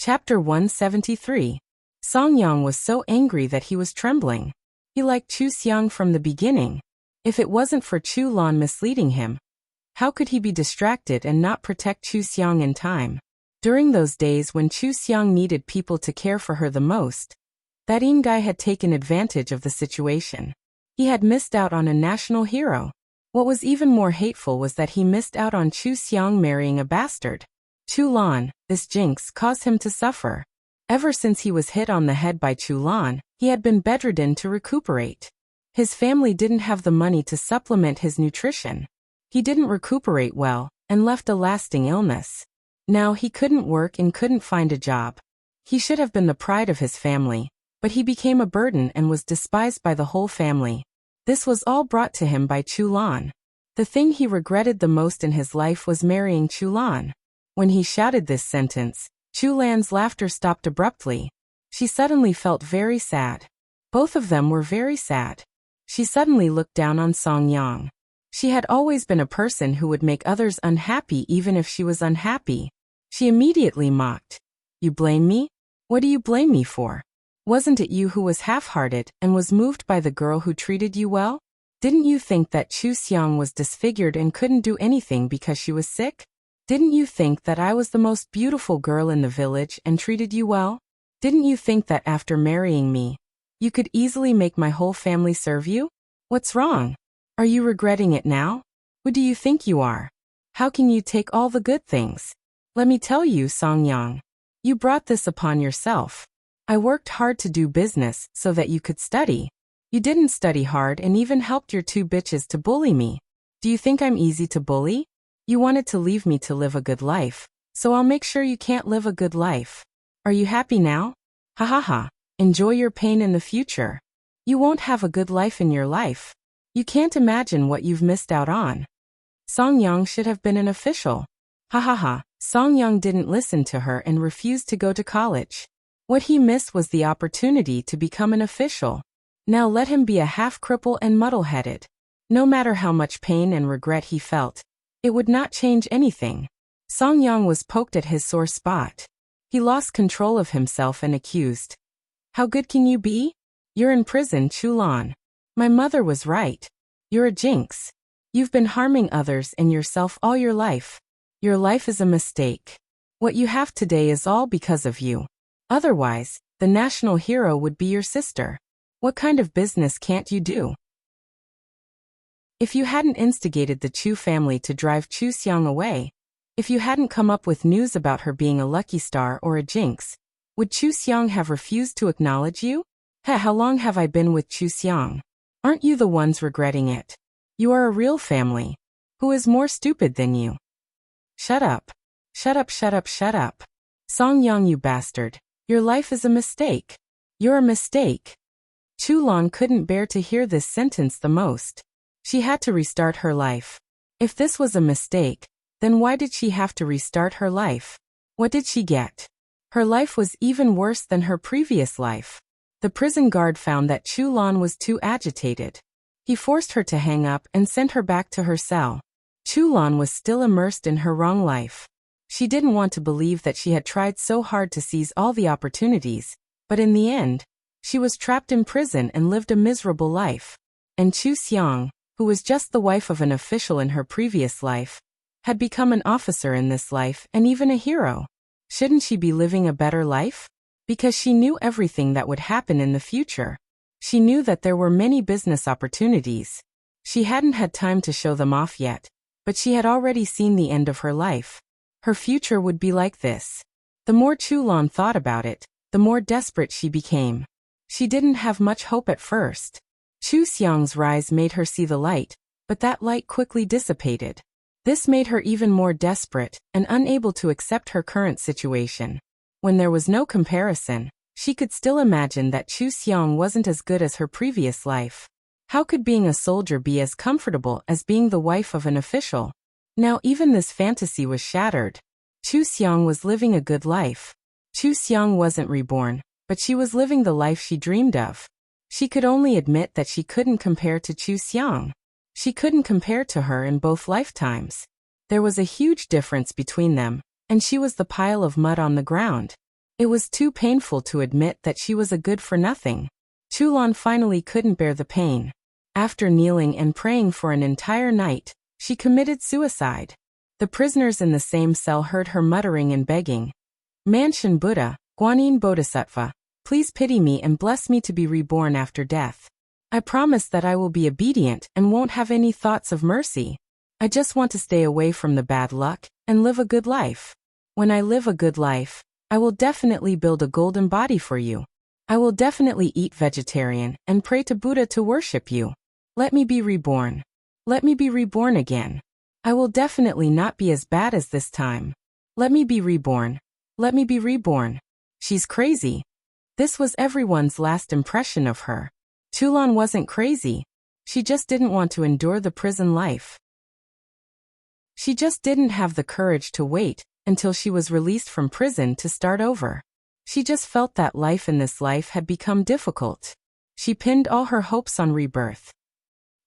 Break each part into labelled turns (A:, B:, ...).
A: Chapter 173. Songyang was so angry that he was trembling. He liked Chu Xiang from the beginning. If it wasn't for Chu Lan misleading him, how could he be distracted and not protect Chu Xiang in time? During those days when Chu Xiang needed people to care for her the most, that guy had taken advantage of the situation. He had missed out on a national hero. What was even more hateful was that he missed out on Chu Xiang marrying a bastard. Chu Lan, this jinx, caused him to suffer. Ever since he was hit on the head by Chu Lan, he had been bedridden to recuperate. His family didn't have the money to supplement his nutrition. He didn't recuperate well, and left a lasting illness. Now he couldn't work and couldn't find a job. He should have been the pride of his family, but he became a burden and was despised by the whole family. This was all brought to him by Chu Lan. The thing he regretted the most in his life was marrying Chu Lan. When he shouted this sentence, Chu Lan's laughter stopped abruptly. She suddenly felt very sad. Both of them were very sad. She suddenly looked down on Songyang. She had always been a person who would make others unhappy even if she was unhappy. She immediately mocked. "You blame me? What do you blame me for? Wasn't it you who was half-hearted and was moved by the girl who treated you well? Didn't you think that Chu Xiang was disfigured and couldn't do anything because she was sick? Didn't you think that I was the most beautiful girl in the village and treated you well? Didn't you think that after marrying me, you could easily make my whole family serve you? What's wrong? Are you regretting it now? Who do you think you are? How can you take all the good things? Let me tell you, Songyang, you brought this upon yourself. I worked hard to do business so that you could study. You didn't study hard and even helped your two bitches to bully me. Do you think I'm easy to bully? You wanted to leave me to live a good life, so I'll make sure you can't live a good life. Are you happy now? Ha ha ha. Enjoy your pain in the future. You won't have a good life in your life. You can't imagine what you've missed out on. Songyang should have been an official. Ha ha ha. Songyang didn't listen to her and refused to go to college. What he missed was the opportunity to become an official. Now let him be a half-cripple and muddle-headed. No matter how much pain and regret he felt, it would not change anything. Songyang was poked at his sore spot. He lost control of himself and accused. How good can you be? You're in prison, Chu Lan. My mother was right. You're a jinx. You've been harming others and yourself all your life. Your life is a mistake. What you have today is all because of you. Otherwise, the national hero would be your sister. What kind of business can't you do? If you hadn't instigated the Chu family to drive Chu Xiang away, if you hadn't come up with news about her being a lucky star or a jinx, would Chu Xiang have refused to acknowledge you? How long have I been with Chu Xiang? Aren't you the ones regretting it? You are a real family. Who is more stupid than you? Shut up. Shut up, shut up, shut up. Songyang, you bastard. Your life is a mistake. You're a mistake. Chu Lan couldn't bear to hear this sentence the most. She had to restart her life. If this was a mistake, then why did she have to restart her life? What did she get? Her life was even worse than her previous life. The prison guard found that Chu Lan was too agitated. He forced her to hang up and sent her back to her cell. Chu Lan was still immersed in her wrong life. She didn't want to believe that she had tried so hard to seize all the opportunities, but in the end, she was trapped in prison and lived a miserable life. And Chu Xiang, who was just the wife of an official in her previous life, had become an officer in this life and even a hero. Shouldn't she be living a better life? Because she knew everything that would happen in the future. She knew that there were many business opportunities. She hadn't had time to show them off yet, but she had already seen the end of her life. Her future would be like this. The more Chu Lan thought about it, the more desperate she became. She didn't have much hope at first. Chu Xiang's rise made her see the light, but that light quickly dissipated. This made her even more desperate and unable to accept her current situation. When there was no comparison, she could still imagine that Chu Xiang wasn't as good as her previous life. How could being a soldier be as comfortable as being the wife of an official? Now even this fantasy was shattered. Chu Xiang was living a good life. Chu Xiang wasn't reborn, but she was living the life she dreamed of. She could only admit that she couldn't compare to Chu Xiang. She couldn't compare to her in both lifetimes. There was a huge difference between them, and she was the pile of mud on the ground. It was too painful to admit that she was a good-for-nothing. Chulan finally couldn't bear the pain. After kneeling and praying for an entire night, she committed suicide. The prisoners in the same cell heard her muttering and begging, "Mansion Buddha, Guanyin Bodhisattva, please pity me and bless me to be reborn after death. I promise that I will be obedient and won't have any thoughts of mercy. I just want to stay away from the bad luck and live a good life. When I live a good life, I will definitely build a golden body for you. I will definitely eat vegetarian and pray to Buddha to worship you. Let me be reborn. Let me be reborn again. I will definitely not be as bad as this time. Let me be reborn. Let me be reborn. She's crazy." This was everyone's last impression of her. Chulan wasn't crazy. She just didn't want to endure the prison life. She just didn't have the courage to wait until she was released from prison to start over. She just felt that life in this life had become difficult. She pinned all her hopes on rebirth.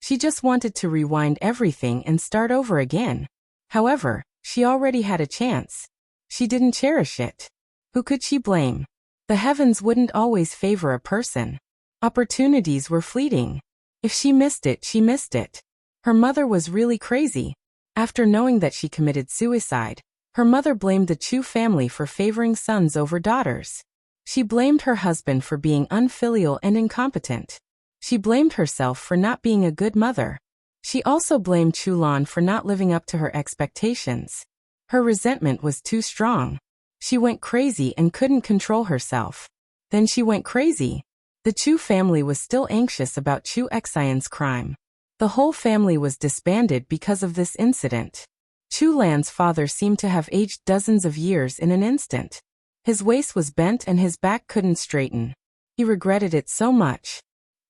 A: She just wanted to rewind everything and start over again. However, she already had a chance. She didn't cherish it. Who could she blame? The heavens wouldn't always favor a person. Opportunities were fleeting. If she missed it, she missed it. Her mother was really crazy. After knowing that she committed suicide, her mother blamed the Chu family for favoring sons over daughters. She blamed her husband for being unfilial and incompetent. She blamed herself for not being a good mother. She also blamed Chulan for not living up to her expectations. Her resentment was too strong. She went crazy and couldn't control herself. Then she went crazy. The Chu family was still anxious about Chu Xian's crime. The whole family was disbanded because of this incident. Chu Lan's father seemed to have aged dozens of years in an instant. His waist was bent and his back couldn't straighten. He regretted it so much.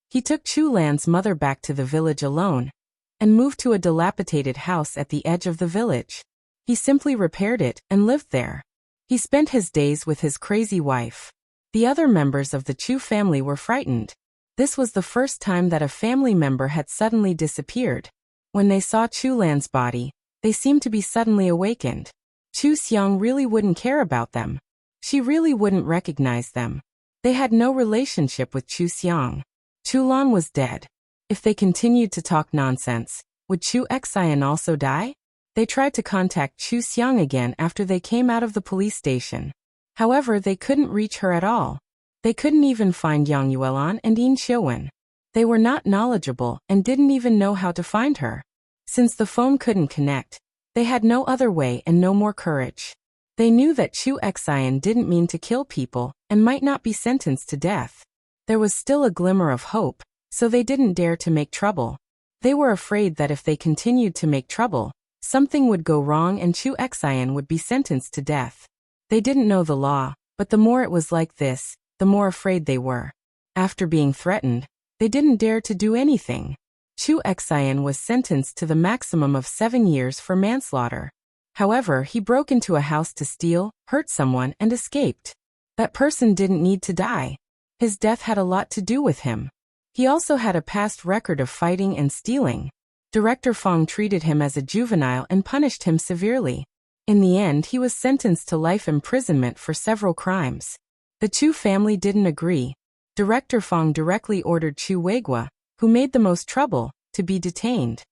A: He took Chu Lan's mother back to the village alone and moved to a dilapidated house at the edge of the village. He simply repaired it and lived there. He spent his days with his crazy wife. The other members of the Chu family were frightened. This was the first time that a family member had suddenly disappeared. When they saw Chu Lan's body, they seemed to be suddenly awakened. Chu Xiang really wouldn't care about them. She really wouldn't recognize them. They had no relationship with Chu Xiang. Chulan was dead. If they continued to talk nonsense, would Chu Xian also die? They tried to contact Chu Xiang again after they came out of the police station. However, they couldn't reach her at all. They couldn't even find Yang Yuelan and Yin Xiuwen. They were not knowledgeable and didn't even know how to find her. Since the phone couldn't connect, they had no other way and no more courage. They knew that Chu Xian didn't mean to kill people and might not be sentenced to death. There was still a glimmer of hope, so they didn't dare to make trouble. They were afraid that if they continued to make trouble, something would go wrong and Chu Xian would be sentenced to death. They didn't know the law, but the more it was like this, the more afraid they were. After being threatened, they didn't dare to do anything. Chu Xian was sentenced to the maximum of 7 years for manslaughter. However, he broke into a house to steal, hurt someone, and escaped. That person didn't need to die. His death had a lot to do with him. He also had a past record of fighting and stealing. Director Fong treated him as a juvenile and punished him severely. In the end, he was sentenced to life imprisonment for several crimes. The Chu family didn't agree. Director Fong directly ordered Chu Weigua, who made the most trouble, to be detained.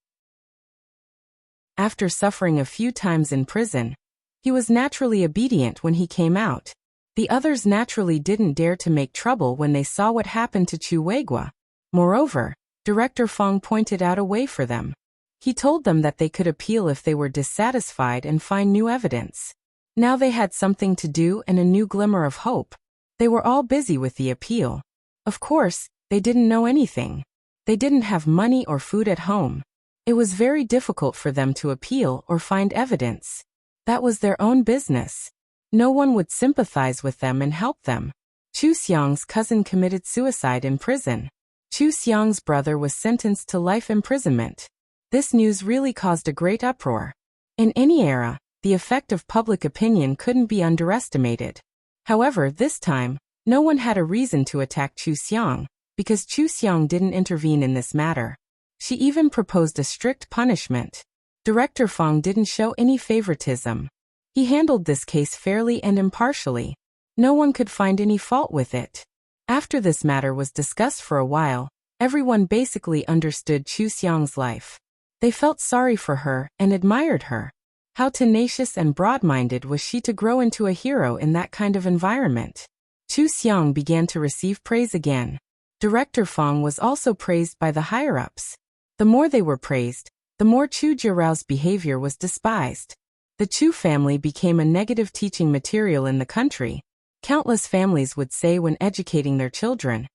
A: After suffering a few times in prison, he was naturally obedient when he came out. The others naturally didn't dare to make trouble when they saw what happened to Chu Weigua. Moreover, Director Fong pointed out a way for them. He told them that they could appeal if they were dissatisfied and find new evidence. Now they had something to do and a new glimmer of hope. They were all busy with the appeal. Of course, they didn't know anything. They didn't have money or food at home. It was very difficult for them to appeal or find evidence. That was their own business. No one would sympathize with them and help them. Chu Xiang's cousin committed suicide in prison. Chu Xiang's brother was sentenced to life imprisonment. This news really caused a great uproar. In any era, the effect of public opinion couldn't be underestimated. However, this time, no one had a reason to attack Chu Xiang, because Chu Xiang didn't intervene in this matter. She even proposed a strict punishment. Director Fong didn't show any favoritism. He handled this case fairly and impartially. No one could find any fault with it. After this matter was discussed for a while, everyone basically understood Chu Xiang's life. They felt sorry for her and admired her. How tenacious and broad-minded was she to grow into a hero in that kind of environment? Chu Xiang began to receive praise again. Director Feng was also praised by the higher-ups. The more they were praised, the more Chu Jiao's behavior was despised. The Chu family became a negative teaching material in the country. Countless families would say when educating their children,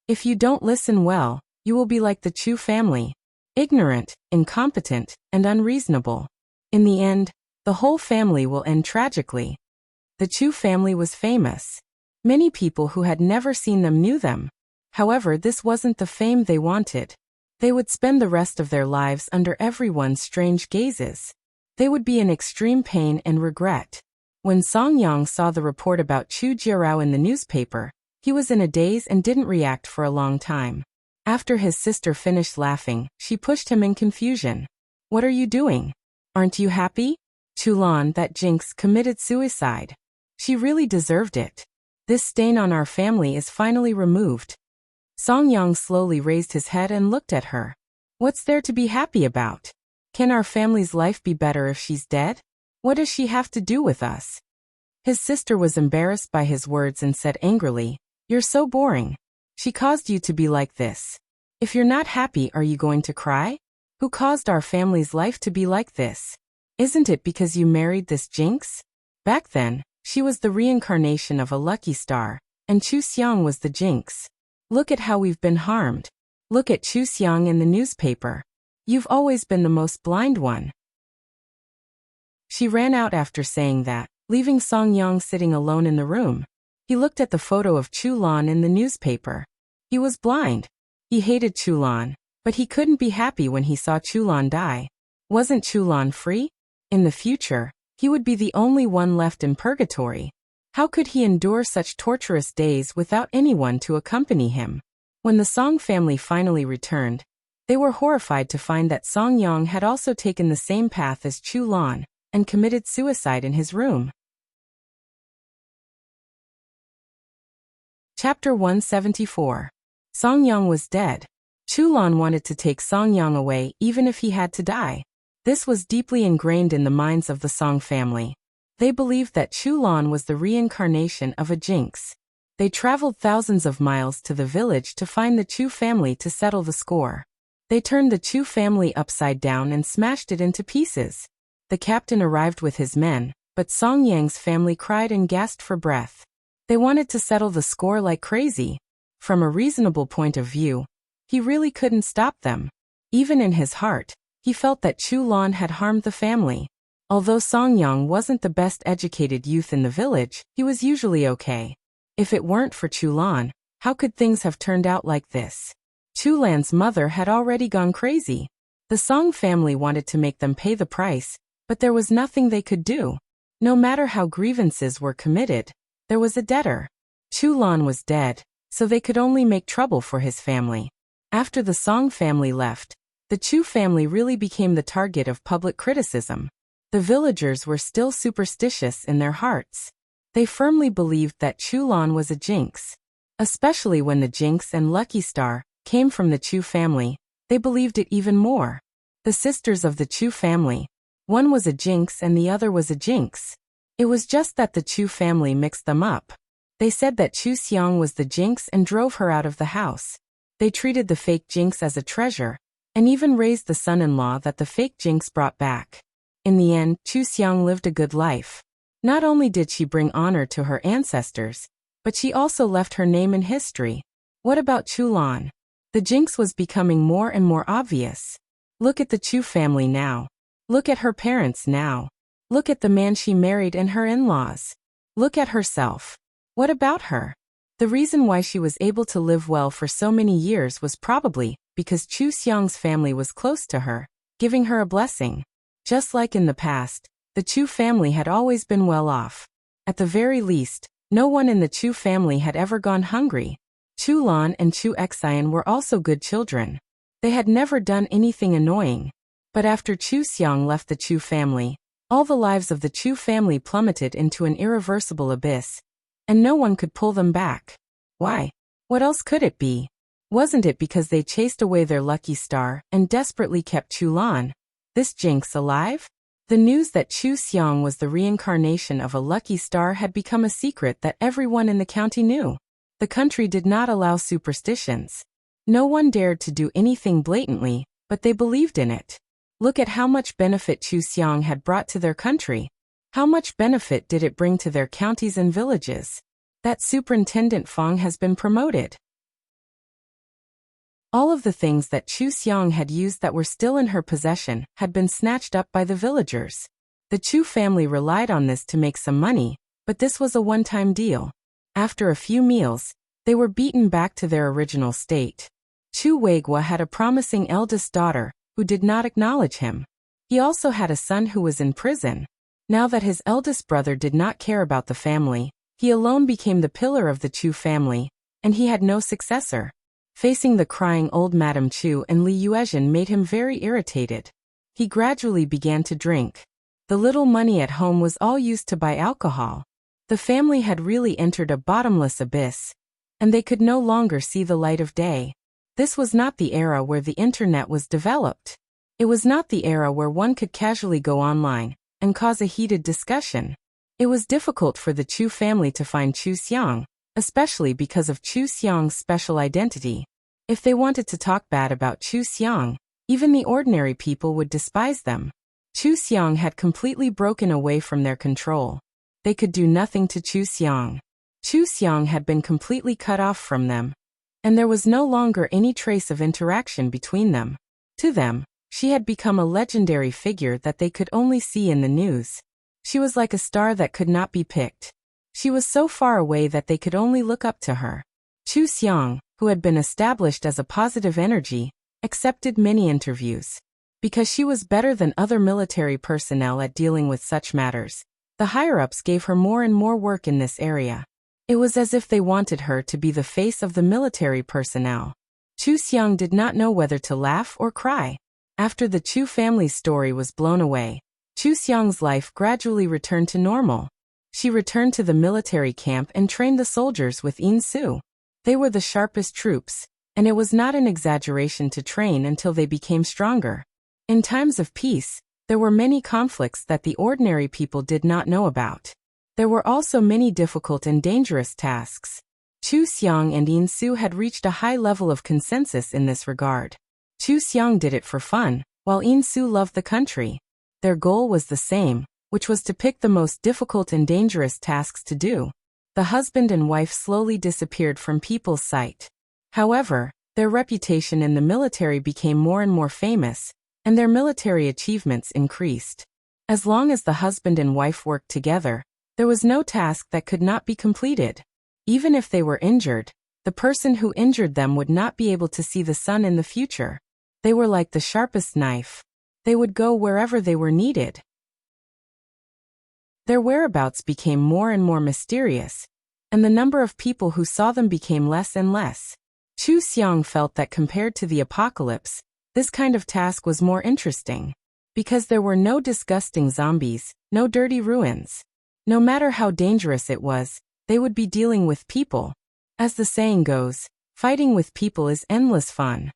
A: "If you don't listen well, you will be like the Chu family, ignorant, incompetent, and unreasonable. In the end, the whole family will end tragically." The Chu family was famous. Many people who had never seen them knew them. However, this wasn't the fame they wanted. They would spend the rest of their lives under everyone's strange gazes. They would be in extreme pain and regret. When Song Yang saw the report about Chu Jiao in the newspaper, he was in a daze and didn't react for a long time. After his sister finished laughing, she pushed him in confusion. "What are you doing? Aren't you happy? Chulan, that jinx, committed suicide. She really deserved it. This stain on our family is finally removed." Song Yang slowly raised his head and looked at her. "What's there to be happy about? Can our family's life be better if she's dead? What does she have to do with us?" His sister was embarrassed by his words and said angrily, "You're so boring. She caused you to be like this. If you're not happy, are you going to cry? Who caused our family's life to be like this? Isn't it because you married this jinx?" Back then, she was the reincarnation of a lucky star, and Chu Xiang was the jinx. "Look at how we've been harmed. Look at Chu Xiang in the newspaper. You've always been the most blind one." She ran out after saying that, leaving Song Yang sitting alone in the room. He looked at the photo of Chu Lan in the newspaper. He was blind. He hated Chu Lan, but he couldn't be happy when he saw Chu Lan die. Wasn't Chu Lan free? In the future, he would be the only one left in purgatory. How could he endure such torturous days without anyone to accompany him? When the Song family finally returned, they were horrified to find that Song Yang had also taken the same path as Chu Lan and committed suicide in his room. Chapter 174. Song Yang was dead. Chu Lan wanted to take Song Yang away even if he had to die. This was deeply ingrained in the minds of the Song family. They believed that Chu Lan was the reincarnation of a jinx. They traveled thousands of miles to the village to find the Chu family to settle the score. They turned the Chu family upside down and smashed it into pieces. The captain arrived with his men, but Song Yang's family cried and gasped for breath. They wanted to settle the score like crazy. From a reasonable point of view, he really couldn't stop them. Even in his heart, he felt that Chu Lan had harmed the family. Although Song Yang wasn't the best educated youth in the village, he was usually okay. If it weren't for Chu Lan, how could things have turned out like this? Chu Lan's mother had already gone crazy. The Song family wanted to make them pay the price, but there was nothing they could do. No matter how grievances were committed, there was a debtor. Chu Lan was dead, so they could only make trouble for his family. After the Song family left, the Chu family really became the target of public criticism. The villagers were still superstitious in their hearts. They firmly believed that Chu Lan was a jinx. Especially when the jinx and lucky star came from the Chu family, they believed it even more. The sisters of the Chu family, one was a jinx and the other was a jinx. It was just that the Chu family mixed them up. They said that Chu Xiang was the jinx and drove her out of the house. They treated the fake jinx as a treasure, and even raised the son-in-law that the fake jinx brought back. In the end, Chu Xiang lived a good life. Not only did she bring honor to her ancestors, but she also left her name in history. What about Chu Lan? The jinx was becoming more and more obvious. Look at the Chu family now. Look at her parents now. Look at the man she married and her in-laws. Look at herself. What about her? The reason why she was able to live well for so many years was probably because Chu Xiang's family was close to her, giving her a blessing. Just like in the past, the Chu family had always been well off. At the very least, no one in the Chu family had ever gone hungry. Chu Lan and Chu Xian were also good children. They had never done anything annoying. But after Chu Xiang left the Chu family, all the lives of the Chu family plummeted into an irreversible abyss. and no one could pull them back. Why? What else could it be? Wasn't it because they chased away their lucky star and desperately kept Chulan, this jinx, alive? The news that Chu Xiang was the reincarnation of a lucky star had become a secret that everyone in the county knew. The country did not allow superstitions. No one dared to do anything blatantly, but they believed in it. Look at how much benefit Chu Xiang had brought to their country. How much benefit did it bring to their counties and villages? That Superintendent Fong has been promoted. All of the things that Chu Xiang had used that were still in her possession had been snatched up by the villagers. The Chu family relied on this to make some money, but this was a one-time deal. After a few meals, they were beaten back to their original state. Chu Weigua had a promising eldest daughter, who did not acknowledge him. He also had a son who was in prison. Now that his eldest brother did not care about the family, he alone became the pillar of the Chu family, and he had no successor. Facing the crying old Madame Chu and Li Yuezhen made him very irritated. He gradually began to drink. The little money at home was all used to buy alcohol. The family had really entered a bottomless abyss, and they could no longer see the light of day. This was not the era where the internet was developed. It was not the era where one could casually go online and cause a heated discussion. It was difficult for the Chu family to find Chu Xiang, especially because of Chu Xiang's special identity. If they wanted to talk bad about Chu Xiang, even the ordinary people would despise them. Chu Xiang had completely broken away from their control. They could do nothing to Chu Xiang. Chu Xiang had been completely cut off from them, and there was no longer any trace of interaction between them. To them, she had become a legendary figure that they could only see in the news. She was like a star that could not be picked. She was so far away that they could only look up to her. Chu Xiang, who had been established as a positive energy, accepted many interviews. Because she was better than other military personnel at dealing with such matters, the higher-ups gave her more and more work in this area. It was as if they wanted her to be the face of the military personnel. Chu Xiang did not know whether to laugh or cry. After the Chu family's story was blown away, Chu Xiang's life gradually returned to normal. She returned to the military camp and trained the soldiers with Yin Su. They were the sharpest troops, and it was not an exaggeration to train until they became stronger. In times of peace, there were many conflicts that the ordinary people did not know about. There were also many difficult and dangerous tasks. Chu Xiang and Yin Su had reached a high level of consensus in this regard. Chu Xiang did it for fun, while Yin Su loved the country. Their goal was the same, which was to pick the most difficult and dangerous tasks to do. The husband and wife slowly disappeared from people's sight. However, their reputation in the military became more and more famous, and their military achievements increased. As long as the husband and wife worked together, there was no task that could not be completed. Even if they were injured, the person who injured them would not be able to see the sun in the future. They were like the sharpest knife. They would go wherever they were needed. Their whereabouts became more and more mysterious, and the number of people who saw them became less and less. Chu Xiang felt that compared to the apocalypse, this kind of task was more interesting. Because there were no disgusting zombies, no dirty ruins. No matter how dangerous it was, they would be dealing with people. As the saying goes, fighting with people is endless fun.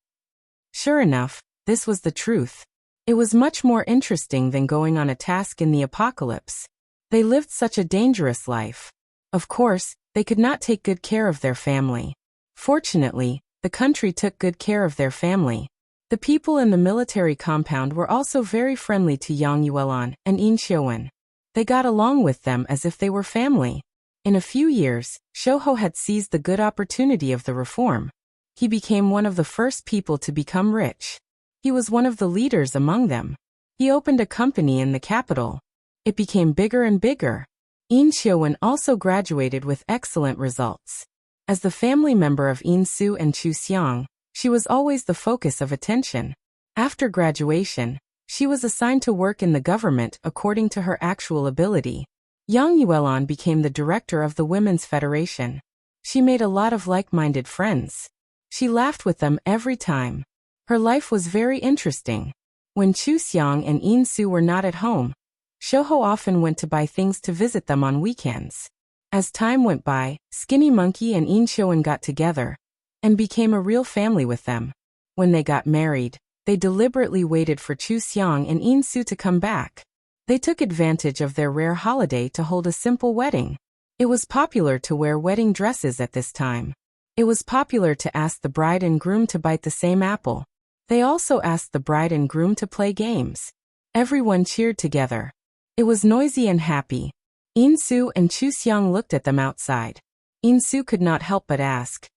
A: Sure enough, this was the truth. It was much more interesting than going on a task in the apocalypse. They lived such a dangerous life. Of course, they could not take good care of their family. Fortunately, the country took good care of their family. The people in the military compound were also very friendly to Yang Yuelan and Yin Xiuwen. They got along with them as if they were family. In a few years, Shouho had seized the good opportunity of the reform. He became one of the first people to become rich. He was one of the leaders among them. He opened a company in the capital. It became bigger and bigger. Yin Xiuwen also graduated with excellent results. As the family member of Yin Su and Chu Xiang, she was always the focus of attention. After graduation, she was assigned to work in the government according to her actual ability. Yang Yuelan became the director of the Women's Federation. She made a lot of like-minded friends. She laughed with them every time. Her life was very interesting. When Chu Xiang and Yin Su were not at home, Shouho often went to buy things to visit them on weekends. As time went by, Skinny Monkey and In got together and became a real family with them. When they got married, they deliberately waited for Chu Xiang and In to come back. They took advantage of their rare holiday to hold a simple wedding. It was popular to wear wedding dresses at this time. It was popular to ask the bride and groom to bite the same apple. They also asked the bride and groom to play games. Everyone cheered together. It was noisy and happy. In and Chu Xiang looked at them outside. In could not help but ask,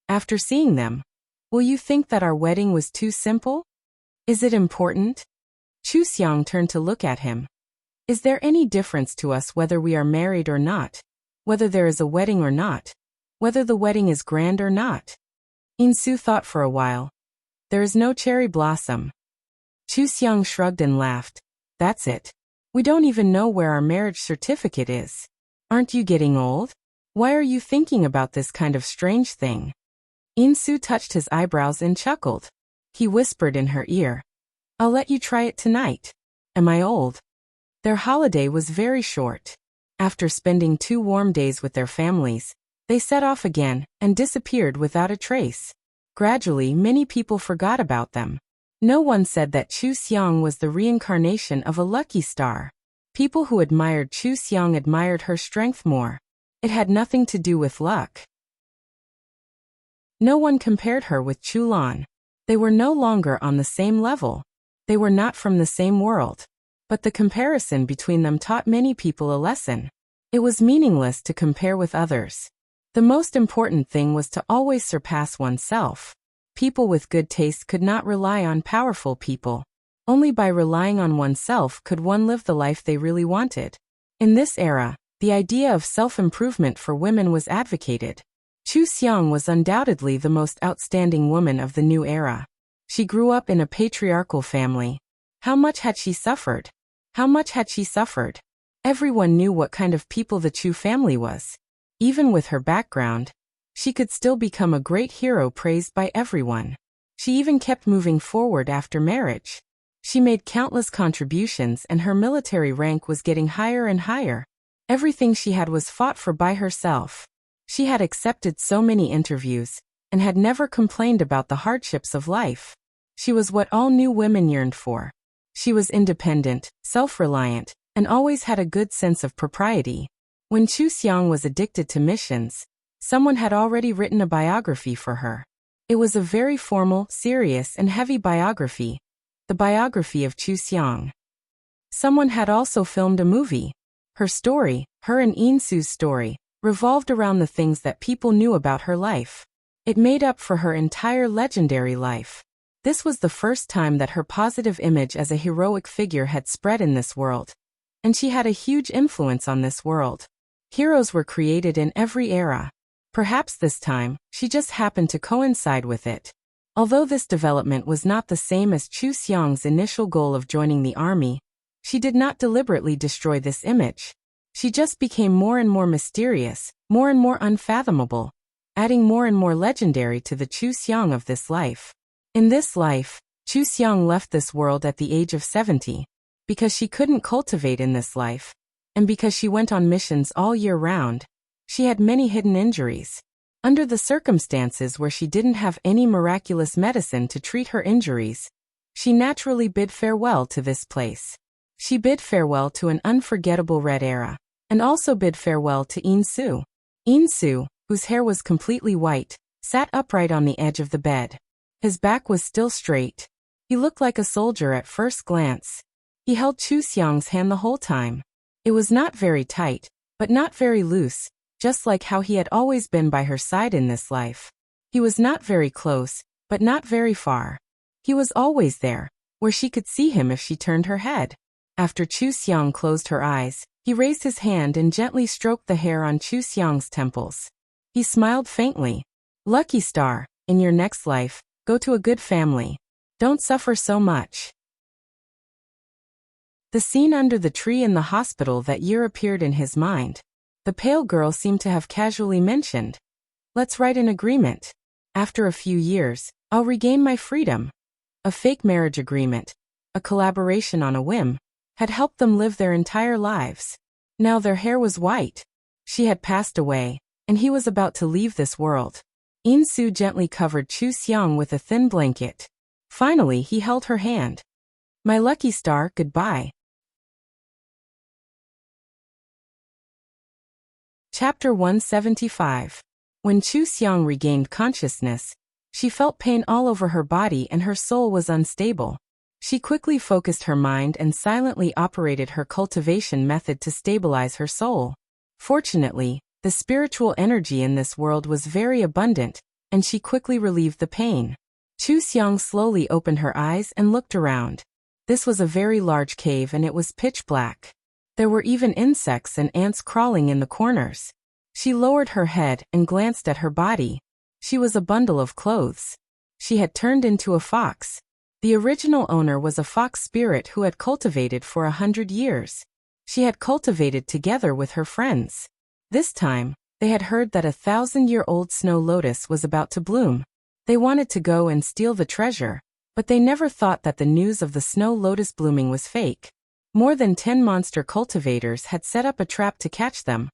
A: after seeing them, "Will you think that our wedding was too simple? Is it important?" Chu Xiang turned to look at him. "Is there any difference to us whether we are married or not? Whether there is a wedding or not? Whether the wedding is grand or not?" In thought for a while. "There is no cherry blossom." Chu Xiang shrugged and laughed. "That's it. We don't even know where our marriage certificate is. Aren't you getting old? Why are you thinking about this kind of strange thing?" In touched his eyebrows and chuckled. He whispered in her ear, "I'll let you try it tonight. Am I old?" Their holiday was very short. After spending 2 warm days with their families, they set off again and disappeared without a trace. Gradually, many people forgot about them. No one said that Chu Xiang was the reincarnation of a lucky star. People who admired Chu Xiang admired her strength more. It had nothing to do with luck. No one compared her with Chu Lan. They were no longer on the same level. They were not from the same world. But the comparison between them taught many people a lesson. It was meaningless to compare with others. The most important thing was to always surpass oneself. People with good taste could not rely on powerful people. Only by relying on oneself could one live the life they really wanted. In this era, the idea of self-improvement for women was advocated. Chu Xiang was undoubtedly the most outstanding woman of the new era. She grew up in a patriarchal family. How much had she suffered? How much had she suffered? Everyone knew what kind of people the Chu family was. Even with her background, she could still become a great hero praised by everyone. She even kept moving forward after marriage. She made countless contributions and her military rank was getting higher and higher. Everything she had was fought for by herself. She had accepted so many interviews and had never complained about the hardships of life. She was what all new women yearned for. She was independent, self-reliant, and always had a good sense of propriety. When Chu Xiang was addicted to missions, someone had already written a biography for her. It was a very formal, serious, and heavy biography, the biography of Chu Xiang. Someone had also filmed a movie. Her story, her and In story, revolved around the things that people knew about her life. It made up for her entire legendary life. This was the first time that her positive image as a heroic figure had spread in this world. And she had a huge influence on this world. Heroes were created in every era. Perhaps this time, she just happened to coincide with it. Although this development was not the same as Chu Xiang's initial goal of joining the army, she did not deliberately destroy this image. She just became more and more mysterious, more and more unfathomable, adding more and more legendary to the Chu Xiang of this life. In this life, Chu Xiang left this world at the age of 70, because she couldn't cultivate in this life, and because she went on missions all year round. She had many hidden injuries. Under the circumstances where she didn't have any miraculous medicine to treat her injuries, she naturally bid farewell to this place. She bid farewell to an unforgettable red era, and also bid farewell to In Su. In Su, whose hair was completely white, sat upright on the edge of the bed. His back was still straight. He looked like a soldier at first glance. He held Chu Xiang's hand the whole time. It was not very tight, but not very loose, just like how he had always been by her side in this life. He was not very close, but not very far. He was always there, where she could see him if she turned her head. After Chu Xiang closed her eyes, he raised his hand and gently stroked the hair on Chu Xiang's temples. He smiled faintly. "Lucky star, in your next life, go to a good family. Don't suffer so much." The scene under the tree in the hospital that year appeared in his mind. The pale girl seemed to have casually mentioned, "Let's write an agreement. After a few years, I'll regain my freedom." A fake marriage agreement, a collaboration on a whim, had helped them live their entire lives. Now their hair was white. She had passed away, and he was about to leave this world. In-su gently covered Chu Xiang with a thin blanket. Finally, he held her hand. My lucky star, goodbye. Chapter 175. When Chu Xiang regained consciousness, she felt pain all over her body and her soul was unstable. She quickly focused her mind and silently operated her cultivation method to stabilize her soul. Fortunately, the spiritual energy in this world was very abundant, and she quickly relieved the pain. Chu Xiang slowly opened her eyes and looked around. This was a very large cave and it was pitch black. There were even insects and ants crawling in the corners. She lowered her head and glanced at her body. She was a bundle of clothes. She had turned into a fox. The original owner was a fox spirit who had cultivated for 100 years. She had cultivated together with her friends. This time, they had heard that a 1,000-year-old snow lotus was about to bloom. They wanted to go and steal the treasure, but they never thought that the news of the snow lotus blooming was fake. More than 10 monster cultivators had set up a trap to catch them,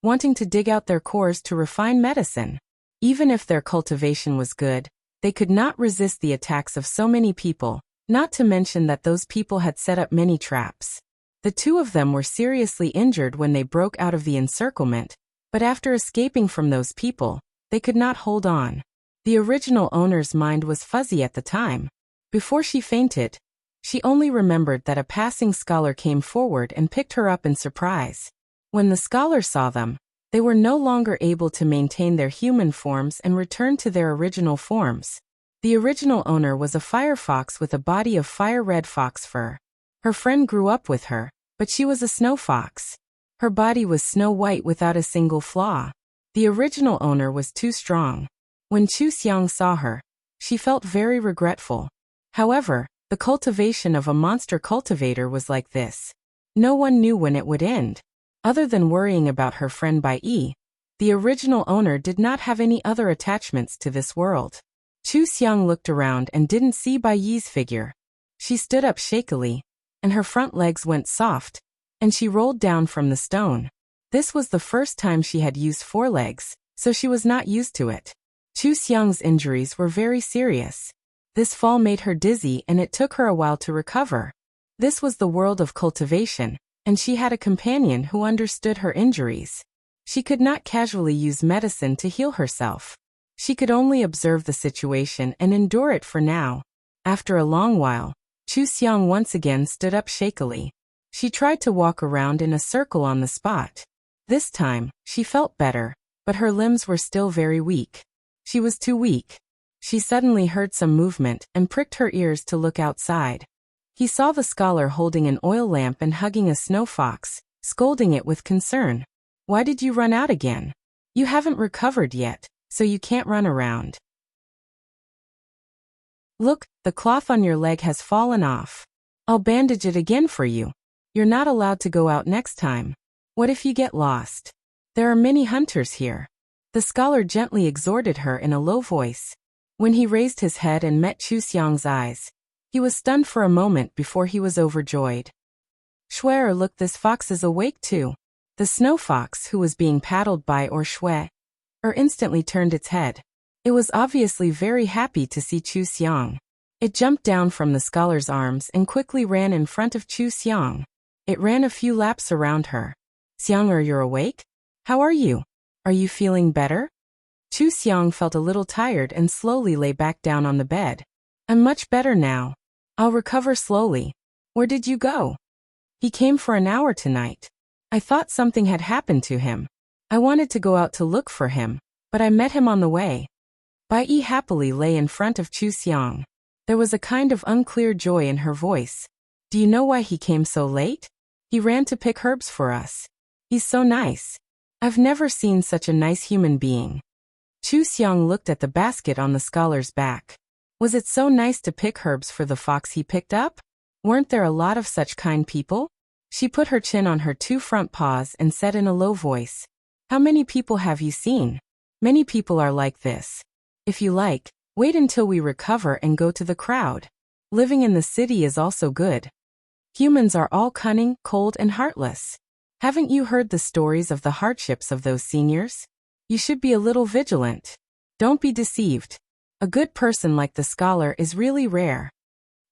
A: wanting to dig out their cores to refine medicine. Even if their cultivation was good, they could not resist the attacks of so many people, not to mention that those people had set up many traps. The two of them were seriously injured when they broke out of the encirclement, but after escaping from those people, they could not hold on. The original owner's mind was fuzzy at the time. Before she fainted, she only remembered that a passing scholar came forward and picked her up in surprise. When the scholar saw them, they were no longer able to maintain their human forms and returned to their original forms. The original owner was a firefox with a body of fire-red fox fur. Her friend grew up with her, but she was a snow fox. Her body was snow-white without a single flaw. The original owner was too strong. When Chu Xiang saw her, she felt very regretful. However, the cultivation of a monster cultivator was like this. No one knew when it would end. Other than worrying about her friend Bai Yi, the original owner did not have any other attachments to this world. Chu Xiang looked around and didn't see Bai Yi's figure. She stood up shakily, and her front legs went soft, and she rolled down from the stone. This was the first time she had used forelegs, so she was not used to it. Chu Xiang's injuries were very serious. This fall made her dizzy and it took her a while to recover. This was the world of cultivation, and she had a companion who understood her injuries. She could not casually use medicine to heal herself. She could only observe the situation and endure it for now. After a long while, Chu Xiang once again stood up shakily. She tried to walk around in a circle on the spot. This time, she felt better, but her limbs were still very weak. She was too weak. She suddenly heard some movement and pricked her ears to look outside. He saw the scholar holding an oil lamp and hugging a snow fox, scolding it with concern. Why did you run out again? You haven't recovered yet, so you can't run around. Look, the cloth on your leg has fallen off. I'll bandage it again for you. You're not allowed to go out next time. What if you get lost? There are many hunters here. The scholar gently exhorted her in a low voice. When he raised his head and met Chu Xiang's eyes, he was stunned for a moment before he was overjoyed. Shuer, look, this fox is awake too. The snow fox, who was being paddled by Shuer, instantly turned its head. It was obviously very happy to see Chu Xiang. It jumped down from the scholar's arms and quickly ran in front of Chu Xiang. It ran a few laps around her. Xiang, you're awake? How are you? Are you feeling better? Chu Xiang felt a little tired and slowly lay back down on the bed. I'm much better now. I'll recover slowly. Where did you go? He came for an hour tonight. I thought something had happened to him. I wanted to go out to look for him, but I met him on the way. Bai Yi happily lay in front of Chu Xiang. There was a kind of unclear joy in her voice. Do you know why he came so late? He ran to pick herbs for us. He's so nice. I've never seen such a nice human being. Chu Xiang looked at the basket on the scholar's back. Was it so nice to pick herbs for the fox he picked up? Weren't there a lot of such kind people? She put her chin on her two front paws and said in a low voice, How many people have you seen? Many people are like this. If you like, wait until we recover and go to the crowd. Living in the city is also good. Humans are all cunning, cold, and heartless. Haven't you heard the stories of the hardships of those seniors? You should be a little vigilant. Don't be deceived. A good person like the scholar is really rare.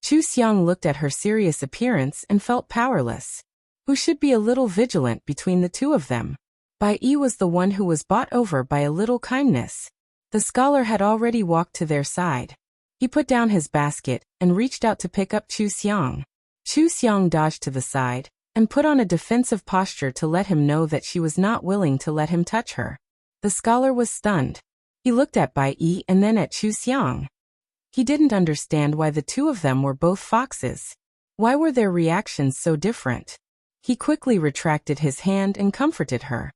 A: Chu Xiang looked at her serious appearance and felt powerless. Who should be a little vigilant between the two of them? Bai Yi was the one who was bought over by a little kindness. The scholar had already walked to their side. He put down his basket and reached out to pick up Chu Xiang. Chu Xiang dodged to the side and put on a defensive posture to let him know that she was not willing to let him touch her. The scholar was stunned. He looked at Bai Yi and then at Chu Xiang. He didn't understand why the two of them were both foxes. Why were their reactions so different? He quickly retracted his hand and comforted her.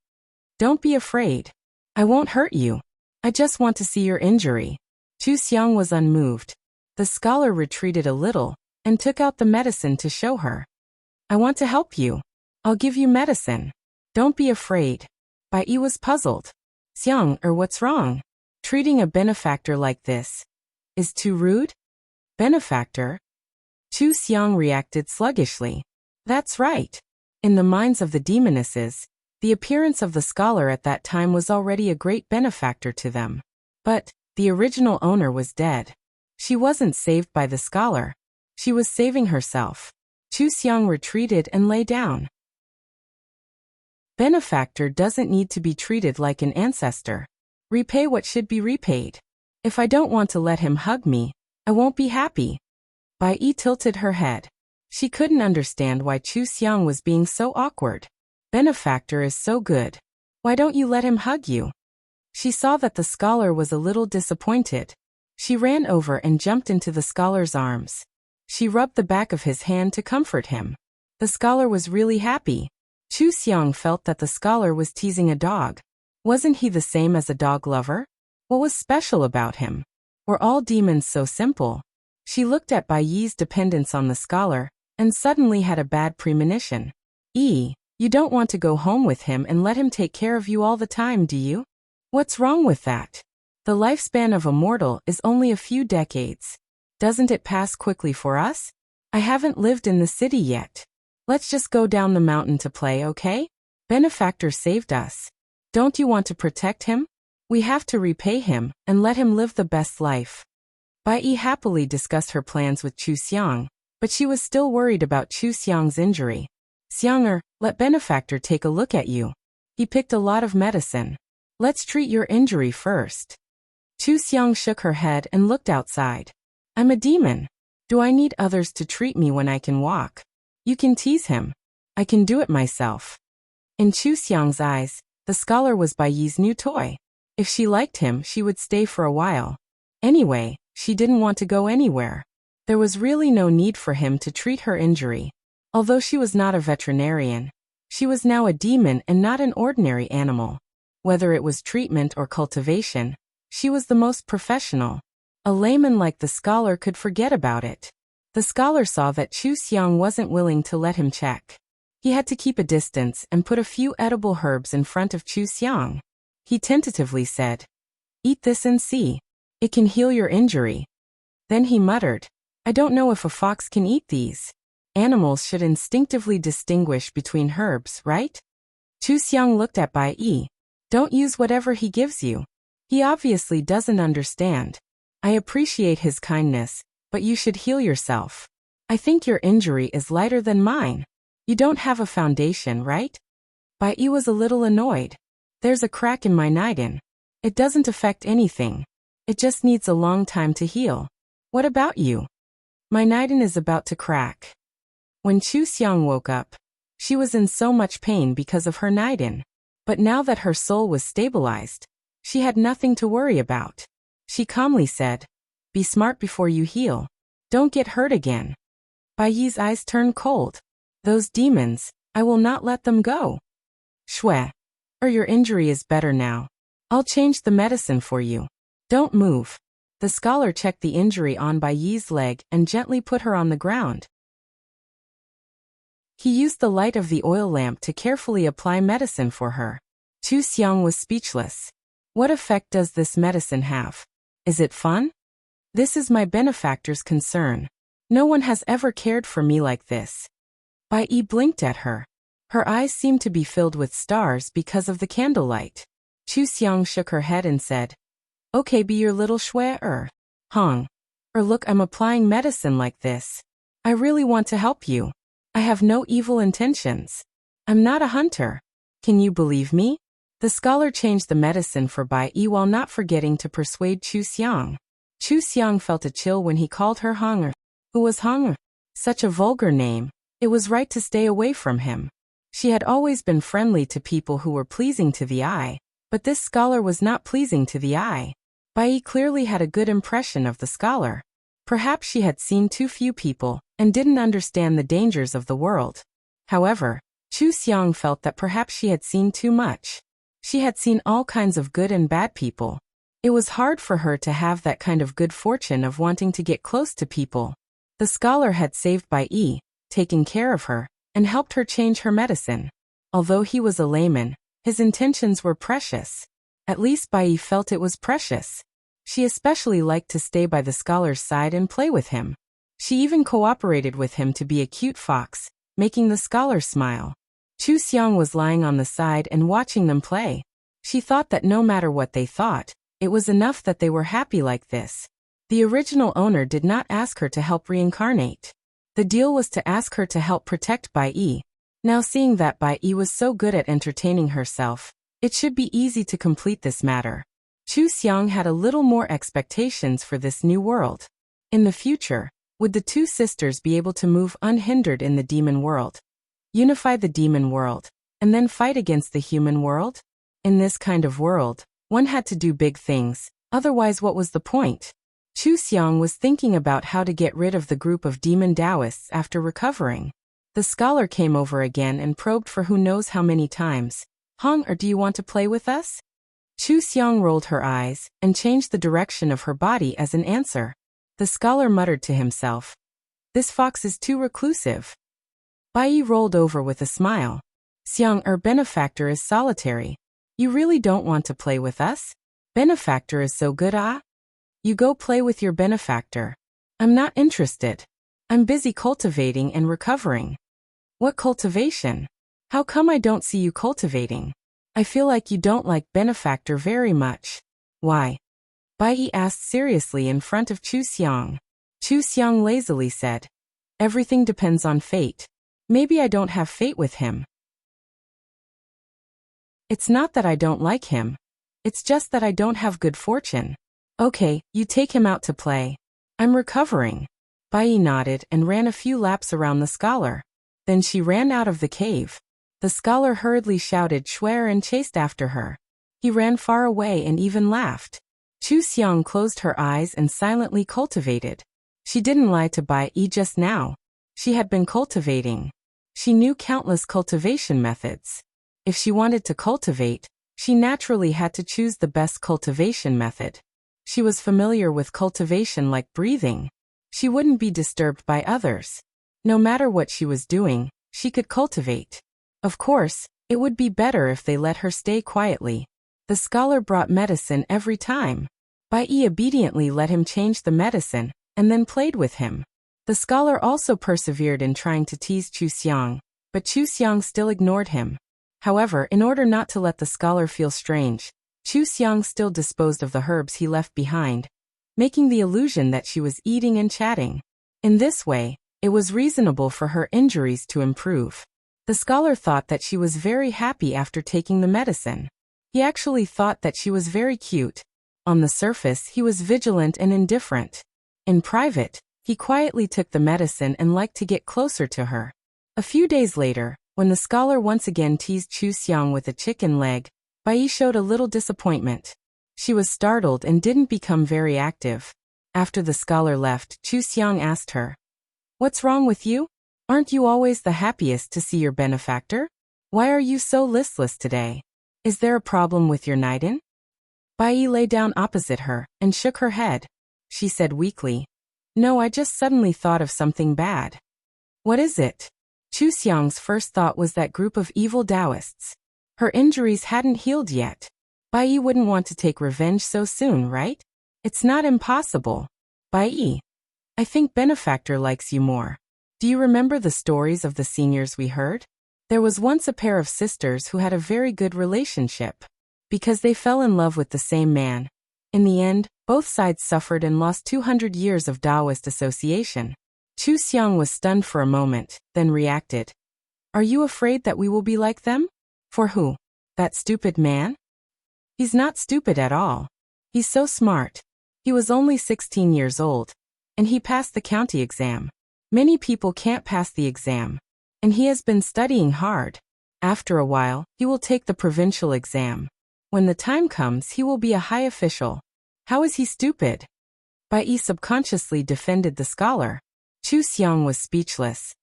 A: Don't be afraid. I won't hurt you. I just want to see your injury. Chu Xiang was unmoved. The scholar retreated a little and took out the medicine to show her. I want to help you. I'll give you medicine. Don't be afraid. Bai Yi was puzzled. Xiang, what's wrong? Treating a benefactor like this is too rude? Benefactor? Chu Xiang reacted sluggishly. That's right. In the minds of the demonesses, the appearance of the scholar at that time was already a great benefactor to them. But the original owner was dead. She wasn't saved by the scholar. She was saving herself. Chu Xiang retreated and lay down. Benefactor doesn't need to be treated like an ancestor. Repay what should be repaid. If I don't want to let him hug me, I won't be happy. Bai Yi tilted her head. She couldn't understand why Chu Xiang was being so awkward. Benefactor is so good. Why don't you let him hug you? She saw that the scholar was a little disappointed. She ran over and jumped into the scholar's arms. She rubbed the back of his hand to comfort him. The scholar was really happy. Chu Xiang felt that the scholar was teasing a dog. Wasn't he the same as a dog lover? What was special about him? Were all demons so simple? She looked at Bai Yi's dependence on the scholar and suddenly had a bad premonition. You don't want to go home with him and let him take care of you all the time, do you? What's wrong with that? The lifespan of a mortal is only a few decades. Doesn't it pass quickly for us? I haven't lived in the city yet. Let's just go down the mountain to play, okay? Benefactor saved us. Don't you want to protect him? We have to repay him and let him live the best life. Bai Yi happily discussed her plans with Chu Xiang, but she was still worried about Chu Xiang's injury. Xiang, let Benefactor take a look at you. He picked a lot of medicine. Let's treat your injury first. Chu Xiang shook her head and looked outside. I'm a demon. Do I need others to treat me when I can walk? You can tease him. I can do it myself. In Chu Xiang's eyes, the scholar was Bai Yi's new toy. If she liked him, she would stay for a while. Anyway, she didn't want to go anywhere. There was really no need for him to treat her injury. Although she was not a veterinarian, she was now a demon and not an ordinary animal. Whether it was treatment or cultivation, she was the most professional. A layman like the scholar could forget about it. The scholar saw that Chu Xiang wasn't willing to let him check. He had to keep a distance and put a few edible herbs in front of Chu Xiang. He tentatively said, "Eat this and see. It can heal your injury." Then he muttered, "I don't know if a fox can eat these. Animals should instinctively distinguish between herbs, right?" Chu Xiang looked at Bai Yi. "Don't use whatever he gives you. He obviously doesn't understand. I appreciate his kindness, but you should heal yourself. I think your injury is lighter than mine. You don't have a foundation, right?" Bai Yi was a little annoyed. "There's a crack in my nightin. It doesn't affect anything. It just needs a long time to heal. What about you?" "My nightin is about to crack." When Chu Xiang woke up, she was in so much pain because of her nightin. But now that her soul was stabilized, she had nothing to worry about. She calmly said, "Be smart before you heal. Don't get hurt again." Bai Yi's eyes turned cold. "Those demons, I will not let them go." "Shui. Your injury is better now. I'll change the medicine for you. Don't move." The scholar checked the injury on Bai Yi's leg and gently put her on the ground. He used the light of the oil lamp to carefully apply medicine for her. Chu Xiang was speechless. What effect does this medicine have? Is it fun? This is my benefactor's concern. No one has ever cared for me like this. Bai Yi blinked at her. Her eyes seemed to be filled with stars because of the candlelight. Chu Xiang shook her head and said, "Okay, be your little shui Hong. Look, I'm applying medicine like this. I really want to help you. I have no evil intentions. I'm not a hunter. Can you believe me?" The scholar changed the medicine for Bai Yi while not forgetting to persuade Chu Xiang. Chu Xiang felt a chill when he called her Hong. Who was Hong? Such a vulgar name. It was right to stay away from him. She had always been friendly to people who were pleasing to the eye, but this scholar was not pleasing to the eye. Bai Yi clearly had a good impression of the scholar. Perhaps she had seen too few people and didn't understand the dangers of the world. However, Chu Xiang felt that perhaps she had seen too much. She had seen all kinds of good and bad people. It was hard for her to have that kind of good fortune of wanting to get close to people. The scholar had saved Bai Yi, taken care of her, and helped her change her medicine. Although he was a layman, his intentions were precious. At least Bai Yi felt it was precious. She especially liked to stay by the scholar's side and play with him. She even cooperated with him to be a cute fox, making the scholar smile. Chu Xiang was lying on the side and watching them play. She thought that no matter what they thought, it was enough that they were happy like this. The original owner did not ask her to help reincarnate. The deal was to ask her to help protect Bai Yi. Now seeing that Bai Yi was so good at entertaining herself, it should be easy to complete this matter. Chu Xiang had a little more expectations for this new world. In the future, would the two sisters be able to move unhindered in the demon world? Unify the demon world, and then fight against the human world? In this kind of world, one had to do big things, otherwise what was the point? Chu Xiang was thinking about how to get rid of the group of demon Taoists after recovering. The scholar came over again and probed for who knows how many times. "Hong, or do you want to play with us?" Chu Xiang rolled her eyes and changed the direction of her body as an answer. The scholar muttered to himself, "This fox is too reclusive." Bai Yi rolled over with a smile. "Xiang, our benefactor is solitary. You really don't want to play with us? Benefactor is so good, ah? You go play with your benefactor. I'm not interested. I'm busy cultivating and recovering." "What cultivation? How come I don't see you cultivating? I feel like you don't like benefactor very much." "Why?" Bai Yi asked seriously in front of Chu Xiang. Chu Xiang lazily said, "Everything depends on fate. Maybe I don't have fate with him. It's not that I don't like him. It's just that I don't have good fortune." "Okay, you take him out to play. I'm recovering." Bai Yi nodded and ran a few laps around the scholar. Then she ran out of the cave. The scholar hurriedly shouted "Schwer" and chased after her. He ran far away and even laughed. Chu Xiang closed her eyes and silently cultivated. She didn't lie to Bai Yi just now. She had been cultivating. She knew countless cultivation methods. If she wanted to cultivate, she naturally had to choose the best cultivation method. She was familiar with cultivation like breathing. She wouldn't be disturbed by others. No matter what she was doing, she could cultivate. Of course, it would be better if they let her stay quietly. The scholar brought medicine every time. Bai Yi obediently let him change the medicine, and then played with him. The scholar also persevered in trying to tease Chu Xiang, but Chu Xiang still ignored him. However, in order not to let the scholar feel strange, Chu Xiang still disposed of the herbs he left behind, making the illusion that she was eating and chatting. In this way, it was reasonable for her injuries to improve. The scholar thought that she was very happy after taking the medicine. He actually thought that she was very cute. On the surface, he was vigilant and indifferent. In private, he quietly took the medicine and liked to get closer to her. A few days later, when the scholar once again teased Chu Xiang with a chicken leg, Bai Yi showed a little disappointment. She was startled and didn't become very active. After the scholar left, Chu Xiang asked her, "What's wrong with you? Aren't you always the happiest to see your benefactor? Why are you so listless today? Is there a problem with your Naiden?" Bai Yi lay down opposite her and shook her head. She said weakly, "No, I just suddenly thought of something bad." "What is it?" Chu Xiang's first thought was that group of evil Taoists. Her injuries hadn't healed yet. Bai Yi wouldn't want to take revenge so soon, right? It's not impossible. Bai Yi, I think benefactor likes you more. Do you remember the stories of the seniors we heard? There was once a pair of sisters who had a very good relationship, because they fell in love with the same man. In the end, both sides suffered and lost 200 years of Taoist association. Chu Xiang was stunned for a moment, then reacted. Are you afraid that we will be like them? For who? That stupid man? He's not stupid at all. He's so smart. He was only 16 years old, and he passed the county exam. Many people can't pass the exam, and he has been studying hard. After a while, he will take the provincial exam. When the time comes, he will be a high official. How is he stupid? Bai Yi subconsciously defended the scholar. Chu Xiang was speechless.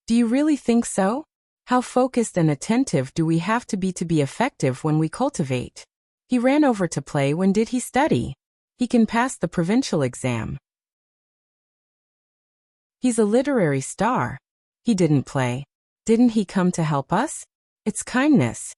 A: Do you really think so? How focused and attentive do we have to be effective when we cultivate? He ran over to play. When did he study? He can pass the provincial exam. He's a literary star. He didn't play. Didn't he come to help us? It's kindness.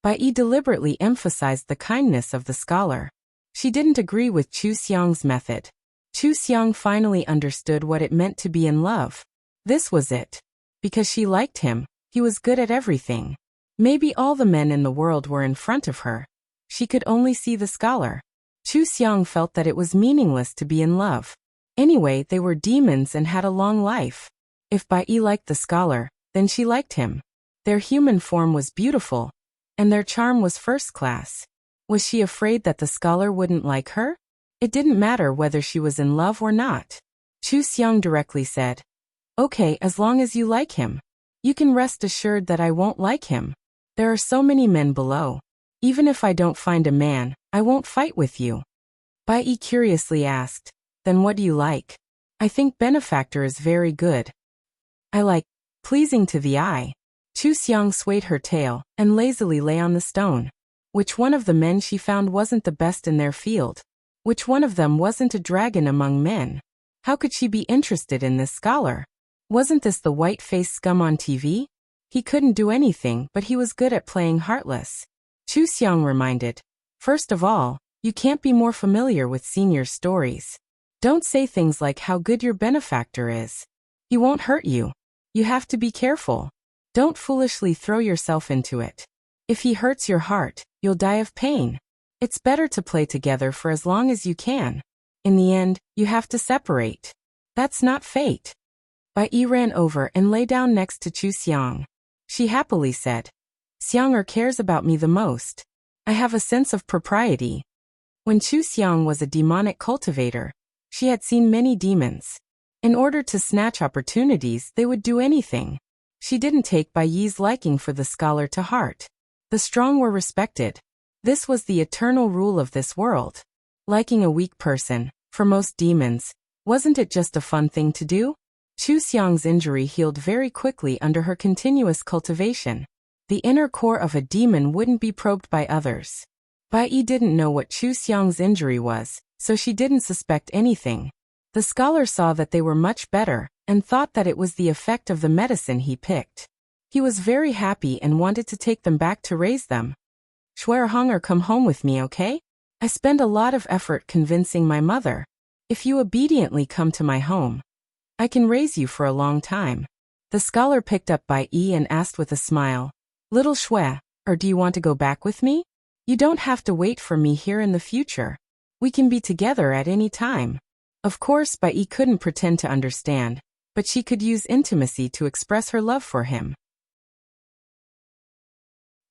A: Bai Yi deliberately emphasized the kindness of the scholar. She didn't agree with Chu Xiang's method. Chu Xiang finally understood what it meant to be in love. This was it. Because she liked him, he was good at everything. Maybe all the men in the world were in front of her. She could only see the scholar. Chu Xiang felt that it was meaningless to be in love. Anyway, they were demons and had a long life. If Bai Yi liked the scholar, then she liked him. Their human form was beautiful, and their charm was first class. Was she afraid that the scholar wouldn't like her? It didn't matter whether she was in love or not. Chu Xiang directly said, Okay, as long as you like him. You can rest assured that I won't like him. There are so many men below. Even if I don't find a man, I won't fight with you. Bai Yi curiously asked, Then what do you like? I think benefactor is very good. I like pleasing to the eye. Chu Xiang swayed her tail and lazily lay on the stone. Which one of the men she found wasn't the best in their field? Which one of them wasn't a dragon among men? How could she be interested in this scholar? Wasn't this the white-faced scum on TV? He couldn't do anything, but he was good at playing heartless. Chu Xiang reminded, First of all, you can't be more familiar with senior stories. Don't say things like how good your benefactor is. He won't hurt you. You have to be careful. Don't foolishly throw yourself into it. If he hurts your heart, you'll die of pain. It's better to play together for as long as you can. In the end, you have to separate. That's not fate. Bai Yi ran over and lay down next to Chu Xiang. She happily said, Xiang cares about me the most. I have a sense of propriety. When Chu Xiang was a demonic cultivator, she had seen many demons. In order to snatch opportunities, they would do anything. She didn't take Bai Yi's liking for the scholar to heart. The strong were respected. This was the eternal rule of this world. Liking a weak person, for most demons, wasn't it just a fun thing to do? Chu Xiang's injury healed very quickly under her continuous cultivation. The inner core of a demon wouldn't be probed by others. Bai Yi didn't know what Chu Xiang's injury was, so she didn't suspect anything. The scholar saw that they were much better, and thought that it was the effect of the medicine he picked. He was very happy and wanted to take them back to raise them. Schwerhanger, come home with me, okay? I spend a lot of effort convincing my mother. If you obediently come to my home, I can raise you for a long time. The scholar picked up Bai Yi and asked with a smile, Little Shui, or do you want to go back with me? You don't have to wait for me here in the future. We can be together at any time. Of course, Bai Yi couldn't pretend to understand, but she could use intimacy to express her love for him.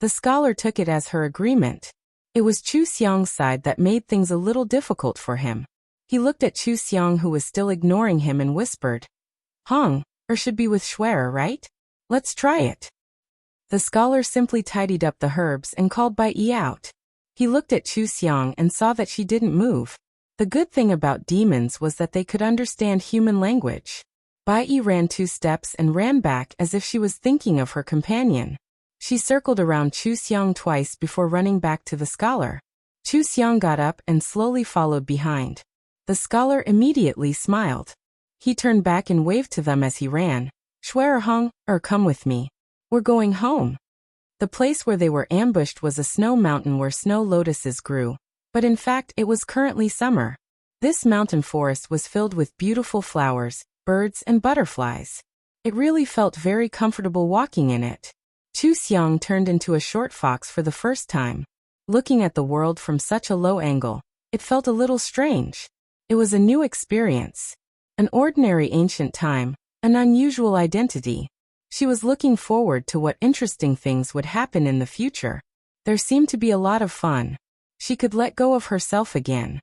A: The scholar took it as her agreement. It was Chu Xiang's side that made things a little difficult for him. He looked at Chu Xiang, who was still ignoring him, and whispered, Hong, or should be with Schwer, right? Let's try it. The scholar simply tidied up the herbs and called Bai Yi out. He looked at Chu Xiang and saw that she didn't move. The good thing about demons was that they could understand human language. Bai Yi ran 2 steps and ran back as if she was thinking of her companion. She circled around Chu Xiang twice before running back to the scholar. Chu Xiang got up and slowly followed behind. The scholar immediately smiled. He turned back and waved to them as he ran. Schwerhong, come with me. We're going home. The place where they were ambushed was a snow mountain where snow lotuses grew, but in fact it was currently summer. This mountain forest was filled with beautiful flowers, birds and butterflies. It really felt very comfortable walking in it. Chu Xiang turned into a short fox for the first time. Looking at the world from such a low angle, it felt a little strange. It was a new experience. An ordinary ancient time, an unusual identity. She was looking forward to what interesting things would happen in the future. There seemed to be a lot of fun. She could let go of herself again.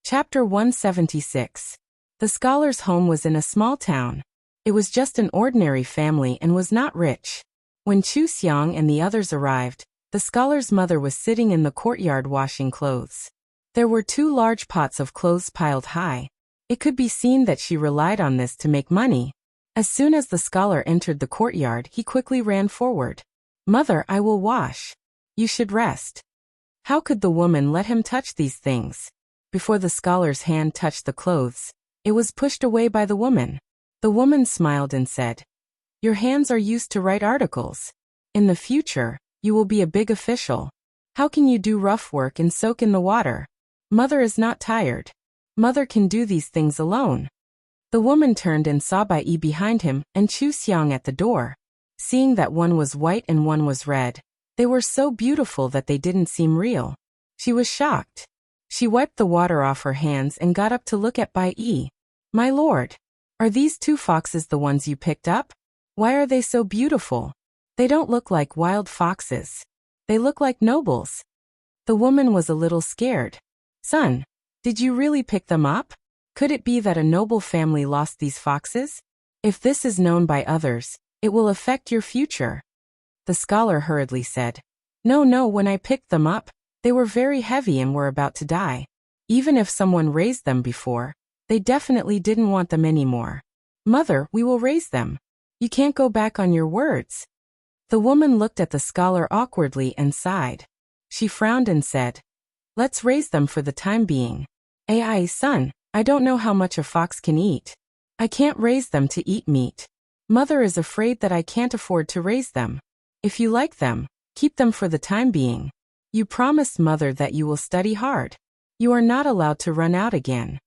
A: Chapter 176. The scholar's home was in a small town. It was just an ordinary family and was not rich. When Chu Xiang and the others arrived, the scholar's mother was sitting in the courtyard washing clothes. There were 2 large pots of clothes piled high. It could be seen that she relied on this to make money. As soon as the scholar entered the courtyard, he quickly ran forward. "Mother, I will wash. You should rest." How could the woman let him touch these things? Before the scholar's hand touched the clothes, it was pushed away by the woman. The woman smiled and said, "Your hands are used to write articles. In the future, you will be a big official. How can you do rough work and soak in the water? Mother is not tired. Mother can do these things alone." The woman turned and saw Bai Yi behind him and Chu Xiang at the door. Seeing that one was white and one was red, they were so beautiful that they didn't seem real. She was shocked. She wiped the water off her hands and got up to look at Bai Yi. "My lord, are these 2 foxes the ones you picked up? Why are they so beautiful? They don't look like wild foxes. They look like nobles." The woman was a little scared. "Son, did you really pick them up? Could it be that a noble family lost these foxes? If this is known by others, it will affect your future." The scholar hurriedly said, No, when I picked them up, they were very heavy and were about to die. Even if someone raised them before, they definitely didn't want them anymore. Mother, we will raise them. You can't go back on your words." The woman looked at the scholar awkwardly and sighed. She frowned and said, "Let's raise them for the time being. Ai, son, I don't know how much a fox can eat. I can't raise them to eat meat. Mother is afraid that I can't afford to raise them. If you like them, keep them for the time being. You promised Mother that you will study hard. You are not allowed to run out again."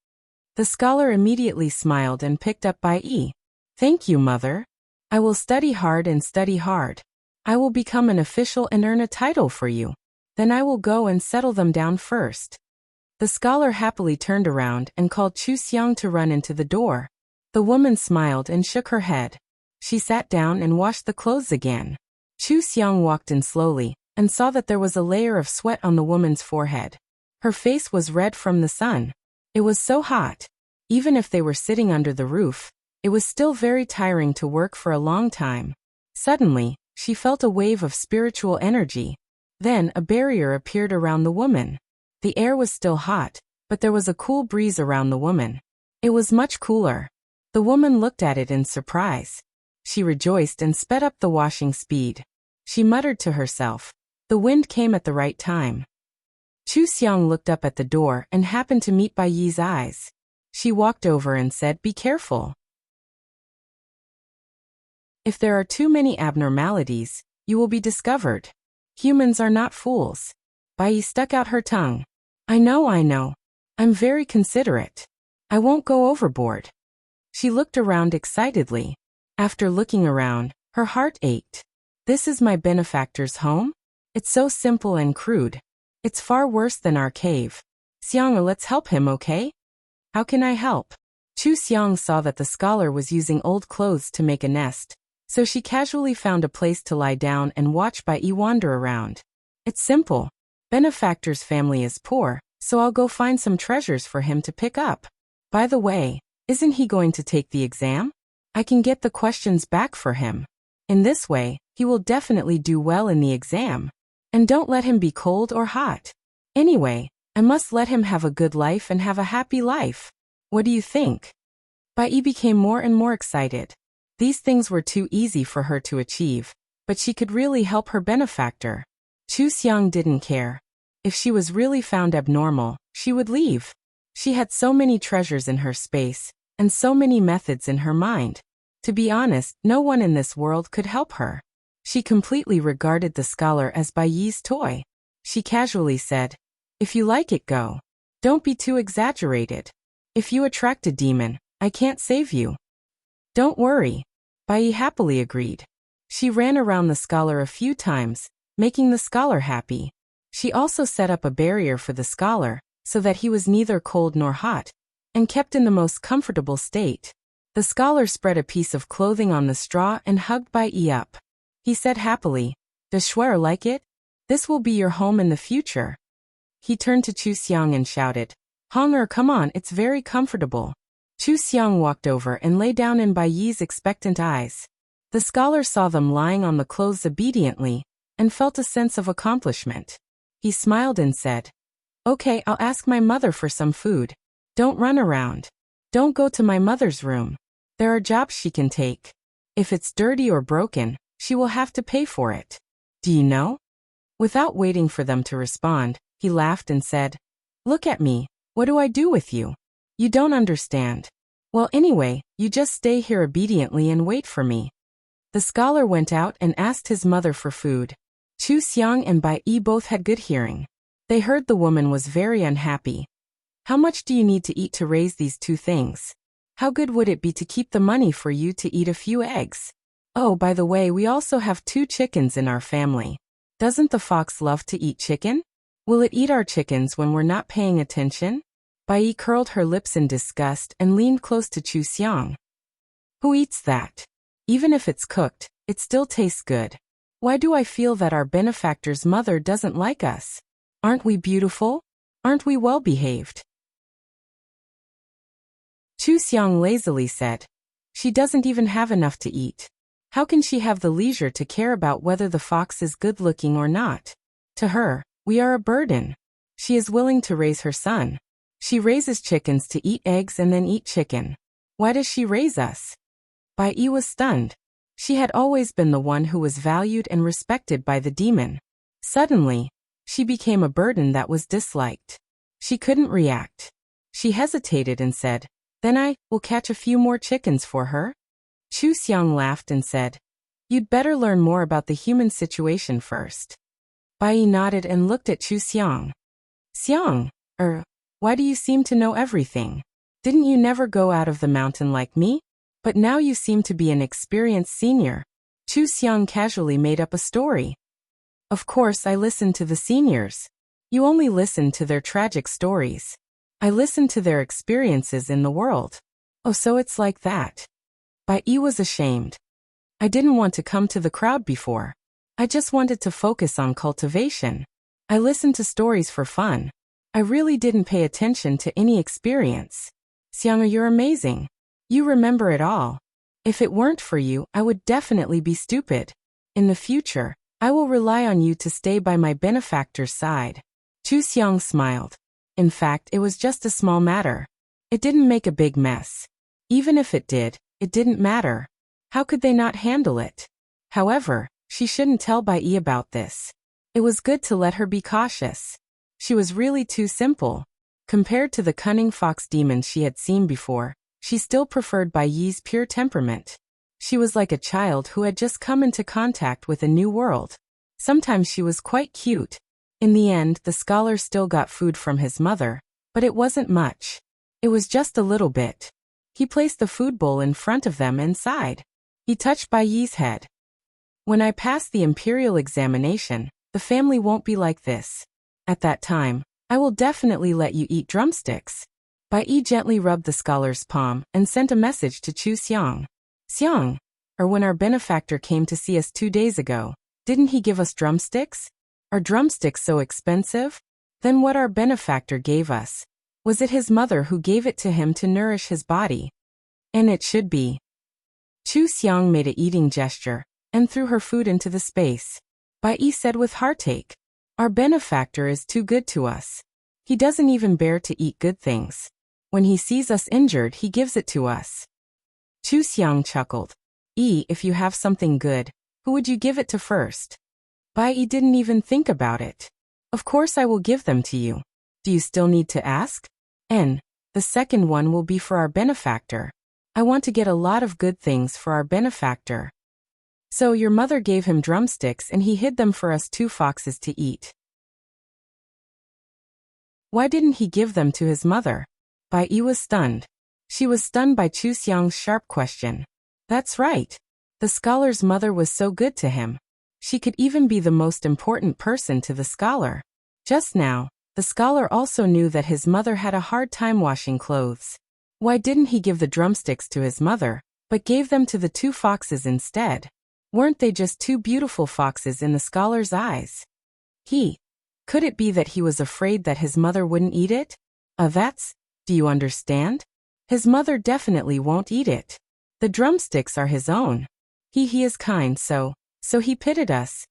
A: The scholar immediately smiled and picked up Bai Yi. "Thank you, Mother. I will study hard and study hard. I will become an official and earn a title for you. Then I will go and settle them down first." The scholar happily turned around and called Chu Xiang to run into the door. The woman smiled and shook her head. She sat down and washed the clothes again. Chu Xiang walked in slowly and saw that there was a layer of sweat on the woman's forehead. Her face was red from the sun. It was so hot. Even if they were sitting under the roof, it was still very tiring to work for a long time. Suddenly, she felt a wave of spiritual energy. Then a barrier appeared around the woman. The air was still hot, but there was a cool breeze around the woman. It was much cooler. The woman looked at it in surprise. She rejoiced and sped up the washing speed. She muttered to herself. The wind came at the right time. Chu Xiang looked up at the door and happened to meet Bai Yi's eyes. She walked over and said, "Be careful. If there are too many abnormalities, you will be discovered. Humans are not fools." Bai Yi stuck out her tongue. I know. I'm very considerate. I won't go overboard." She looked around excitedly. After looking around, her heart ached. This is my benefactor's home? It's so simple and crude. It's far worse than our cave. Xiang, let's help him, okay? How can I help? Chu Xiang saw that the scholar was using old clothes to make a nest, so she casually found a place to lie down and watch Bai Yi wander around. It's simple. Benefactor's family is poor, so I'll go find some treasures for him to pick up. By the way, isn't he going to take the exam? I can get the questions back for him. In this way, he will definitely do well in the exam. And don't let him be cold or hot. Anyway, I must let him have a good life and have a happy life. What do you think? Bai Yi became more and more excited. These things were too easy for her to achieve, but she could really help her benefactor. Chu Xiang didn't care. If she was really found abnormal, she would leave. She had so many treasures in her space, and so many methods in her mind. To be honest, no one in this world could help her. She completely regarded the scholar as Bai Yi's toy. She casually said, "If you like it, go. Don't be too exaggerated. If you attract a demon, I can't save you." Don't worry. Bai happily agreed. She ran around the scholar a few times, making the scholar happy. She also set up a barrier for the scholar, so that he was neither cold nor hot, and kept in the most comfortable state. The scholar spread a piece of clothing on the straw and hugged Bai up. He said happily, "Does Shuer like it? This will be your home in the future." He turned to Chu Xiang and shouted, "Hong come on, it's very comfortable." Chu Xiang walked over and lay down in Bai's expectant eyes. The scholar saw them lying on the clothes obediently, and felt a sense of accomplishment. He smiled and said, "Okay, I'll ask my mother for some food. Don't run around. Don't go to my mother's room. There are jobs she can take. If it's dirty or broken, she will have to pay for it. Do you know?" Without waiting for them to respond, he laughed and said, "Look at me, what do I do with you? You don't understand. Well, anyway, you just stay here obediently and wait for me." The scholar went out and asked his mother for food. Chu Xiang and Bai both had good hearing. They heard the woman was very unhappy. "How much do you need to eat to raise these two things? How good would it be to keep the money for you to eat a few eggs? Oh, by the way, we also have 2 chickens in our family. Doesn't the fox love to eat chicken? Will it eat our chickens when we're not paying attention?" Bai curled her lips in disgust and leaned close to Chu Xiang. "Who eats that? Even if it's cooked, it still tastes good. Why do I feel that our benefactor's mother doesn't like us? Aren't we beautiful? Aren't we well behaved?" Chu Xiang lazily said, "She doesn't even have enough to eat. How can she have the leisure to care about whether the fox is good-looking or not? To her, we are a burden. She is willing to raise her son. She raises chickens to eat eggs and then eat chicken. Why does she raise us?" Bai was stunned. She had always been the one who was valued and respected by the demon. Suddenly, she became a burden that was disliked. She couldn't react. She hesitated and said, "Then I will catch a few more chickens for her?" Chu Xiang laughed and said, "You'd better learn more about the human situation first." Bai nodded and looked at Chu Xiang. "Xiang, why do you seem to know everything? Didn't you never go out of the mountain like me? But now you seem to be an experienced senior." Chu Xiang casually made up a story. "Of course I listened to the seniors. You only listen to their tragic stories. I listened to their experiences in the world." "Oh, so it's like that." Bai was ashamed. "I didn't want to come to the crowd before. I just wanted to focus on cultivation. I listened to stories for fun. I really didn't pay attention to any experience." "Xiang, you're amazing. You remember it all. If it weren't for you, I would definitely be stupid. In the future, I will rely on you to stay by my benefactor's side." Chu Xiang smiled. In fact, it was just a small matter. It didn't make a big mess. Even if it did, it didn't matter. How could they not handle it? However, she shouldn't tell Bai about this. It was good to let her be cautious. She was really too simple. Compared to the cunning fox demons she had seen before, she still preferred Bai's pure temperament. She was like a child who had just come into contact with a new world. Sometimes she was quite cute. In the end, the scholar still got food from his mother, but it wasn't much. It was just a little bit. He placed the food bowl in front of them and sighed. He touched Bai's head. "When I pass the imperial examination, the family won't be like this. At that time, I will definitely let you eat drumsticks." Bai gently rubbed the scholar's palm and sent a message to Chu Xiang. "Xiang, when our benefactor came to see us 2 days ago, didn't he give us drumsticks? Are drumsticks so expensive? Then what our benefactor gave us, was it his mother who gave it to him to nourish his body? And it should be." Chu Xiang made a eating gesture and threw her food into the space. Bai said with heartache, "Our benefactor is too good to us. He doesn't even bear to eat good things. When he sees us injured, he gives it to us." Chu Xiang chuckled. If you have something good, who would you give it to first?" Bai didn't even think about it. "Of course I will give them to you. Do you still need to ask? And the second one will be for our benefactor. I want to get a lot of good things for our benefactor." "So your mother gave him drumsticks and he hid them for us 2 foxes to eat. Why didn't he give them to his mother?" Bai was stunned. She was stunned by Chu Xiang's sharp question. That's right. The scholar's mother was so good to him. She could even be the most important person to the scholar. Just now, the scholar also knew that his mother had a hard time washing clothes. Why didn't he give the drumsticks to his mother, but gave them to the two foxes instead? Weren't they just two beautiful foxes in the scholar's eyes? Could it be that he was afraid that his mother wouldn't eat it? Do you understand? His mother definitely won't eat it. The drumsticks are his own. He is kind, so he pitied us.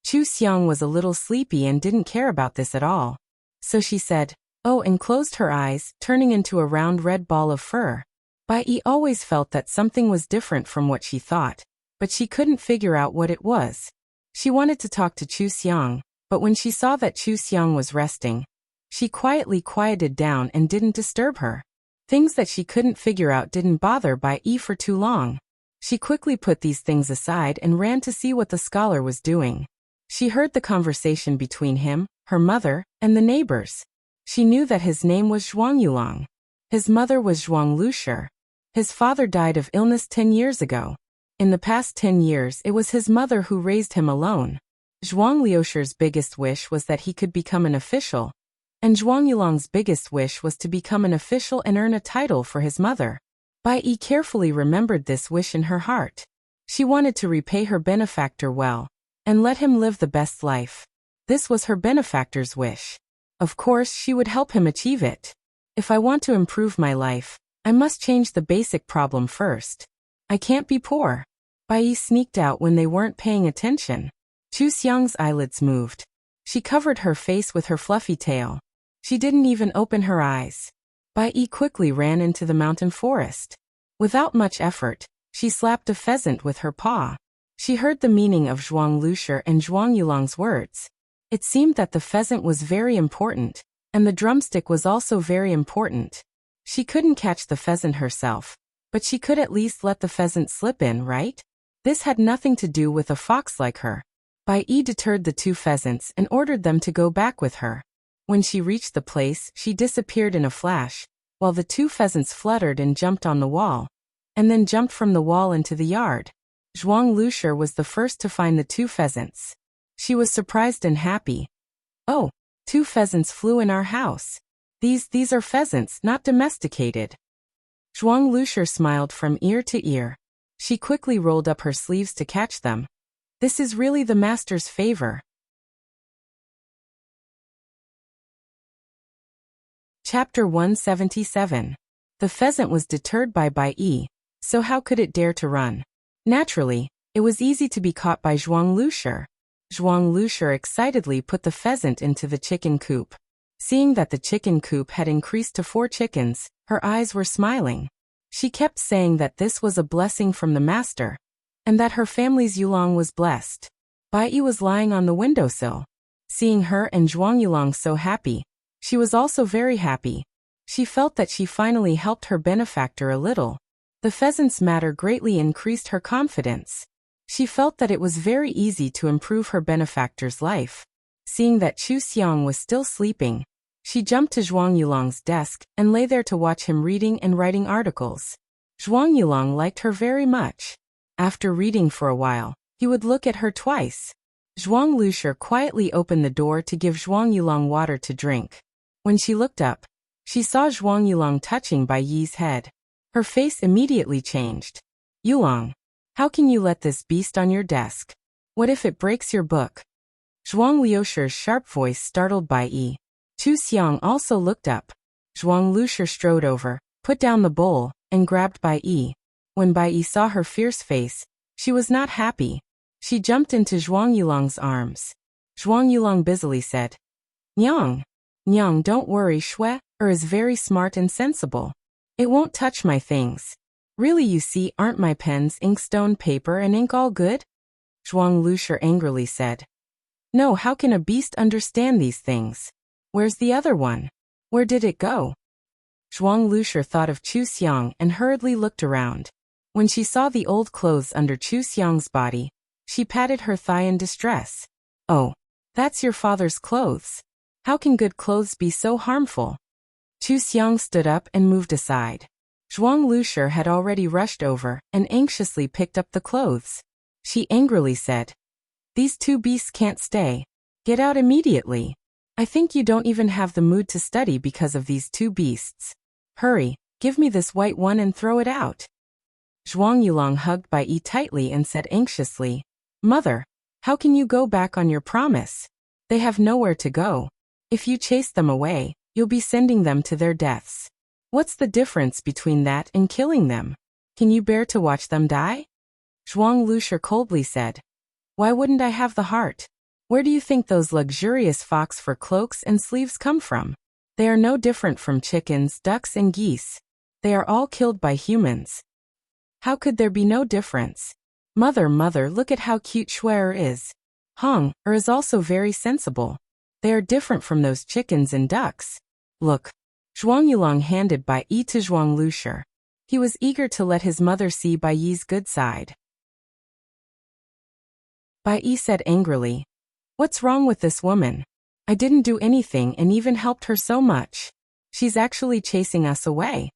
A: Chu Xiang was a little sleepy and didn't care about this at all. So she said, oh, and closed her eyes, turning into a round red ball of fur. Bai Yi always felt that something was different from what she thought, but she couldn't figure out what it was. She wanted to talk to Chu Xiang, but when she saw that Chu Xiang was resting, she quietly quieted down and didn't disturb her. Things that she couldn't figure out didn't bother Bai Yi for too long. She quickly put these things aside and ran to see what the scholar was doing. She heard the conversation between him, her mother, and the neighbors. She knew that his name was Zhuang Yulong. His mother was Zhuang Lushi. His father died of illness 10 years ago. In the past 10 years it was his mother who raised him alone. Zhuang Liushi's biggest wish was that he could become an official, and Zhuang Yulong's biggest wish was to become an official and earn a title for his mother. Bai Yi carefully remembered this wish in her heart. She wanted to repay her benefactor well, and let him live the best life. This was her benefactor's wish. Of course, she would help him achieve it. If I want to improve my life, I must change the basic problem first. I can't be poor. Bai Yi sneaked out when they weren't paying attention. Chu Xiang's eyelids moved. She covered her face with her fluffy tail. She didn't even open her eyes. Bai Yi quickly ran into the mountain forest. Without much effort, she slapped a pheasant with her paw. She heard the meaning of Zhuang Lushi and Zhuang Yulong's words. It seemed that the pheasant was very important, and the drumstick was also very important. She couldn't catch the pheasant herself, but she could at least let the pheasant slip in, right? This had nothing to do with a fox like her. Bai Yi deterred the two pheasants and ordered them to go back with her. When she reached the place, she disappeared in a flash, while the two pheasants fluttered and jumped on the wall, and then jumped from the wall into the yard. Zhuang Lushi was the first to find the two pheasants. She was surprised and happy. Oh, two pheasants flew in our house. These are pheasants, not domesticated. Zhuang Lushi smiled from ear to ear. She quickly rolled up her sleeves to catch them. This is really the master's favor. Chapter 177. The pheasant was deterred by Bai Yi, so how could it dare to run? Naturally, it was easy to be caught by Zhuang Lushi. Zhuang Lushi excitedly put the pheasant into the chicken coop. Seeing that the chicken coop had increased to 4 chickens, her eyes were smiling. She kept saying that this was a blessing from the master, and that her family's Yulong was blessed. Bai Yi was lying on the windowsill. Seeing her and Zhuang Yulong so happy, she was also very happy. She felt that she finally helped her benefactor a little. The pheasant's matter greatly increased her confidence. She felt that it was very easy to improve her benefactor's life. Seeing that Chu Xiang was still sleeping, she jumped to Zhuang Yulong's desk and lay there to watch him reading and writing articles. Zhuang Yulong liked her very much. After reading for a while, he would look at her twice. Zhuang Lushi quietly opened the door to give Zhuang Yulong water to drink. When she looked up, she saw Zhuang Yulong touching Bai Yi's head. Her face immediately changed. Yulong, how can you let this beast on your desk? What if it breaks your book? Zhuang Liushi's sharp voice startled Bai Yi. Chu Xiang also looked up. Zhuang Lushi strode over, put down the bowl, and grabbed Bai Yi. When Bai Yi saw her fierce face, she was not happy. She jumped into Zhuang Yulong's arms. Zhuang Yulong busily said, Nyang, don't worry, Shui is very smart and sensible. It won't touch my things. Really, you see, aren't my pens, inkstone, paper, and ink all good? Zhuang Lushi angrily said. No, how can a beast understand these things? Where's the other one? Where did it go? Zhuang Lushi thought of Chu Xiang and hurriedly looked around. When she saw the old clothes under Chu Xiang's body, she patted her thigh in distress. Oh, that's your father's clothes. How can good clothes be so harmful? Chu Xiang stood up and moved aside. Zhuang Lushi had already rushed over and anxiously picked up the clothes. She angrily said, "These two beasts can't stay. Get out immediately. I think you don't even have the mood to study because of these two beasts. Hurry, give me this white one and throw it out." Zhuang Yulong hugged Bai Yi tightly and said anxiously, "Mother, how can you go back on your promise? They have nowhere to go. If you chase them away, you'll be sending them to their deaths. What's the difference between that and killing them? Can you bear to watch them die?" Zhuang Lushi coldly said, "Why wouldn't I have the heart? Where do you think those luxurious fox fur cloaks and sleeves come from? They are no different from chickens, ducks, and geese. They are all killed by humans. How could there be no difference? Mother, look at how cute Shuer is. Is also very sensible. They are different from those chickens and ducks. Look." Zhuang Yulong handed Bai Yi to Zhuang Lushi. He was eager to let his mother see Bai Yi's good side. Bai Yi said angrily, "What's wrong with this woman? I didn't do anything and even helped her so much. She's actually chasing us away."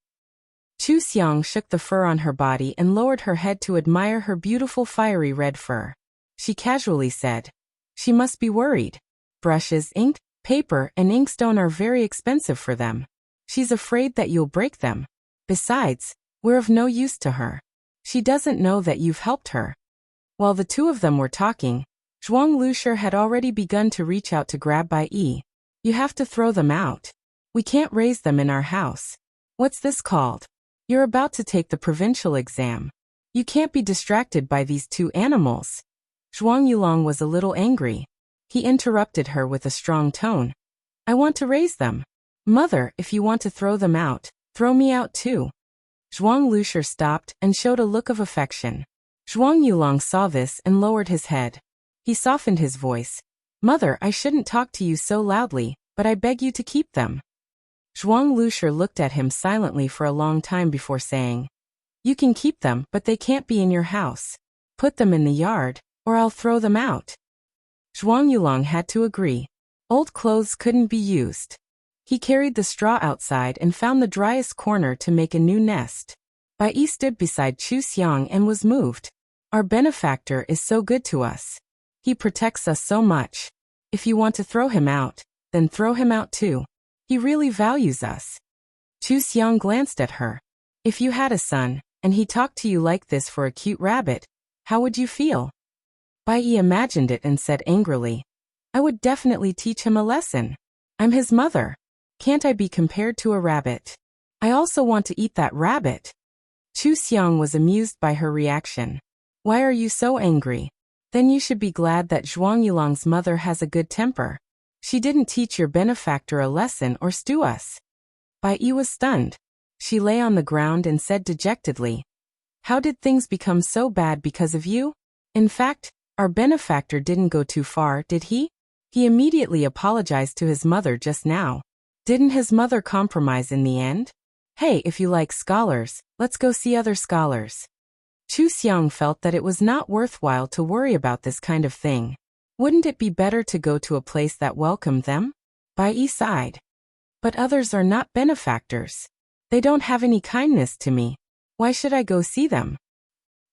A: Chu Xiang shook the fur on her body and lowered her head to admire her beautiful fiery red fur. She casually said, "She must be worried. Brushes, ink, paper, and inkstone are very expensive for them. She's afraid that you'll break them. Besides, we're of no use to her. She doesn't know that you've helped her." While the two of them were talking, Zhuang Lushi had already begun to reach out to grab Bai Yi. "You have to throw them out. We can't raise them in our house. What's this called? You're about to take the provincial exam. You can't be distracted by these two animals." Zhuang Yulong was a little angry. He interrupted her with a strong tone. "I want to raise them. Mother, if you want to throw them out, throw me out too." Zhuang Lushi stopped and showed a look of affection. Zhuang Yulong saw this and lowered his head. He softened his voice. "Mother, I shouldn't talk to you so loudly, but I beg you to keep them." Zhuang Lushi looked at him silently for a long time before saying, "You can keep them, but they can't be in your house. Put them in the yard, or I'll throw them out." Zhuang Yulong had to agree. Old clothes couldn't be used. He carried the straw outside and found the driest corner to make a new nest. Bai Yi stood beside Chu Xiang and was moved. "Our benefactor is so good to us. He protects us so much. If you want to throw him out, then throw him out too. He really values us." Chu Xiang glanced at her. "If you had a son, and he talked to you like this for a cute rabbit, how would you feel?" Bai Yi imagined it and said angrily, "I would definitely teach him a lesson. I'm his mother. Can't I be compared to a rabbit? I also want to eat that rabbit." Chu Xiang was amused by her reaction. "Why are you so angry? Then you should be glad that Zhuang Yulong's mother has a good temper. She didn't teach your benefactor a lesson or stew us." Bai Yi was stunned. She lay on the ground and said dejectedly, "How did things become so bad because of you? In fact, our benefactor didn't go too far, did he? He immediately apologized to his mother just now. Didn't his mother compromise in the end? Hey, if you like scholars, let's go see other scholars." Chu Xiang felt that it was not worthwhile to worry about this kind of thing. Wouldn't it be better to go to a place that welcomed them? Bai Yi sighed. "But others are not benefactors. They don't have any kindness to me. Why should I go see them?"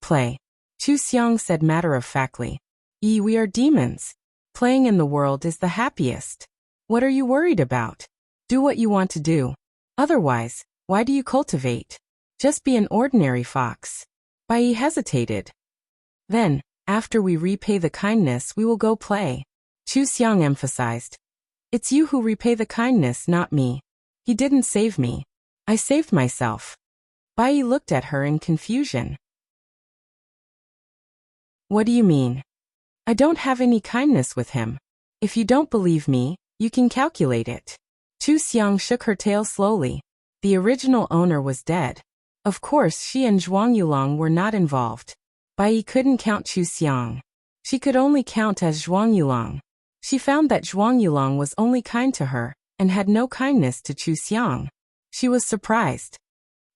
A: "Play," Chu Xiang said matter-of-factly. We are demons. Playing in the world is the happiest. What are you worried about? Do what you want to do. Otherwise, why do you cultivate? Just be an ordinary fox." Bai Yi hesitated. "Then, after we repay the kindness, we will go play." Chu Xiang emphasized. "It's you who repay the kindness, not me. He didn't save me. I saved myself." Bai Yi looked at her in confusion. "What do you mean? I don't have any kindness with him. If you don't believe me, you can calculate it." Chu Xiang shook her tail slowly. The original owner was dead. Of course, she and Zhuang Yulong were not involved. Bai Yi couldn't count Chu Xiang. She could only count as Zhuang Yulong. She found that Zhuang Yulong was only kind to her, and had no kindness to Chu Xiang. She was surprised.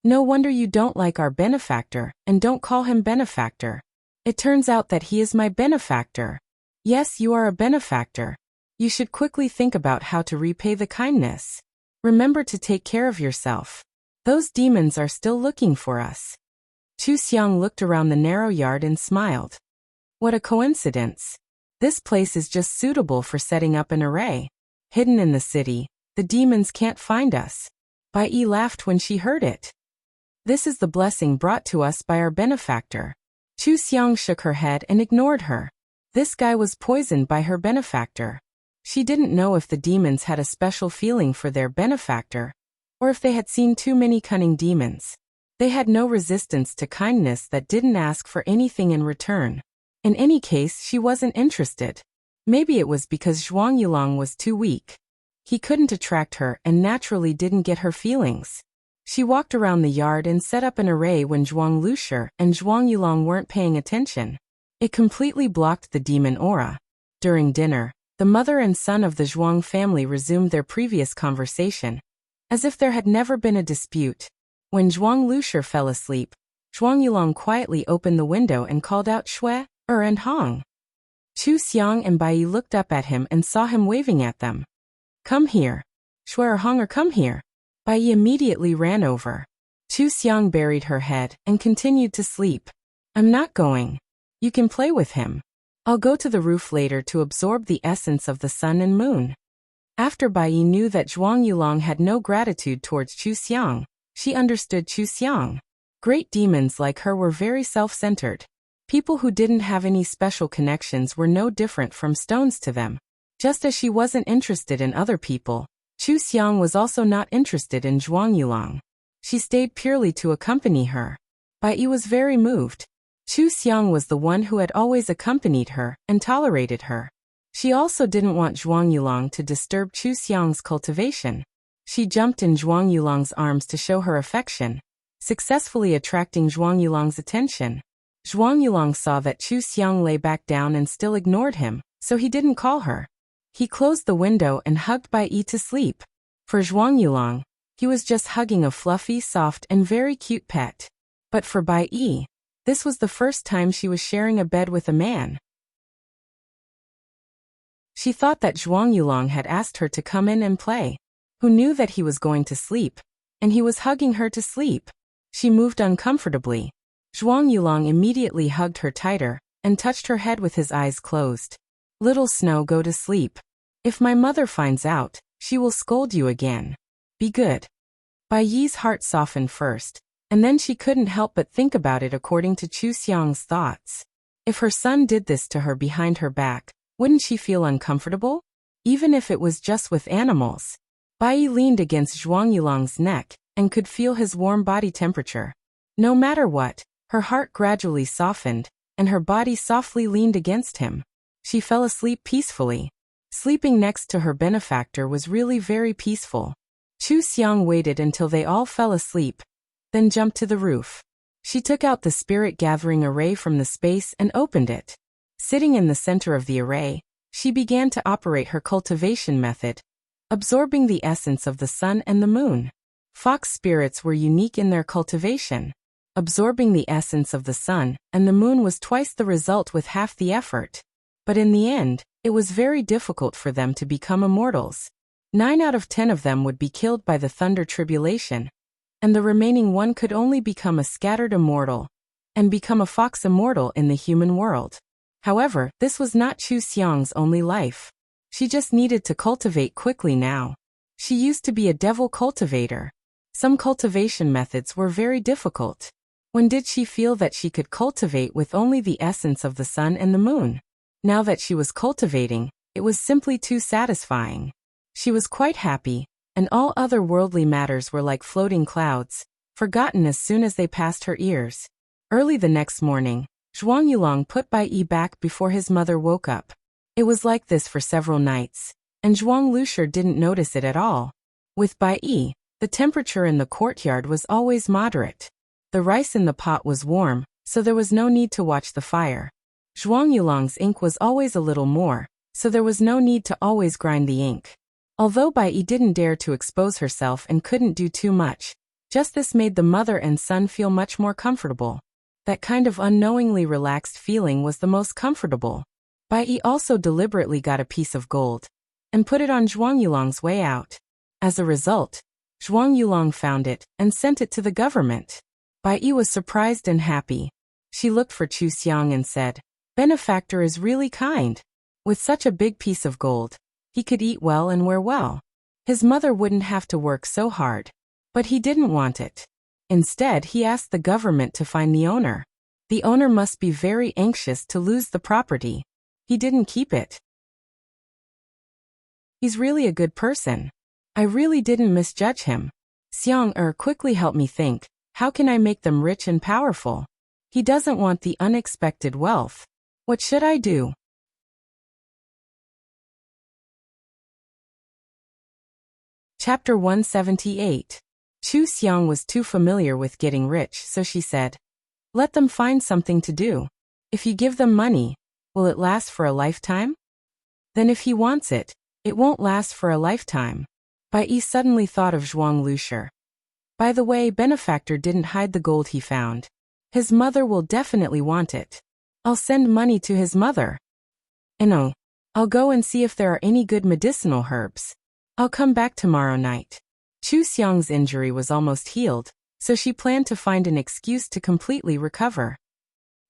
A: "No wonder you don't like our benefactor, and don't call him benefactor. It turns out that he is my benefactor. Yes, you are a benefactor. You should quickly think about how to repay the kindness. Remember to take care of yourself. Those demons are still looking for us. Chu Xiang looked around the narrow yard and smiled. What a coincidence. This place is just suitable for setting up an array. Hidden in the city, the demons can't find us. Bai Yi laughed when she heard it. This is the blessing brought to us by our benefactor. Chu Xiang shook her head and ignored her. This guy was poisoned by her benefactor. She didn't know if the demons had a special feeling for their benefactor, or if they had seen too many cunning demons. They had no resistance to kindness that didn't ask for anything in return. In any case, she wasn't interested. Maybe it was because Zhuang Yulong was too weak. He couldn't attract her and naturally didn't get her feelings. She walked around the yard and set up an array when Zhuang Lushi and Zhuang Yulong weren't paying attention. It completely blocked the demon aura. During dinner, the mother and son of the Zhuang family resumed their previous conversation, as if there had never been a dispute. When Zhuang Lushi fell asleep, Zhuang Yulong quietly opened the window and called out Shui, and Hong. Chu Xiang and Bai Yi looked up at him and saw him waving at them. Come here. Shui or Hong, or come here. Bai Yi immediately ran over. Chu Xiang buried her head and continued to sleep. I'm not going. You can play with him. I'll go to the roof later to absorb the essence of the sun and moon. After Bai Yi knew that Zhuang Yulong had no gratitude towards Chu Xiang, she understood Chu Xiang. Great demons like her were very self-centered. People who didn't have any special connections were no different from stones to them. Just as she wasn't interested in other people, Chu Xiang was also not interested in Zhuang Yulong. She stayed purely to accompany her. Bai Yi was very moved. Chu Xiang was the one who had always accompanied her and tolerated her. She also didn't want Zhuang Yulong to disturb Chu Xiang's cultivation. She jumped in Zhuang Yulong's arms to show her affection, successfully attracting Zhuang Yulong's attention. Zhuang Yulong saw that Chu Xiang lay back down and still ignored him, so he didn't call her. He closed the window and hugged Bai Yi to sleep. For Zhuang Yulong, he was just hugging a fluffy, soft, and very cute pet. But for Bai Yi, this was the first time she was sharing a bed with a man. She thought that Zhuang Yulong had asked her to come in and play. Who knew that he was going to sleep, and he was hugging her to sleep? She moved uncomfortably. Zhuang Yulong immediately hugged her tighter and touched her head with his eyes closed. Little Snow, go to sleep. If my mother finds out, she will scold you again. Be good. Bai Yi's heart softened first, and then she couldn't help but think about it according to Chu Xiang's thoughts. If her son did this to her behind her back, wouldn't she feel uncomfortable? Even if it was just with animals. Bai Yi leaned against Zhuang Yulong's neck and could feel his warm body temperature. No matter what, her heart gradually softened, and her body softly leaned against him. She fell asleep peacefully. Sleeping next to her benefactor was really very peaceful. Chu Xiang waited until they all fell asleep, then jumped to the roof. She took out the spirit gathering array from the space and opened it. Sitting in the center of the array, she began to operate her cultivation method, absorbing the essence of the sun and the moon. Fox spirits were unique in their cultivation. Absorbing the essence of the sun and the moon was twice the result with half the effort. But in the end, it was very difficult for them to become immortals. 9 out of 10 of them would be killed by the thunder tribulation, and the remaining one could only become a scattered immortal, and become a fox immortal in the human world. However, this was not Chu Xiang's only life. She just needed to cultivate quickly now. She used to be a devil cultivator. Some cultivation methods were very difficult. When did she feel that she could cultivate with only the essence of the sun and the moon? Now that she was cultivating, it was simply too satisfying. She was quite happy, and all other worldly matters were like floating clouds, forgotten as soon as they passed her ears. Early the next morning, Zhuang Yulong put Bai Yi back before his mother woke up. It was like this for several nights, and Zhuang Lushi didn't notice it at all. With Bai Yi, the temperature in the courtyard was always moderate. The rice in the pot was warm, so there was no need to watch the fire. Zhuang Yulong's ink was always a little more, so there was no need to always grind the ink. Although Bai Yi didn't dare to expose herself and couldn't do too much, just this made the mother and son feel much more comfortable. That kind of unknowingly relaxed feeling was the most comfortable. Bai Yi also deliberately got a piece of gold and put it on Zhuang Yulong's way out. As a result, Zhuang Yulong found it and sent it to the government. Bai Yi was surprised and happy. She looked for Chu Xiang and said, "Benefactor is really kind. With such a big piece of gold, he could eat well and wear well. His mother wouldn't have to work so hard." But he didn't want it. Instead, he asked the government to find the owner. The owner must be very anxious to lose the property. He didn't keep it. He's really a good person. I really didn't misjudge him. Xiang quickly help me think, how can I make them rich and powerful? He doesn't want the unexpected wealth. What should I do? Chapter 178. Chu Xiang was too familiar with getting rich, so she said, "Let them find something to do. If you give them money, will it last for a lifetime? Then if he wants it, it won't last for a lifetime." Bai Yi suddenly thought of Zhuang Lushi. By the way, Benefactor didn't hide the gold he found. His mother will definitely want it. I'll send money to his mother. And I'll go and see if there are any good medicinal herbs. I'll come back tomorrow night. Chu Xiang's injury was almost healed, so she planned to find an excuse to completely recover.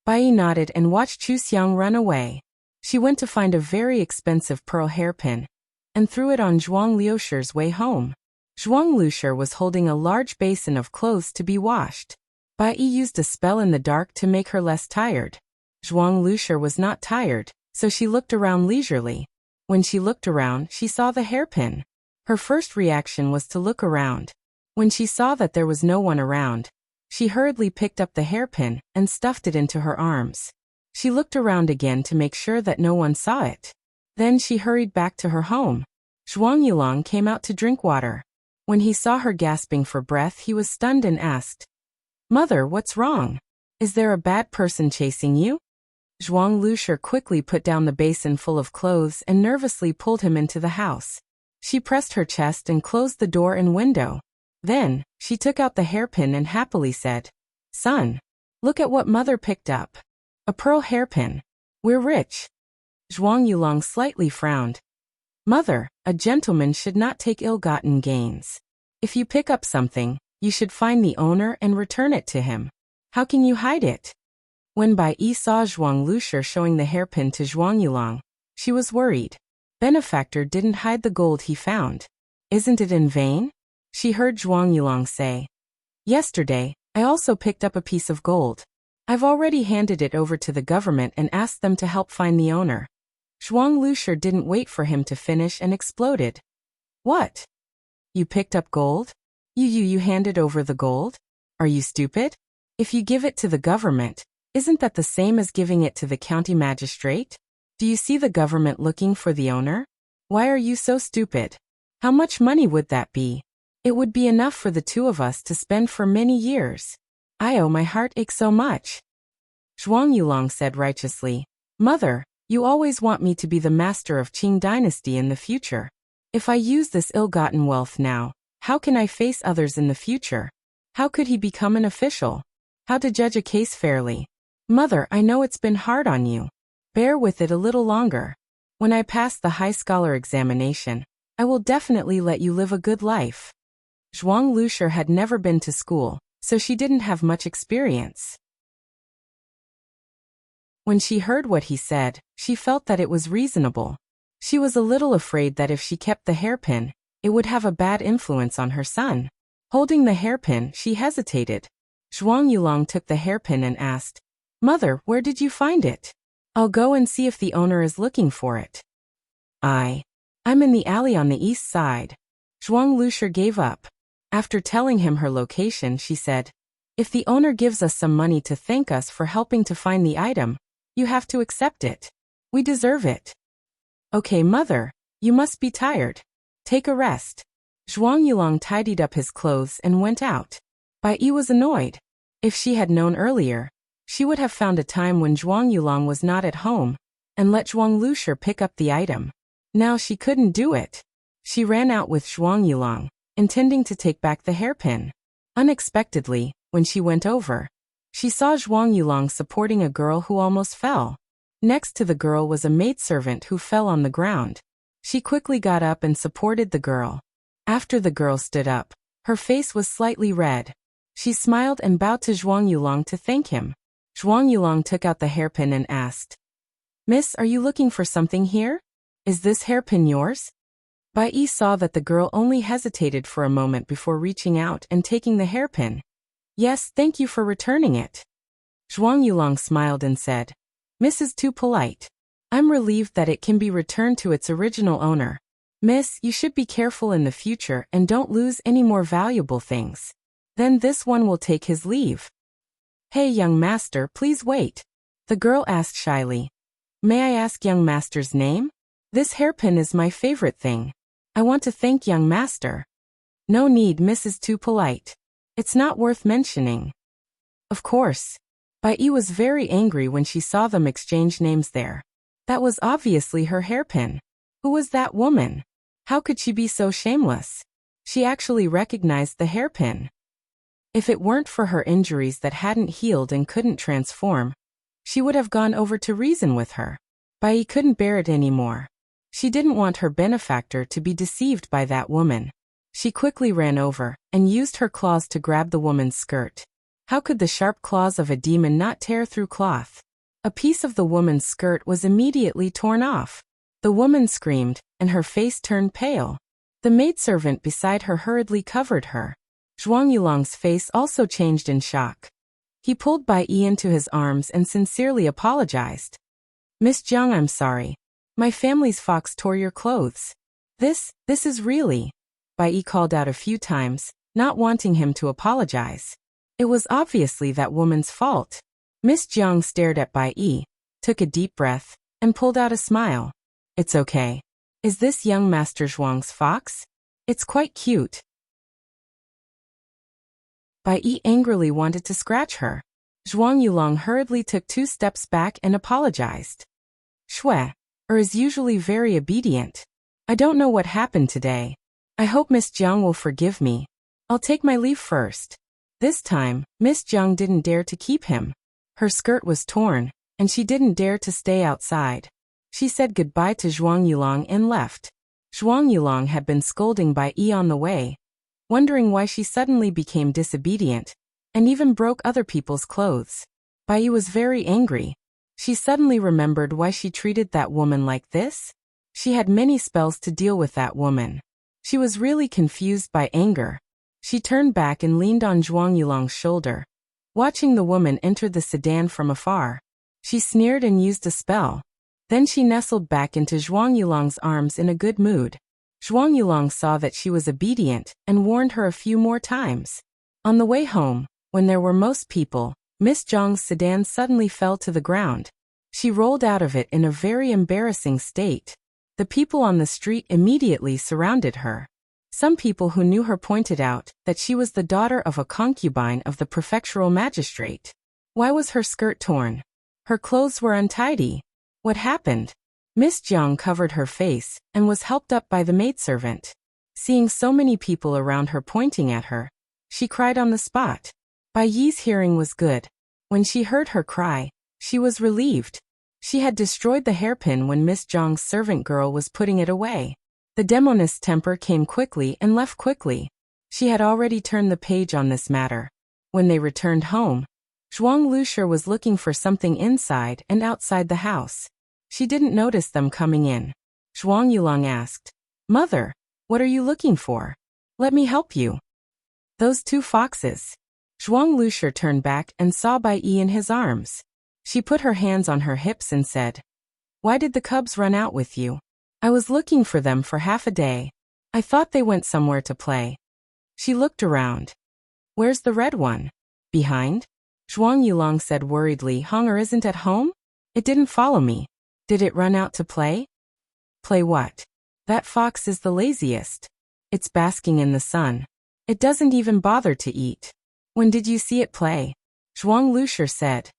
A: Bai Yi nodded and watched Chu Xiang run away. She went to find a very expensive pearl hairpin and threw it on Zhuang Luoshir's way home. Zhuang Luoshir was holding a large basin of clothes to be washed. Bai Yi used a spell in the dark to make her less tired. Zhuang Luoshir was not tired, so she looked around leisurely. When she looked around, she saw the hairpin. Her first reaction was to look around. When she saw that there was no one around, she hurriedly picked up the hairpin and stuffed it into her arms. She looked around again to make sure that no one saw it. Then she hurried back to her home. Zhuang Yulong came out to drink water. When he saw her gasping for breath, he was stunned and asked, "Mother, what's wrong? Is there a bad person chasing you?" Zhuang Luoshir quickly put down the basin full of clothes and nervously pulled him into the house. She pressed her chest and closed the door and window. Then, she took out the hairpin and happily said, "Son, look at what Mother picked up. A pearl hairpin. We're rich." Zhuang Yulong slightly frowned. "Mother, a gentleman should not take ill-gotten gains. If you pick up something, you should find the owner and return it to him. How can you hide it?" When Bai Yi saw Zhuang Luoshir showing the hairpin to Zhuang Yulong, she was worried. Benefactor didn't hide the gold he found. Isn't it in vain? She heard Zhuang Yulong say, "Yesterday, I also picked up a piece of gold. I've already handed it over to the government and asked them to help find the owner." Zhuang Luoshir didn't wait for him to finish and exploded. "What? You picked up gold? You handed over the gold? Are you stupid? If you give it to the government, isn't that the same as giving it to the county magistrate? Do you see the government looking for the owner? Why are you so stupid? How much money would that be? It would be enough for the two of us to spend for many years. My heart aches so much." Zhuang Yulong said righteously, "Mother, you always want me to be the master of Qing dynasty in the future. If I use this ill-gotten wealth now, how can I face others in the future? How could he become an official? How to judge a case fairly? Mother, I know it's been hard on you. Bear with it a little longer. When I pass the high scholar examination, I will definitely let you live a good life." Zhuang Luoshir had never been to school, so she didn't have much experience. When she heard what he said, she felt that it was reasonable. She was a little afraid that if she kept the hairpin, it would have a bad influence on her son. Holding the hairpin, she hesitated. Zhuang Yulong took the hairpin and asked, "Mother, where did you find it? I'll go and see if the owner is looking for it." I'm in the alley on the east side." Zhuang Luoshir gave up. After telling him her location, she said, "If the owner gives us some money to thank us for helping to find the item, you have to accept it. We deserve it." "Okay, Mother, you must be tired. Take a rest." Zhuang Yulong tidied up his clothes and went out. Bai Yi was annoyed. If she had known earlier, she would have found a time when Zhuang Yulong was not at home and let Zhuang Luoshir pick up the item. Now she couldn't do it. She ran out with Zhuang Yulong, intending to take back the hairpin. Unexpectedly, when she went over, she saw Zhuang Yulong supporting a girl who almost fell. Next to the girl was a maidservant who fell on the ground. She quickly got up and supported the girl. After the girl stood up, Her face was slightly red. She smiled and bowed to Zhuang Yulong to thank him. Zhuang Yulong took out the hairpin and asked, "Miss, are you looking for something here? Is this hairpin yours?" Bai Yi saw that the girl only hesitated for a moment before reaching out and taking the hairpin. "Yes, thank you for returning it." Zhuang Yulong smiled and said, "Miss is too polite. I'm relieved that it can be returned to its original owner. Miss, you should be careful in the future and don't lose any more valuable things. Then this one will take his leave." "Hey, young master, please wait," the girl asked shyly. "May I ask young master's name? This hairpin is my favorite thing. I want to thank young master." "No need, Miss is too polite. It's not worth mentioning." Of course. Bai Yi was very angry when she saw them exchange names there. That was obviously her hairpin. Who was that woman? How could she be so shameless? She actually recognized the hairpin. If it weren't for her injuries that hadn't healed and couldn't transform, she would have gone over to reason with her. Bai Yi couldn't bear it anymore. She didn't want her benefactor to be deceived by that woman. She quickly ran over and used her claws to grab the woman's skirt. How could the sharp claws of a demon not tear through cloth? A piece of the woman's skirt was immediately torn off. The woman screamed, and her face turned pale. The maidservant beside her hurriedly covered her. Zhuang Yulong's face also changed in shock. He pulled Bai Yi into his arms and sincerely apologized. "Miss Jiang, I'm sorry. My family's fox tore your clothes. This is really..." Bai Yi called out a few times, not wanting him to apologize. It was obviously that woman's fault. Miss Jiang stared at Bai Yi, took a deep breath, and pulled out a smile. "It's okay. Is this young Master Zhuang's fox? It's quite cute." Bai Yi angrily wanted to scratch her. Zhuang Yulong hurriedly took 2 steps back and apologized. "Shui, is usually very obedient. I don't know what happened today. I hope Miss Jiang will forgive me. I'll take my leave first." This time, Miss Jiang didn't dare to keep him. Her skirt was torn, and she didn't dare to stay outside. She said goodbye to Zhuang Yulong and left. Zhuang Yulong had been scolding Bai Yi on the way, wondering why she suddenly became disobedient, and even broke other people's clothes. Bai Yi was very angry. She suddenly remembered why she treated that woman like this. She had many spells to deal with that woman. She was really confused by anger. She turned back and leaned on Zhuang Yulong's shoulder, watching the woman enter the sedan from afar. She sneered and used a spell. Then she nestled back into Zhuang Yulong's arms in a good mood. Zhuang Yulong saw that she was obedient and warned her a few more times. On the way home, when there were most people, Miss Jiang's sedan suddenly fell to the ground. She rolled out of it in a very embarrassing state. The people on the street immediately surrounded her. Some people who knew her pointed out that she was the daughter of a concubine of the prefectural magistrate. Why was her skirt torn? Her clothes were untidy. What happened? Miss Jiang covered her face and was helped up by the maidservant. Seeing so many people around her pointing at her, she cried on the spot. Bai Yi's hearing was good. When she heard her cry, she was relieved. She had destroyed the hairpin when Miss Jiang's servant girl was putting it away. The demoness temper came quickly and left quickly. She had already turned the page on this matter. When they returned home, Zhuang Lushi was looking for something inside and outside the house. She didn't notice them coming in. Zhuang Yulong asked, "Mother, what are you looking for? Let me help you." "Those 2 foxes." Zhuang Lushi turned back and saw Bai Yi in his arms. She put her hands on her hips and said, "Why did the cubs run out with you? I was looking for them for half a day. I thought they went somewhere to play." She looked around. "Where's the red one?" "Behind?" Zhuang Yulong said worriedly. "Hunger isn't at home? It didn't follow me. Did it run out to play?" "Play what? That fox is the laziest. It's basking in the sun. It doesn't even bother to eat. When did you see it play?" Zhuang Lushi said,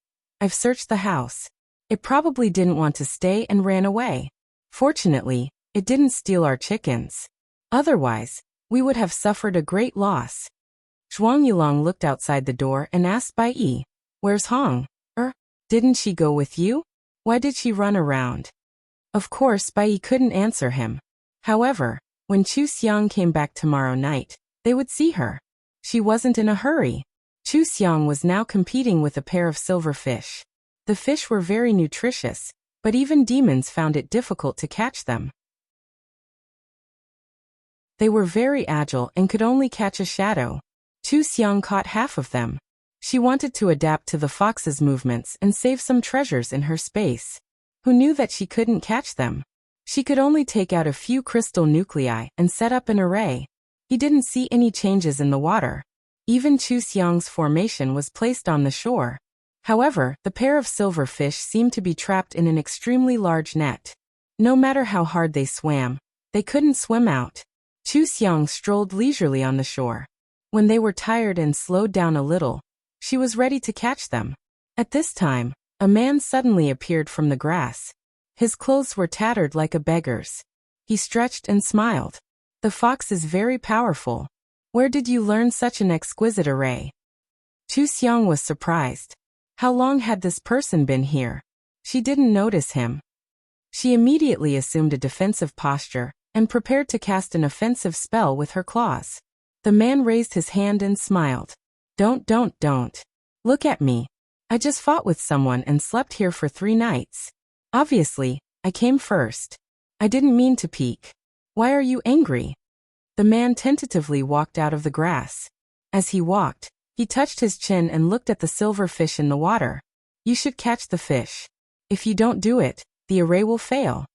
A: "I've searched the house. It probably didn't want to stay and ran away. Fortunately, it didn't steal our chickens. Otherwise, we would have suffered a great loss." Zhuang Yulong looked outside the door and asked Bai Yi, "Where's Hong? Didn't she go with you? Why did she run around?" Of course, Bai Yi couldn't answer him. However, when Chu Xiang came back tomorrow night, They would see her. She wasn't in a hurry. Chu Xiang was now competing with a pair of silver fish. The fish were very nutritious, but even demons found it difficult to catch them. They were very agile and could only catch a shadow. Chu Xiang caught half of them. She wanted to adapt to the fox's movements and save some treasures in her space. Who knew that she couldn't catch them? She could only take out a few crystal nuclei and set up an array. He didn't see any changes in the water. Even Chu Xiang's formation was placed on the shore. However, the pair of silver fish seemed to be trapped in an extremely large net. No matter how hard they swam, they couldn't swim out. Chu Xiang strolled leisurely on the shore. When they were tired and slowed down a little, she was ready to catch them. At this time, a man suddenly appeared from the grass. His clothes were tattered like a beggar's. He stretched and smiled. The fox is very powerful. Where did you learn such an exquisite array? Chu Xiang was surprised. How long had this person been here? She didn't notice him. She immediately assumed a defensive posture and prepared to cast an offensive spell with her claws. The man raised his hand and smiled. Don't. Look at me. I just fought with someone and slept here for 3 nights. Obviously, I came first. I didn't mean to peek. Why are you angry? The man tentatively walked out of the grass. As he walked, he touched his chin and looked at the silver fish in the water. You should catch the fish. If you don't do it, the array will fail.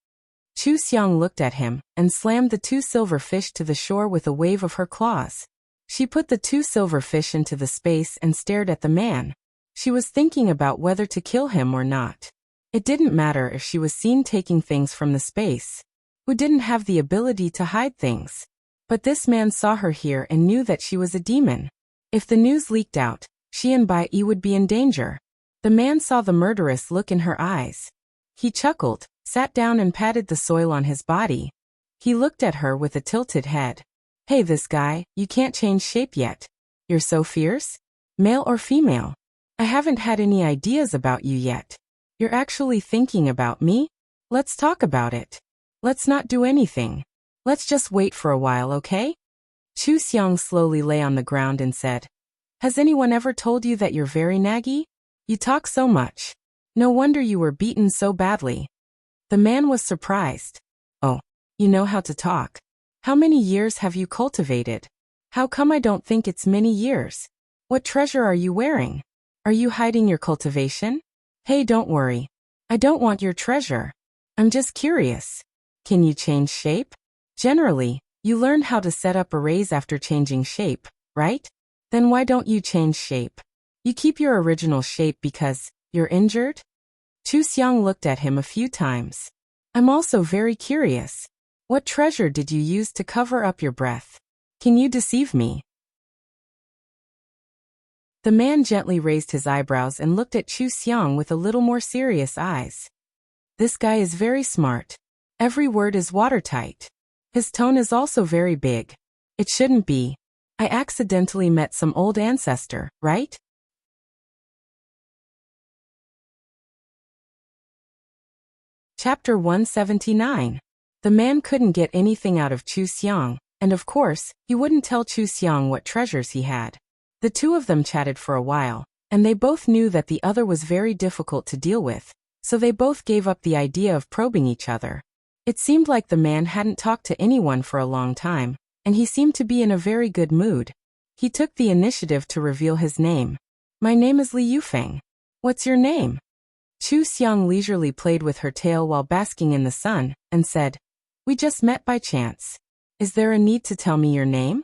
A: Chu Xiang looked at him and slammed the 2 silver fish to the shore with a wave of her claws. She put the 2 silver fish into the space and stared at the man. She was thinking about whether to kill him or not. It didn't matter if she was seen taking things from the space. Who didn't have the ability to hide things? But this man saw her here and knew that she was a demon. If the news leaked out, she and Bai Yi would be in danger. The man saw the murderous look in her eyes. He chuckled, sat down and patted the soil on his body. He looked at her with a tilted head. Hey, this guy, you can't change shape yet. You're so fierce? Male or female? I haven't had any ideas about you yet. You're actually thinking about me? Let's talk about it. Let's not do anything. Let's just wait for a while, okay? Chu Xiang slowly lay on the ground and said, Has anyone ever told you that you're very naggy? You talk so much. No wonder you were beaten so badly. The man was surprised. Oh, you know how to talk. How many years have you cultivated? How come I don't think it's many years? What treasure are you wearing? Are you hiding your cultivation? Hey, don't worry. I don't want your treasure. I'm just curious. Can you change shape? Generally, you learn how to set up arrays after changing shape, right? Then why don't you change shape? You keep your original shape because you're injured? Chu Xiang looked at him a few times. I'm also very curious. What treasure did you use to cover up your breath? Can you deceive me? The man gently raised his eyebrows and looked at Chu Xiang with a little more serious eyes. This guy is very smart. Every word is watertight. His tone is also very big. It shouldn't be. I accidentally met some old ancestor, right? Chapter 179. The man couldn't get anything out of Chu Xiang, and of course, he wouldn't tell Chu Xiang what treasures he had. The 2 of them chatted for a while, and they both knew that the other was very difficult to deal with, so they both gave up the idea of probing each other. It seemed like the man hadn't talked to anyone for a long time, and he seemed to be in a very good mood. He took the initiative to reveal his name. My name is Li Yufeng. What's your name? Chu Xiang leisurely played with her tail while basking in the sun, and said, We just met by chance. Is there a need to tell me your name?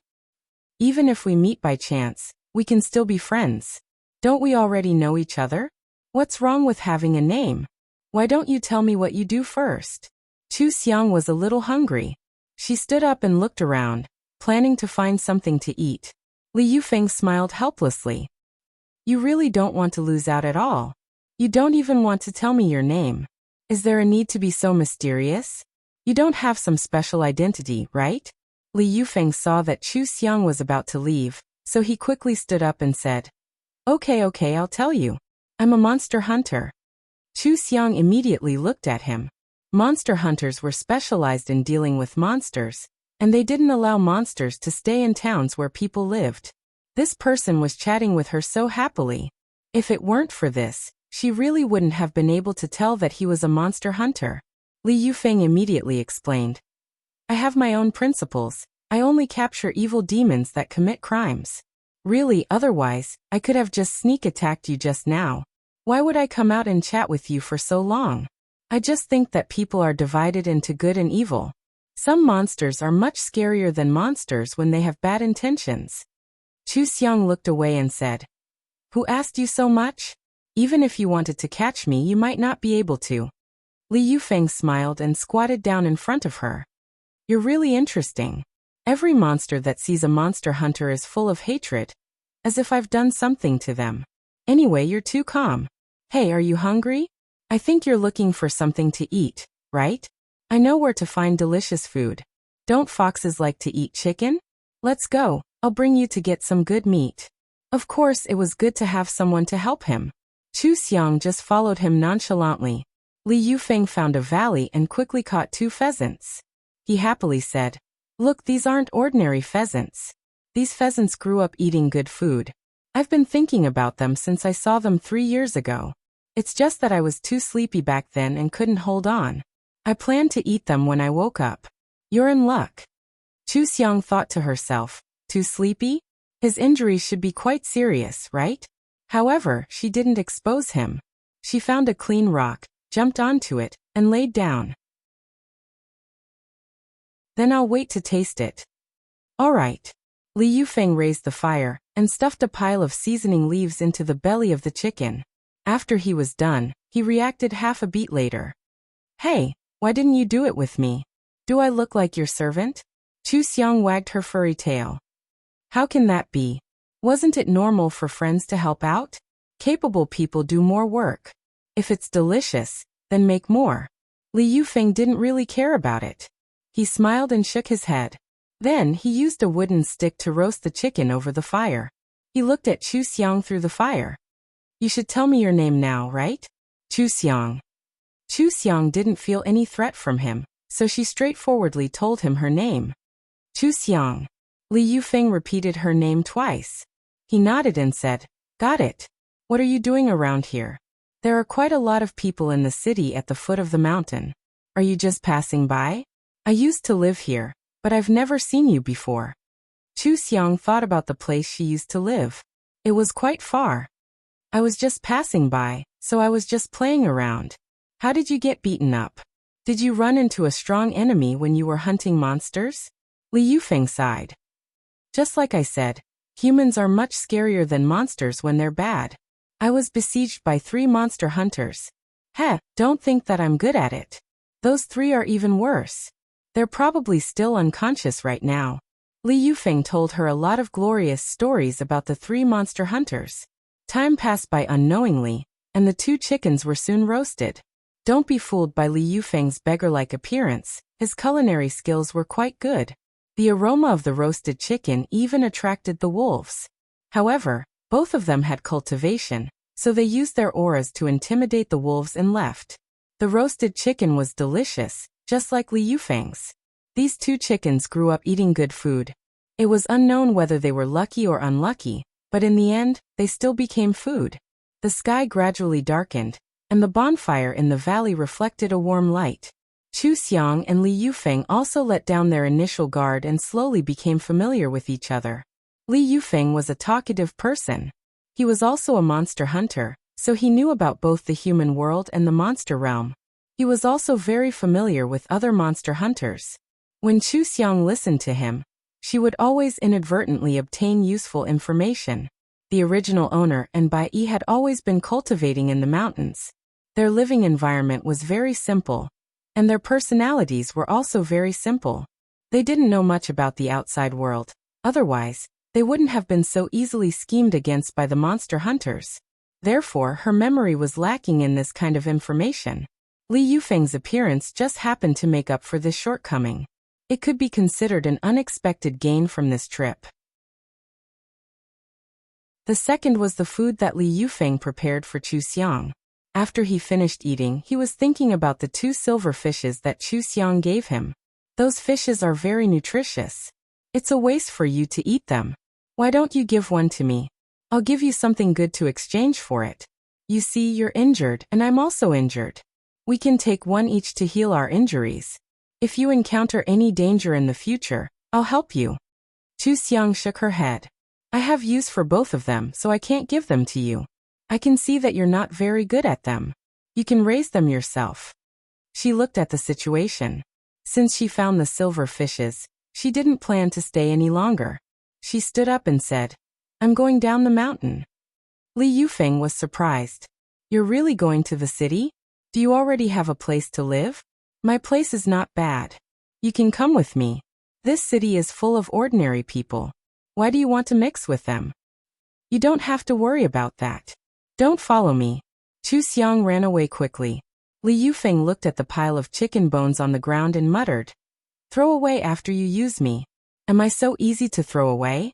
A: Even if we meet by chance, we can still be friends. Don't we already know each other? What's wrong with having a name? Why don't you tell me what you do first? Chu Xiang was a little hungry. She stood up and looked around, planning to find something to eat. Li Yufeng smiled helplessly. You really don't want to lose out at all. You don't even want to tell me your name. Is there a need to be so mysterious? You don't have some special identity, right? Li Yufeng saw that Chu Xiang was about to leave, so he quickly stood up and said, Okay, I'll tell you. I'm a monster hunter. Chu Xiang immediately looked at him. Monster hunters were specialized in dealing with monsters, and they didn't allow monsters to stay in towns where people lived. This person was chatting with her so happily. If it weren't for this, she really wouldn't have been able to tell that he was a monster hunter. Li Yufeng immediately explained. I have my own principles. I only capture evil demons that commit crimes. Really, otherwise, I could have just sneak attacked you just now. Why would I come out and chat with you for so long? I just think that people are divided into good and evil. Some monsters are much scarier than monsters when they have bad intentions. Chu Xiang looked away and said, Who asked you so much? Even if you wanted to catch me, you might not be able to. Li Yufeng smiled and squatted down in front of her. You're really interesting. Every monster that sees a monster hunter is full of hatred, as if I've done something to them. Anyway, you're too calm. Hey, are you hungry? I think you're looking for something to eat, right? I know where to find delicious food. Don't foxes like to eat chicken? Let's go, I'll bring you to get some good meat. Of course, it was good to have someone to help him. Chu Xiang just followed him nonchalantly. Li Yufeng found a valley and quickly caught 2 pheasants. He happily said, Look, these aren't ordinary pheasants. These pheasants grew up eating good food. I've been thinking about them since I saw them 3 years ago. It's just that I was too sleepy back then and couldn't hold on. I planned to eat them when I woke up. You're in luck. Chu Xiang thought to herself, too sleepy? His injuries should be quite serious, right? However, she didn't expose him. She found a clean rock, jumped onto it, and laid down. Then I'll wait to taste it. All right. Li Yufeng raised the fire and stuffed a pile of seasoning leaves into the belly of the chicken. After he was done, he reacted half a beat later. Hey, why didn't you do it with me? Do I look like your servant? Chu Xiang wagged her furry tail. How can that be? Wasn't it normal for friends to help out? Capable people do more work. If it's delicious, then make more. Li Yufeng didn't really care about it. He smiled and shook his head. Then he used a wooden stick to roast the chicken over the fire. He looked at Chu Xiang through the fire. You should tell me your name now, right? Chu Xiang. Chu Xiang didn't feel any threat from him, so she straightforwardly told him her name. Chu Xiang. Li Yufeng repeated her name twice. He nodded and said, Got it. What are you doing around here? There are quite a lot of people in the city at the foot of the mountain. Are you just passing by? I used to live here, but I've never seen you before. Chu Xiang thought about the place she used to live. It was quite far. I was just passing by, so I was just playing around. How did you get beaten up? Did you run into a strong enemy when you were hunting monsters? Li Yufeng sighed. Just like I said, humans are much scarier than monsters when they're bad. I was besieged by 3 monster hunters. Heh, don't think that I'm good at it. Those 3 are even worse. They're probably still unconscious right now. Li Yufeng told her a lot of glorious stories about the 3 monster hunters. Time passed by unknowingly, and the 2 chickens were soon roasted. Don't be fooled by Li Yufeng's beggar-like appearance. His culinary skills were quite good. The aroma of the roasted chicken even attracted the wolves. However, both of them had cultivation, so they used their auras to intimidate the wolves and left. The roasted chicken was delicious, just like Li Yufeng's. These 2 chickens grew up eating good food. It was unknown whether they were lucky or unlucky, but in the end, they still became food. The sky gradually darkened, and the bonfire in the valley reflected a warm light. Chu Xiang and Li Yufeng also let down their initial guard and slowly became familiar with each other. Li Yufeng was a talkative person. He was also a monster hunter, so he knew about both the human world and the monster realm. He was also very familiar with other monster hunters. When Chu Xiang listened to him, she would always inadvertently obtain useful information. The original owner and Bai Yi had always been cultivating in the mountains. Their living environment was very simple, and their personalities were also very simple. They didn't know much about the outside world. Otherwise, they wouldn't have been so easily schemed against by the monster hunters. Therefore, her memory was lacking in this kind of information. Li Yufeng's appearance just happened to make up for this shortcoming. It could be considered an unexpected gain from this trip. The second was the food that Li Yufeng prepared for Chu Xiang. After he finished eating, he was thinking about the 2 silver fishes that Chu Xiang gave him. Those fishes are very nutritious. It's a waste for you to eat them. Why don't you give one to me? I'll give you something good to exchange for it. You see, you're injured and I'm also injured. We can take one each to heal our injuries. If you encounter any danger in the future, I'll help you. Chu Xiang shook her head. I have use for both of them, so I can't give them to you. I can see that you're not very good at them. You can raise them yourself. She looked at the situation. Since she found the silver fishes, she didn't plan to stay any longer. She stood up and said, I'm going down the mountain. Li Yufeng was surprised. You're really going to the city? Do you already have a place to live? My place is not bad. You can come with me. This city is full of ordinary people. Why do you want to mix with them? You don't have to worry about that. Don't follow me. Chu Xiang ran away quickly. Li Yufeng looked at the pile of chicken bones on the ground and muttered, Throw away after you use me. Am I so easy to throw away?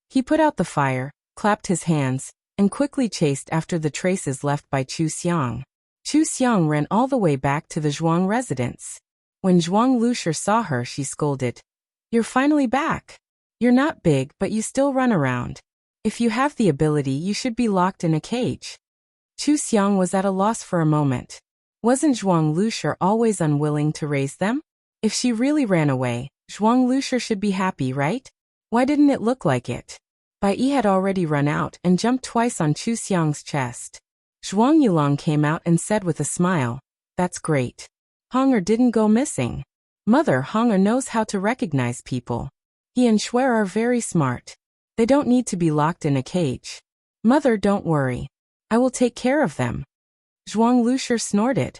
A: He put out the fire, clapped his hands, and quickly chased after the traces left by Chu Xiang. Chu Xiang ran all the way back to the Zhuang residence. When Zhuang Lushi saw her, she scolded, You're finally back. You're not big, but you still run around. If you have the ability, you should be locked in a cage. Chu Xiang was at a loss for a moment. Wasn't Zhuang Lushi always unwilling to raise them? If she really ran away, Zhuang Lushi should be happy, right? Why didn't it look like it? Bai Yi had already run out and jumped twice on Chu Xiang's chest. Zhuang Yulong came out and said with a smile, That's great. Hong'er didn't go missing. Mother Hong'er knows how to recognize people. He and Shuer are very smart. They don't need to be locked in a cage. Mother, don't worry. I will take care of them. Zhuang Lushi snorted.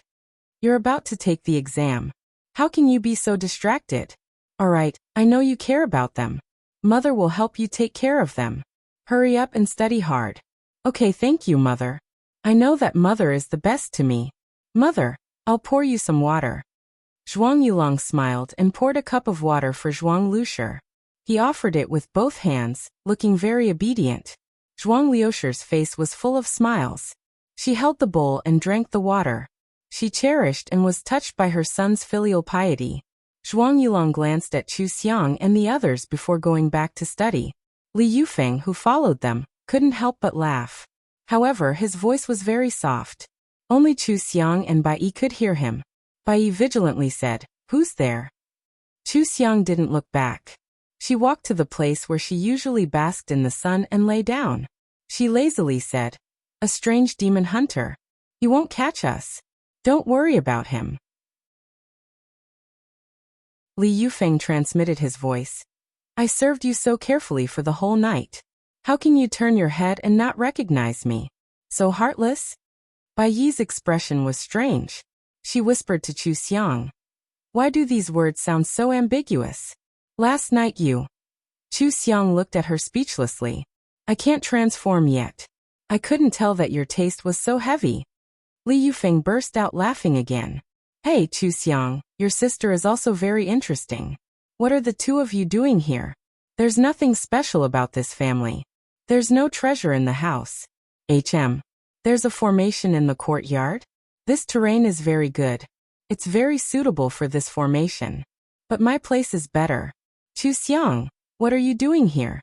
A: You're about to take the exam. How can you be so distracted? All right, I know you care about them. Mother will help you take care of them. Hurry up and study hard. Okay, thank you, Mother. I know that Mother is the best to me. Mother, I'll pour you some water. Zhuang Yulong smiled and poured a cup of water for Zhuang Lushi. He offered it with both hands, looking very obedient. Zhuang Liushi's face was full of smiles. She held the bowl and drank the water. She cherished and was touched by her son's filial piety. Zhuang Yulong glanced at Chu Xiang and the others before going back to study. Li Yufeng, who followed them, couldn't help but laugh. However, his voice was very soft. Only Chu Xiang and Bai Yi could hear him. Bai Yi vigilantly said, Who's there? Chu Xiang didn't look back. She walked to the place where she usually basked in the sun and lay down. She lazily said, A strange demon hunter. He won't catch us. Don't worry about him. Li Yufeng transmitted his voice. I served you so carefully for the whole night. How can you turn your head and not recognize me? So heartless? Bai Yi's expression was strange. She whispered to Chu Xiang. Why do these words sound so ambiguous? Last night you... Chu Xiang looked at her speechlessly. I can't transform yet. I couldn't tell that your taste was so heavy. Li Yufeng burst out laughing again. Hey, Chu Xiang, your sister is also very interesting. What are the two of you doing here? There's nothing special about this family. There's no treasure in the house. There's a formation in the courtyard. This terrain is very good. It's very suitable for this formation. But my place is better. Chu Xiang, what are you doing here?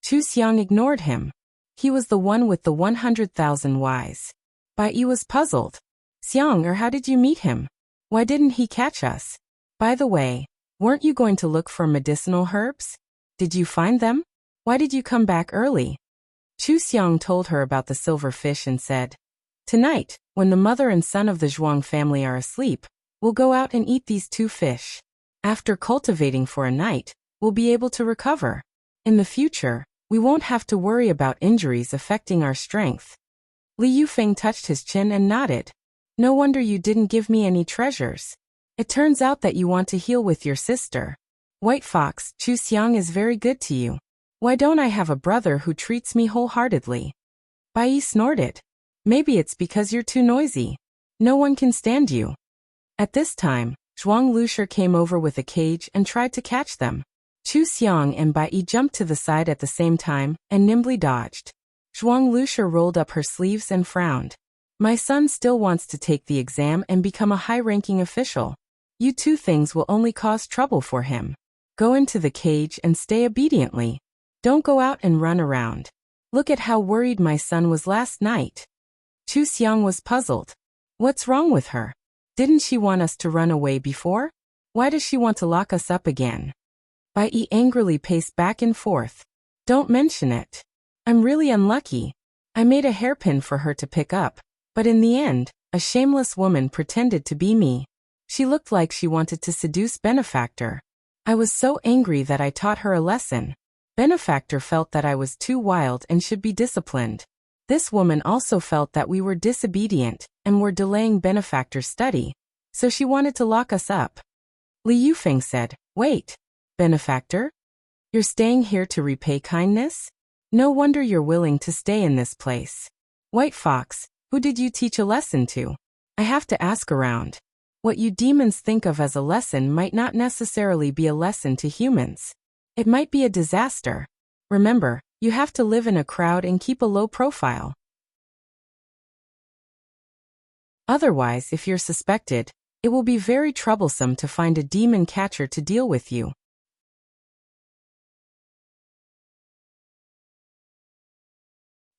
A: Chu Xiang ignored him. He was the one with the 100,000 Ys. Bai Yi was puzzled. Xiang, or how did you meet him? Why didn't he catch us? By the way, weren't you going to look for medicinal herbs? Did you find them? Why did you come back early? Chu Xiang told her about the silver fish and said, Tonight, when the mother and son of the Zhuang family are asleep, we'll go out and eat these 2 fish. After cultivating for a night, we'll be able to recover. In the future, we won't have to worry about injuries affecting our strength. Li Yufeng touched his chin and nodded. No wonder you didn't give me any treasures. It turns out that you want to heal with your sister. White Fox, Chu Xiang is very good to you. Why don't I have a brother who treats me wholeheartedly? Bai Yi snorted. Maybe it's because you're too noisy. No one can stand you. At this time, Zhuang Lushi came over with a cage and tried to catch them. Chu Xiang and Bai Yi jumped to the side at the same time and nimbly dodged. Zhuang Lushi rolled up her sleeves and frowned. My son still wants to take the exam and become a high-ranking official. You two things will only cause trouble for him. Go into the cage and stay obediently. Don't go out and run around. Look at how worried my son was last night. Chu Xiang was puzzled. What's wrong with her? Didn't she want us to run away before? Why does she want to lock us up again? Bai Yi angrily paced back and forth. Don't mention it. I'm really unlucky. I made a hairpin for her to pick up, but in the end, a shameless woman pretended to be me. She looked like she wanted to seduce Benefactor. I was so angry that I taught her a lesson. Benefactor felt that I was too wild and should be disciplined. This woman also felt that we were disobedient and were delaying Benefactor's study, so she wanted to lock us up. Li Yufeng said, Wait, Benefactor? You're staying here to repay kindness? No wonder you're willing to stay in this place. White Fox, who did you teach a lesson to? I have to ask around. What you demons think of as a lesson might not necessarily be a lesson to humans. It might be a disaster. Remember, you have to live in a crowd and keep a low profile. Otherwise, if you're suspected, it will be very troublesome to find a demon catcher to deal with you.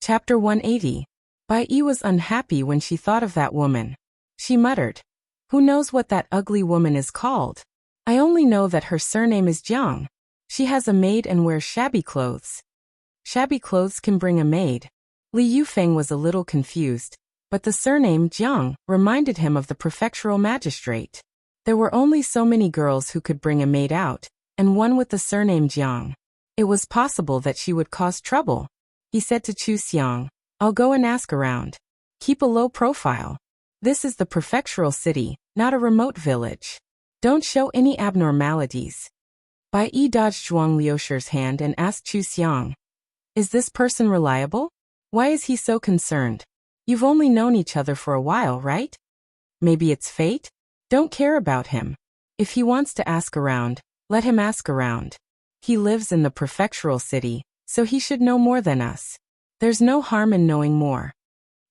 A: Chapter 180. Bai Yi was unhappy when she thought of that woman. She muttered, Who knows what that ugly woman is called? I only know that her surname is Jiang. She has a maid and wears shabby clothes. Shabby clothes can bring a maid. Li Yufeng was a little confused, but the surname Jiang reminded him of the prefectural magistrate. There were only so many girls who could bring a maid out, and one with the surname Jiang. It was possible that she would cause trouble. He said to Chu Xiang, I'll go and ask around. Keep a low profile. This is the prefectural city, not a remote village. Don't show any abnormalities. Bai Yi dodged Zhuang Liusher's hand and asked Chu Xiang, Is this person reliable? Why is he so concerned? You've only known each other for a while, right? Maybe it's fate? Don't care about him. If he wants to ask around, let him ask around. He lives in the prefectural city, so he should know more than us. There's no harm in knowing more.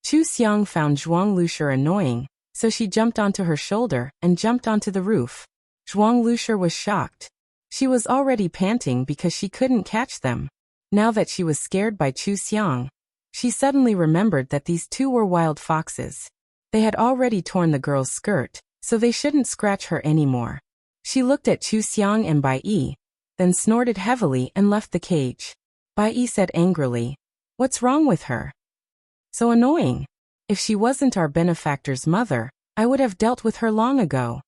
A: Chu Xiang found Zhuang Liusher annoying, so she jumped onto her shoulder and jumped onto the roof. Zhuang Liusher was shocked. She was already panting because she couldn't catch them. Now that she was scared by Chu Xiang, she suddenly remembered that these two were wild foxes. They had already torn the girl's skirt, so they shouldn't scratch her anymore. She looked at Chu Xiang and Bai Yi, then snorted heavily and left the cage. Bai Yi said angrily, What's wrong with her? So annoying. If she wasn't our benefactor's mother, I would have dealt with her long ago.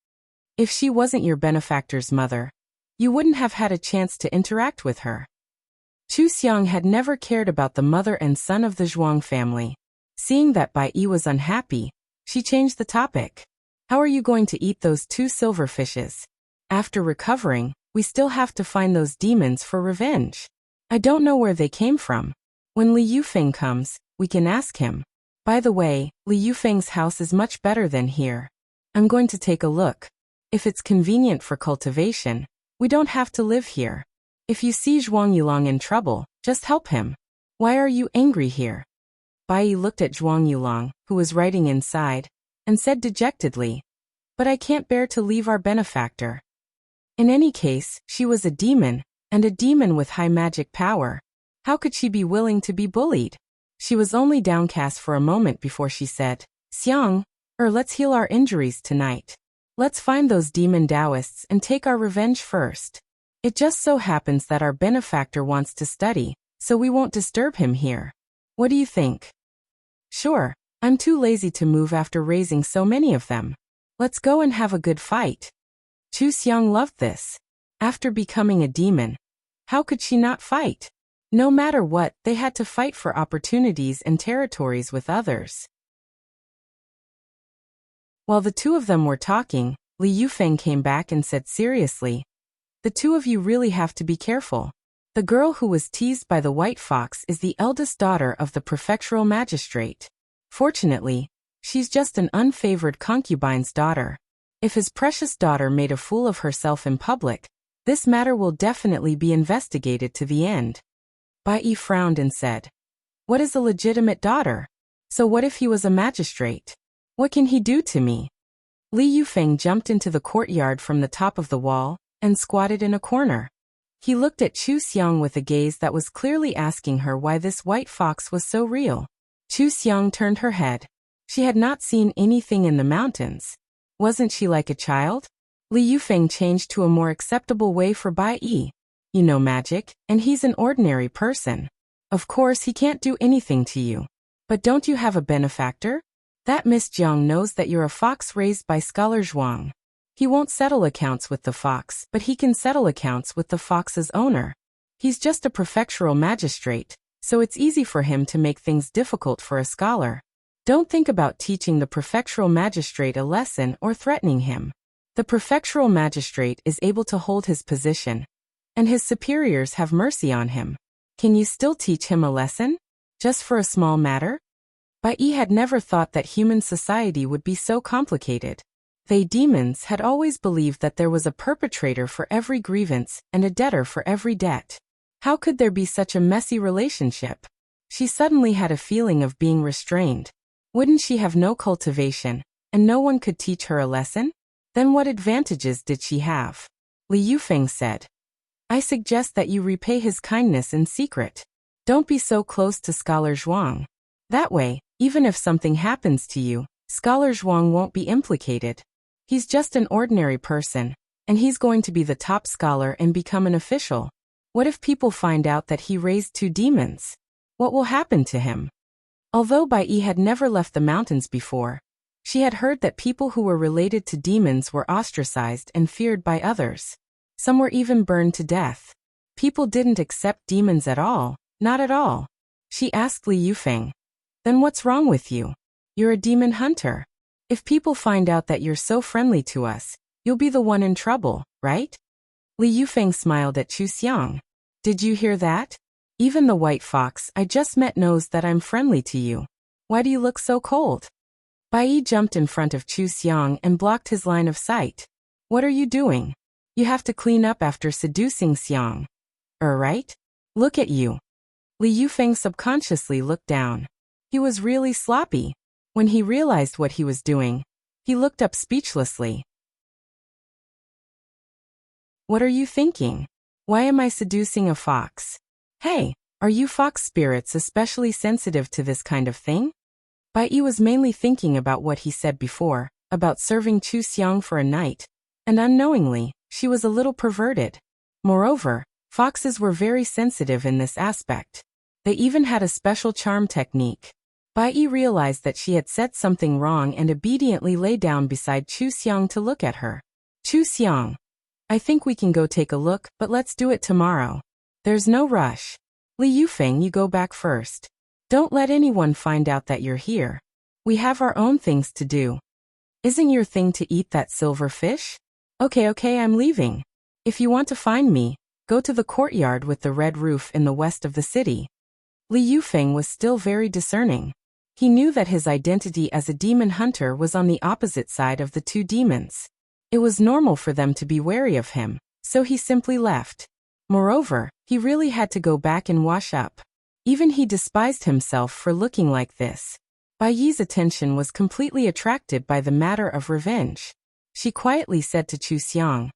A: If she wasn't your benefactor's mother, you wouldn't have had a chance to interact with her. Chu Xiang had never cared about the mother and son of the Zhuang family. Seeing that Bai Yi was unhappy, she changed the topic. How are you going to eat those 2 silver fishes? After recovering, we still have to find those demons for revenge. I don't know where they came from. When Li Yufeng comes, we can ask him. By the way, Li Yufeng's house is much better than here. I'm going to take a look. If it's convenient for cultivation, we don't have to live here. If you see Zhuang Yulong in trouble, just help him. Why are you angry here? Bai Yi looked at Zhuang Yulong, who was writing inside, and said dejectedly, But I can't bear to leave our benefactor. In any case, she was a demon, and a demon with high magic power. How could she be willing to be bullied? She was only downcast for a moment before she said, Xiang, let's heal our injuries tonight. Let's find those demon Taoists and take our revenge first. It just so happens that our benefactor wants to study, so we won't disturb him here. What do you think? Sure, I'm too lazy to move after raising so many of them. Let's go and have a good fight. Chu Xiang loved this. After becoming a demon, how could she not fight? No matter what, they had to fight for opportunities and territories with others. While the two of them were talking, Li Yufeng came back and said seriously, The two of you really have to be careful. The girl who was teased by the white fox is the eldest daughter of the prefectural magistrate. Fortunately, she's just an unfavored concubine's daughter. If his precious daughter made a fool of herself in public, this matter will definitely be investigated to the end. Bai Yi frowned and said, What is a legitimate daughter? So what if he was a magistrate? What can he do to me? Li Yufeng jumped into the courtyard from the top of the wall and squatted in a corner. He looked at Chu Xiang with a gaze that was clearly asking her why this white fox was so real. Chu Xiang turned her head. She had not seen anything in the mountains. Wasn't she like a child? Li Yufeng changed to a more acceptable way for Bai Yi. You know magic, and he's an ordinary person. Of course he can't do anything to you. But don't you have a benefactor? That Miss Jiang knows that you're a fox raised by Scholar Zhuang. He won't settle accounts with the fox, but he can settle accounts with the fox's owner. He's just a prefectural magistrate, so it's easy for him to make things difficult for a scholar. Don't think about teaching the prefectural magistrate a lesson or threatening him. The prefectural magistrate is able to hold his position, and his superiors have mercy on him. Can you still teach him a lesson? Just for a small matter? Bai Yi had never thought that human society would be so complicated. They demons had always believed that there was a perpetrator for every grievance and a debtor for every debt. How could there be such a messy relationship? She suddenly had a feeling of being restrained. Wouldn't she have no cultivation, and no one could teach her a lesson? Then what advantages did she have? Li Yufeng said. I suggest that you repay his kindness in secret. Don't be so close to Scholar Zhuang. That way, even if something happens to you, Scholar Zhuang won't be implicated. He's just an ordinary person, and he's going to be the top scholar and become an official. What if people find out that he raised 2 demons? What will happen to him? Although Bai Yi had never left the mountains before, she had heard that people who were related to demons were ostracized and feared by others. Some were even burned to death. People didn't accept demons at all, not at all. She asked Li Yufeng, then what's wrong with you? You're a demon hunter. If people find out that you're so friendly to us, you'll be the one in trouble, right? Li Yufeng smiled at Chu Xiang. Did you hear that? Even the white fox I just met knows that I'm friendly to you. Why do you look so cold? Bai Yi jumped in front of Chu Xiang and blocked his line of sight. What are you doing? You have to clean up after seducing Xiang. Right? Look at you. Li Yufeng subconsciously looked down. He was really sloppy. When he realized what he was doing, he looked up speechlessly. What are you thinking? Why am I seducing a fox? Hey, are you fox spirits especially sensitive to this kind of thing? Bai Yi was mainly thinking about what he said before, about serving Chu Xiang for a night, and unknowingly, she was a little perverted. Moreover, foxes were very sensitive in this aspect. They even had a special charm technique. Bai Yi realized that she had said something wrong and obediently lay down beside Chu Xiang to look at her. Chu Xiang, I think we can go take a look, but let's do it tomorrow. There's no rush. Li Yufeng, you go back first. Don't let anyone find out that you're here. We have our own things to do. Isn't your thing to eat that silver fish? Okay, I'm leaving. If you want to find me, go to the courtyard with the red roof in the west of the city. Li Yufeng was still very discerning. He knew that his identity as a demon hunter was on the opposite side of the 2 demons. It was normal for them to be wary of him, so he simply left. Moreover, he really had to go back and wash up. Even he despised himself for looking like this. Bai Yi's attention was completely attracted by the matter of revenge. She quietly said to Chu Xiang,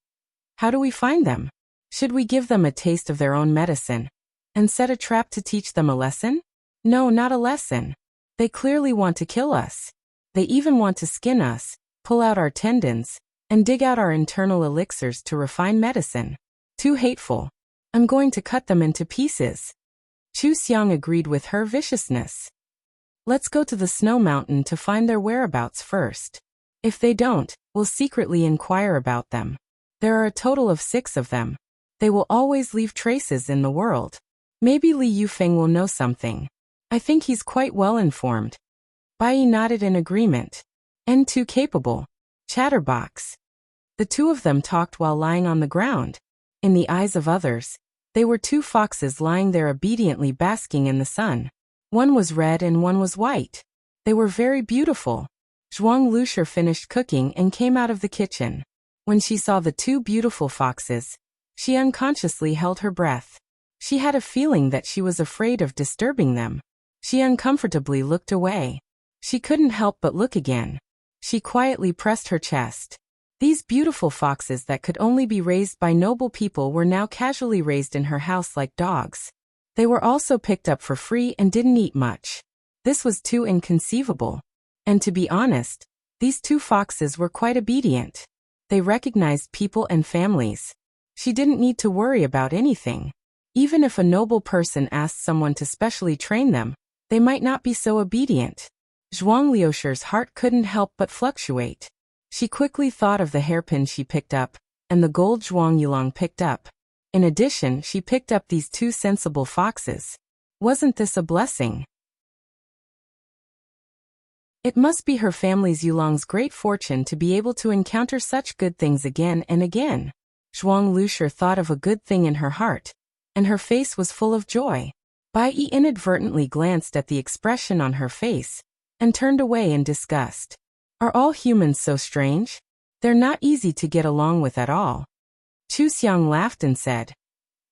A: how do we find them? Should we give them a taste of their own medicine and set a trap to teach them a lesson? No, not a lesson. They clearly want to kill us. They even want to skin us, pull out our tendons, and dig out our internal elixirs to refine medicine. Too hateful. I'm going to cut them into pieces. Chu Xiang agreed with her viciousness. Let's go to the snow mountain to find their whereabouts first. If they don't, we'll secretly inquire about them. There are a total of 6 of them. They will always leave traces in the world. Maybe Li Yufeng will know something. I think he's quite well informed. Bai Yi nodded in agreement. And too capable. Chatterbox. The 2 of them talked while lying on the ground. In the eyes of others, they were 2 foxes lying there obediently basking in the sun. One was red and one was white. They were very beautiful. Zhuang Lushi finished cooking and came out of the kitchen. When she saw the 2 beautiful foxes, she unconsciously held her breath. She had a feeling that she was afraid of disturbing them. She uncomfortably looked away. She couldn't help but look again. She quietly pressed her chest. These beautiful foxes that could only be raised by noble people were now casually raised in her house like dogs. They were also picked up for free and didn't eat much. This was too inconceivable. And to be honest, these two foxes were quite obedient. They recognized people and families. She didn't need to worry about anything. Even if a noble person asked someone to specially train them, they might not be so obedient. Zhuang Liusher's heart couldn't help but fluctuate. She quickly thought of the hairpin she picked up, and the gold Zhuang Yulong picked up. In addition, she picked up these two sensible foxes. Wasn't this a blessing? It must be her family's Yulong's great fortune to be able to encounter such good things again and again. Zhuang Liusher thought of a good thing in her heart, and her face was full of joy. Bai Yi inadvertently glanced at the expression on her face, and turned away in disgust. Are all humans so strange? They're not easy to get along with at all. Chu Xiang laughed and said,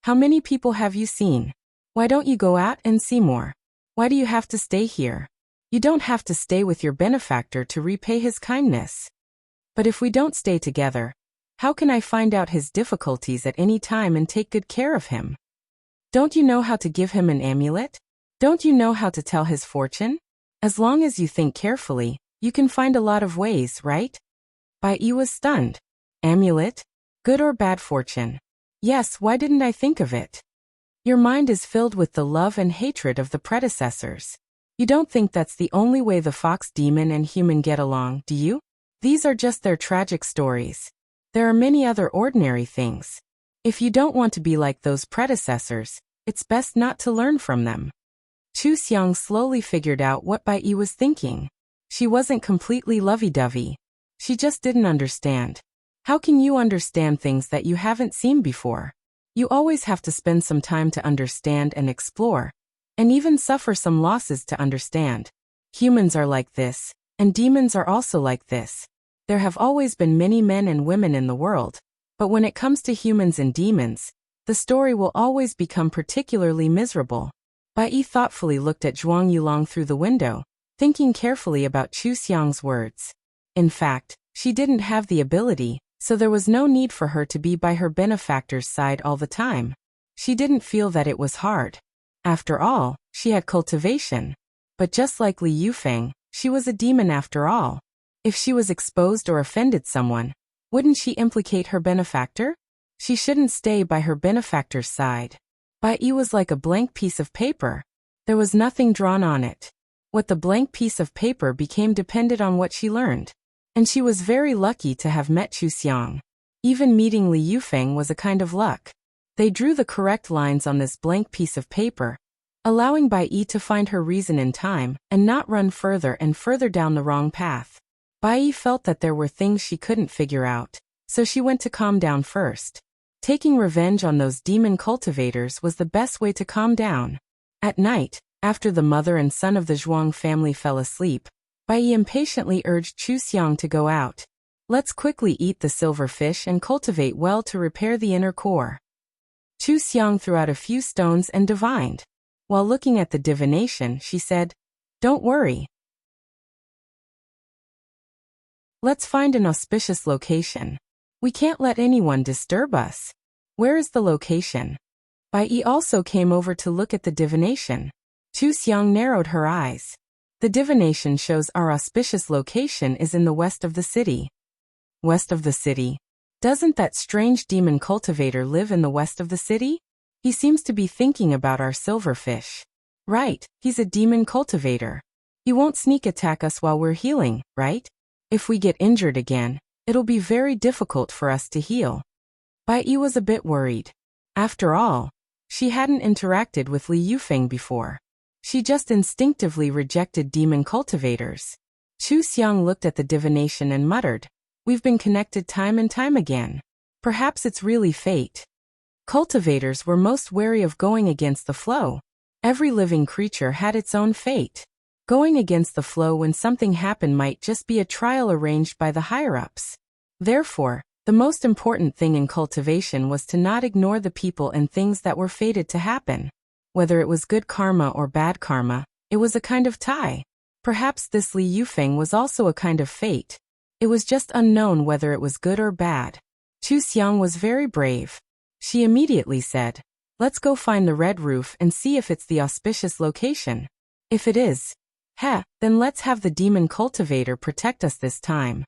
A: "How many people have you seen? Why don't you go out and see more? Why do you have to stay here? You don't have to stay with your benefactor to repay his kindness. But if we don't stay together, how can I find out his difficulties at any time and take good care of him? Don't you know how to give him an amulet? Don't you know how to tell his fortune? As long as you think carefully, you can find a lot of ways, right?" Bai Yi was stunned. Amulet? Good or bad fortune? Yes, why didn't I think of it? Your mind is filled with the love and hatred of the predecessors. You don't think that's the only way the fox demon and human get along, do you? These are just their tragic stories. There are many other ordinary things. If you don't want to be like those predecessors, it's best not to learn from them. Chu Xiang slowly figured out what Bai Yi was thinking. She wasn't completely lovey-dovey. She just didn't understand. How can you understand things that you haven't seen before? You always have to spend some time to understand and explore, and even suffer some losses to understand. Humans are like this, and demons are also like this. There have always been many men and women in the world, but when it comes to humans and demons, the story will always become particularly miserable. Bai Yi thoughtfully looked at Zhuang Yulong through the window, thinking carefully about Chu Xiang's words. In fact, she didn't have the ability, so there was no need for her to be by her benefactor's side all the time. She didn't feel that it was hard. After all, she had cultivation. But just like Li Yufeng, she was a demon after all. If she was exposed or offended someone, wouldn't she implicate her benefactor? She shouldn't stay by her benefactor's side. Bai Yi was like a blank piece of paper. There was nothing drawn on it. What the blank piece of paper became depended on what she learned. And she was very lucky to have met Chu Xiang. Even meeting Li Yufeng was a kind of luck. They drew the correct lines on this blank piece of paper, allowing Bai Yi to find her reason in time and not run further and further down the wrong path. Bai Yi felt that there were things she couldn't figure out, so she went to calm down first. Taking revenge on those demon cultivators was the best way to calm down. At night, after the mother and son of the Zhuang family fell asleep, Bai Yi impatiently urged Chu Xiang to go out. Let's quickly eat the silver fish and cultivate well to repair the inner core. Chu Xiang threw out a few stones and divined. While looking at the divination, she said, "Don't worry. Let's find an auspicious location. We can't let anyone disturb us. Where is the location?" Bai Yi also came over to look at the divination. Chu Xiang narrowed her eyes. The divination shows our auspicious location is in the west of the city. West of the city? Doesn't that strange demon cultivator live in the west of the city? He seems to be thinking about our silverfish. Right, he's a demon cultivator. He won't sneak attack us while we're healing, right? If we get injured again, it'll be very difficult for us to heal. Bai Yi was a bit worried. After all, she hadn't interacted with Li Yufeng before. She just instinctively rejected demon cultivators. Chu Xiang looked at the divination and muttered, "We've been connected time and time again. Perhaps it's really fate." Cultivators were most wary of going against the flow. Every living creature had its own fate. Going against the flow when something happened might just be a trial arranged by the higher-ups. Therefore, the most important thing in cultivation was to not ignore the people and things that were fated to happen. Whether it was good karma or bad karma, it was a kind of tie. Perhaps this Li Yufeng was also a kind of fate. It was just unknown whether it was good or bad. Chu Xiang was very brave. She immediately said, "Let's go find the red roof and see if it's the auspicious location. If it is, then let's have the demon cultivator protect us this time."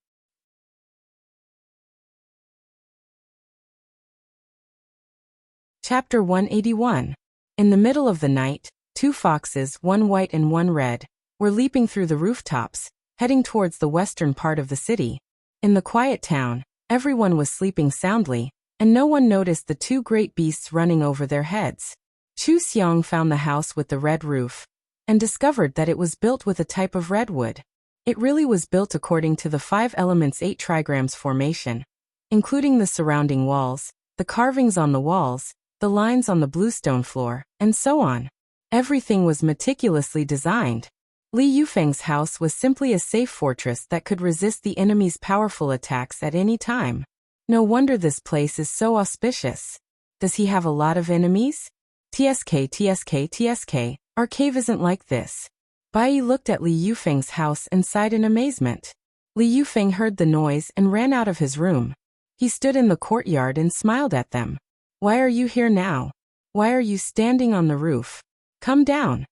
A: Chapter 181. In the middle of the night, two foxes, one white and one red, were leaping through the rooftops, heading towards the western part of the city. In the quiet town, everyone was sleeping soundly, and no one noticed the two great beasts running over their heads. Chu Xiang found the house with the red roof, and discovered that it was built with a type of redwood. It really was built according to the 5 elements 8 trigrams formation, including the surrounding walls, the carvings on the walls, the lines on the bluestone floor, and so on. Everything was meticulously designed. Li Yufeng's house was simply a safe fortress that could resist the enemy's powerful attacks at any time. No wonder this place is so auspicious. Does he have a lot of enemies? TSK, our cave isn't like this. Bai Yi looked at Li Yufeng's house and sighed in amazement. Li Yufeng heard the noise and ran out of his room. He stood in the courtyard and smiled at them. "Why are you here now? Why are you standing on the roof? Come down."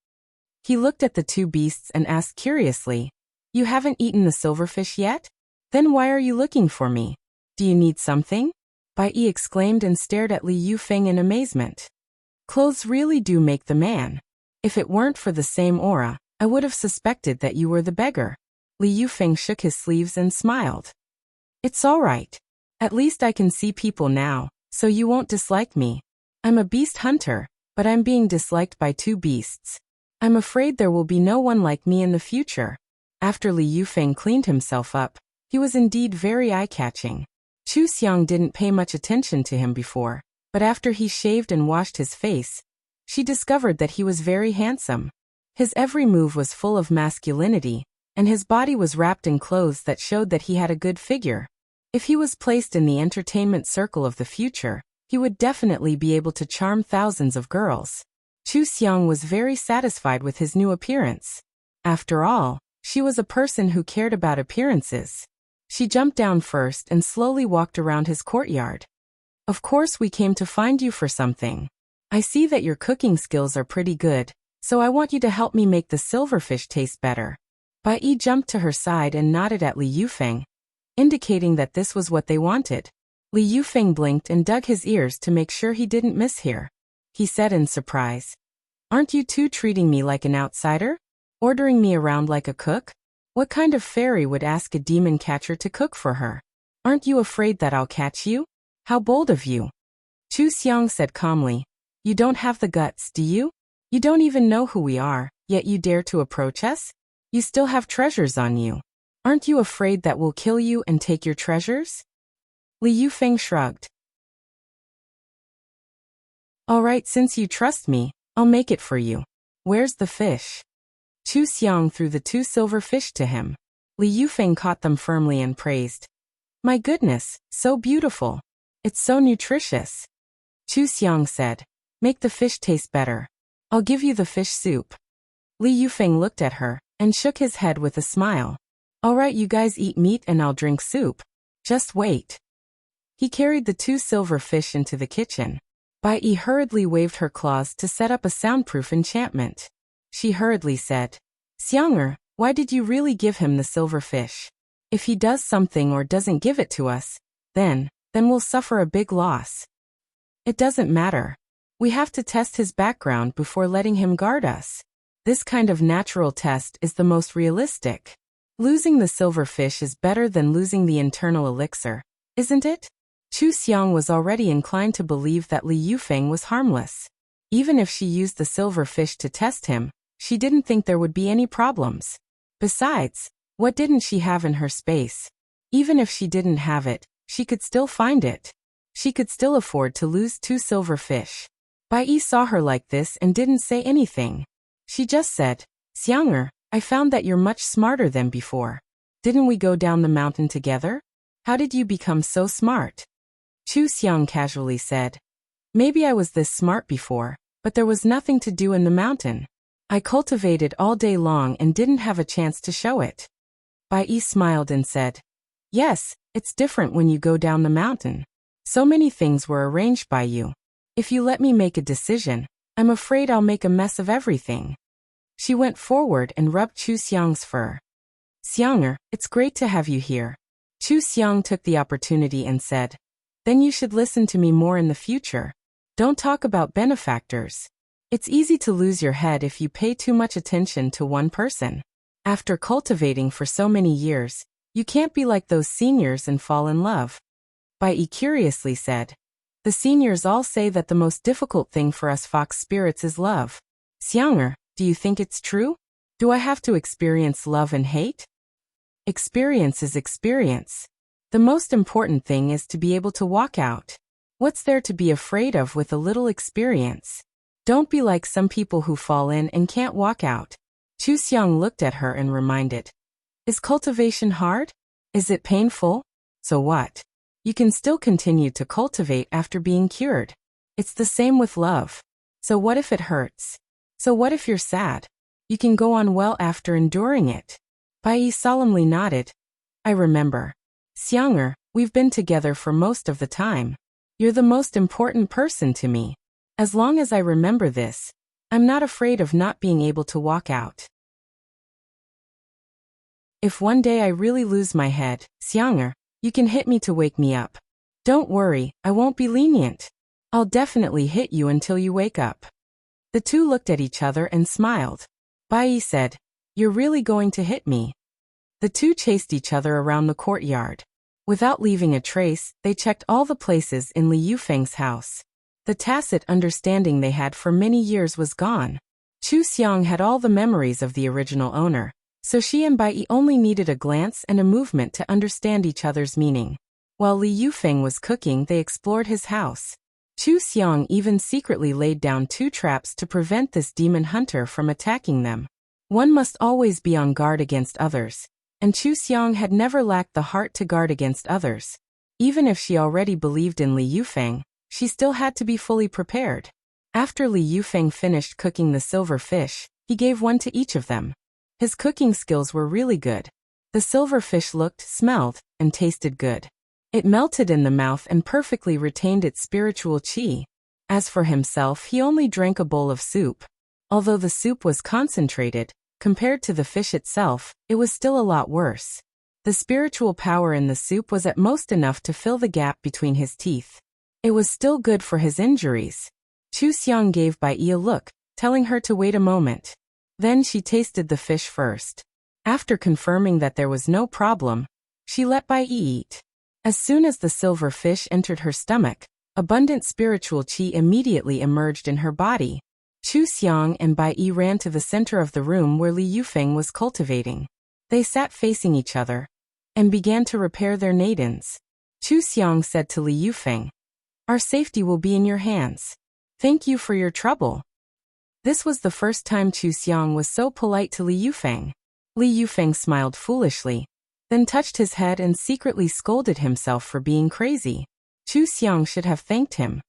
A: He looked at the two beasts and asked curiously, "You haven't eaten the silverfish yet? Then why are you looking for me? Do you need something?" Bai Yi exclaimed and stared at Li Yufeng in amazement. "Clothes really do make the man. If it weren't for the same aura, I would have suspected that you were the beggar." Li Yufeng shook his sleeves and smiled. "It's all right. At least I can see people now, so you won't dislike me. I'm a beast hunter, but I'm being disliked by two beasts. I'm afraid there will be no one like me in the future." After Li Yufeng cleaned himself up, he was indeed very eye-catching. Chu Xiang didn't pay much attention to him before, but after he shaved and washed his face, she discovered that he was very handsome. His every move was full of masculinity, and his body was wrapped in clothes that showed that he had a good figure. If he was placed in the entertainment circle of the future, he would definitely be able to charm thousands of girls. Chu Xiang was very satisfied with his new appearance. After all, she was a person who cared about appearances. She jumped down first and slowly walked around his courtyard. "Of course we came to find you for something. I see that your cooking skills are pretty good, so I want you to help me make the silverfish taste better." Bai Yi jumped to her side and nodded at Li Yufeng, indicating that this was what they wanted. Li Yufeng blinked and dug his ears to make sure he didn't mishear. He said in surprise, "Aren't you two treating me like an outsider? Ordering me around like a cook? What kind of fairy would ask a demon catcher to cook for her? Aren't you afraid that I'll catch you? How bold of you." Chu Xiang said calmly, "You don't have the guts, do you? You don't even know who we are, yet you dare to approach us? You still have treasures on you. Aren't you afraid that we'll kill you and take your treasures?" Li Yufeng shrugged. "All right, since you trust me, I'll make it for you. Where's the fish?" Chu Xiang threw the 2 silver fish to him. Li Yufeng caught them firmly and praised, "My goodness, so beautiful. It's so nutritious." Chu Xiang said, "Make the fish taste better. I'll give you the fish soup." Li Yufeng looked at her and shook his head with a smile. "All right, you guys eat meat and I'll drink soup. Just wait." He carried the 2 silver fish into the kitchen. Bai Yi hurriedly waved her claws to set up a soundproof enchantment. She hurriedly said, "Xiang'er, why did you really give him the silver fish? If he does something or doesn't give it to us, then we'll suffer a big loss." "It doesn't matter. We have to test his background before letting him guard us. This kind of natural test is the most realistic. Losing the silver fish is better than losing the internal elixir, isn't it?" Chu Xiang was already inclined to believe that Li Yufeng was harmless. Even if she used the silver fish to test him, she didn't think there would be any problems. Besides, what didn't she have in her space? Even if she didn't have it, she could still find it. She could still afford to lose 2 silver fish. Bai Yi saw her like this and didn't say anything. She just said, "Xiang'er, I found that you're much smarter than before. Didn't we go down the mountain together? How did you become so smart?" Chu Xiang casually said, "Maybe I was this smart before, but there was nothing to do in the mountain. I cultivated all day long and didn't have a chance to show it. Bai Yi smiled and said, yes, it's different when you go down the mountain. So many things were arranged by you. If you let me make a decision, I'm afraid I'll make a mess of everything. She went forward and rubbed Chu Xiang's fur. Xianger, it's great to have you here. Chu Xiang took the opportunity and said, then you should listen to me more in the future. Don't talk about benefactors. It's easy to lose your head if you pay too much attention to one person. After cultivating for so many years, you can't be like those seniors and fall in love. Bai Yi curiously said, the seniors all say that the most difficult thing for us fox spirits is love. Xianger, do you think it's true? Do I have to experience love and hate? Experience is experience. The most important thing is to be able to walk out. What's there to be afraid of with a little experience? Don't be like some people who fall in and can't walk out. Chu Xiang looked at her and reminded. Is cultivation hard? Is it painful? So what? You can still continue to cultivate after being cured. It's the same with love. So what if it hurts? So what if you're sad? You can go on well after enduring it. Bai Yi solemnly nodded. I remember. Xianger, we've been together for most of the time. You're the most important person to me. As long as I remember this, I'm not afraid of not being able to walk out. If one day I really lose my head, Xianger, you can hit me to wake me up. Don't worry, I won't be lenient. I'll definitely hit you until you wake up. The two looked at each other and smiled. Bai Yi said, you're really going to hit me? The two chased each other around the courtyard. Without leaving a trace, they checked all the places in Li Yufeng's house. The tacit understanding they had for many years was gone. Chu Xiang had all the memories of the original owner, so she and Bai Yi only needed a glance and a movement to understand each other's meaning. While Li Yufeng was cooking, they explored his house. Chu Xiang even secretly laid down 2 traps to prevent this demon hunter from attacking them. One must always be on guard against others, and Chu Xiang had never lacked the heart to guard against others. Even if she already believed in Li Yufeng, she still had to be fully prepared. After Li Yufeng finished cooking the silver fish, he gave one to each of them. His cooking skills were really good. The silver fish looked, smelled, and tasted good. It melted in the mouth and perfectly retained its spiritual qi. As for himself, he only drank a bowl of soup. Although the soup was concentrated, compared to the fish itself, it was still a lot worse. The spiritual power in the soup was at most enough to fill the gap between his teeth. It was still good for his injuries. Chu Xiang gave Bai Yi a look, telling her to wait a moment. Then she tasted the fish first. After confirming that there was no problem, she let Bai Yi eat. As soon as the silver fish entered her stomach, abundant spiritual qi immediately emerged in her body. Chu Xiang and Bai Yi ran to the center of the room where Li Yufeng was cultivating. They sat facing each other and began to repair their nadins. Chu Xiang said to Li Yufeng, our safety will be in your hands. Thank you for your trouble. This was the first time Chu Xiang was so polite to Li Yufeng. Li Yufeng smiled foolishly, then touched his head and secretly scolded himself for being crazy. Chu Xiang should have thanked him.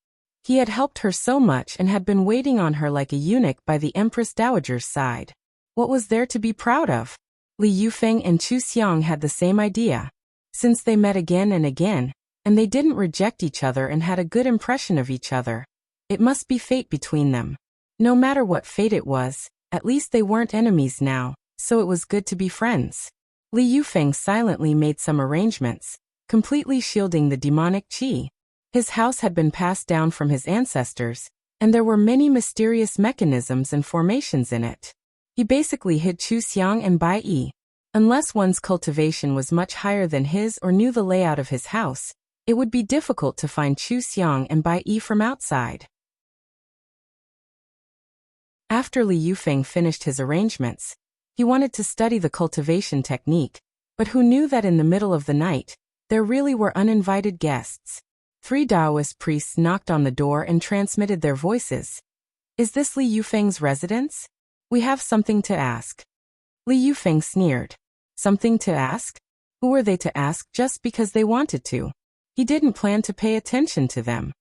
A: He had helped her so much and had been waiting on her like a eunuch by the Empress Dowager's side. What was there to be proud of? Li Yufeng and Chu Xiang had the same idea. Since they met again and again, and they didn't reject each other and had a good impression of each other, it must be fate between them. No matter what fate it was, at least they weren't enemies now, so it was good to be friends. Li Yufeng silently made some arrangements, completely shielding the demonic qi. His house had been passed down from his ancestors, and there were many mysterious mechanisms and formations in it. He basically hid Chu Xiang and Bai Yi. Unless one's cultivation was much higher than his or knew the layout of his house, it would be difficult to find Chu Xiang and Bai Yi from outside. After Li Yufeng finished his arrangements, he wanted to study the cultivation technique, but who knew that in the middle of the night, there really were uninvited guests. 3 Taoist priests knocked on the door and transmitted their voices. Is this Li Yufeng's residence? We have something to ask. Li Yufeng sneered. Something to ask? Who were they to ask just because they wanted to? He didn't plan to pay attention to them.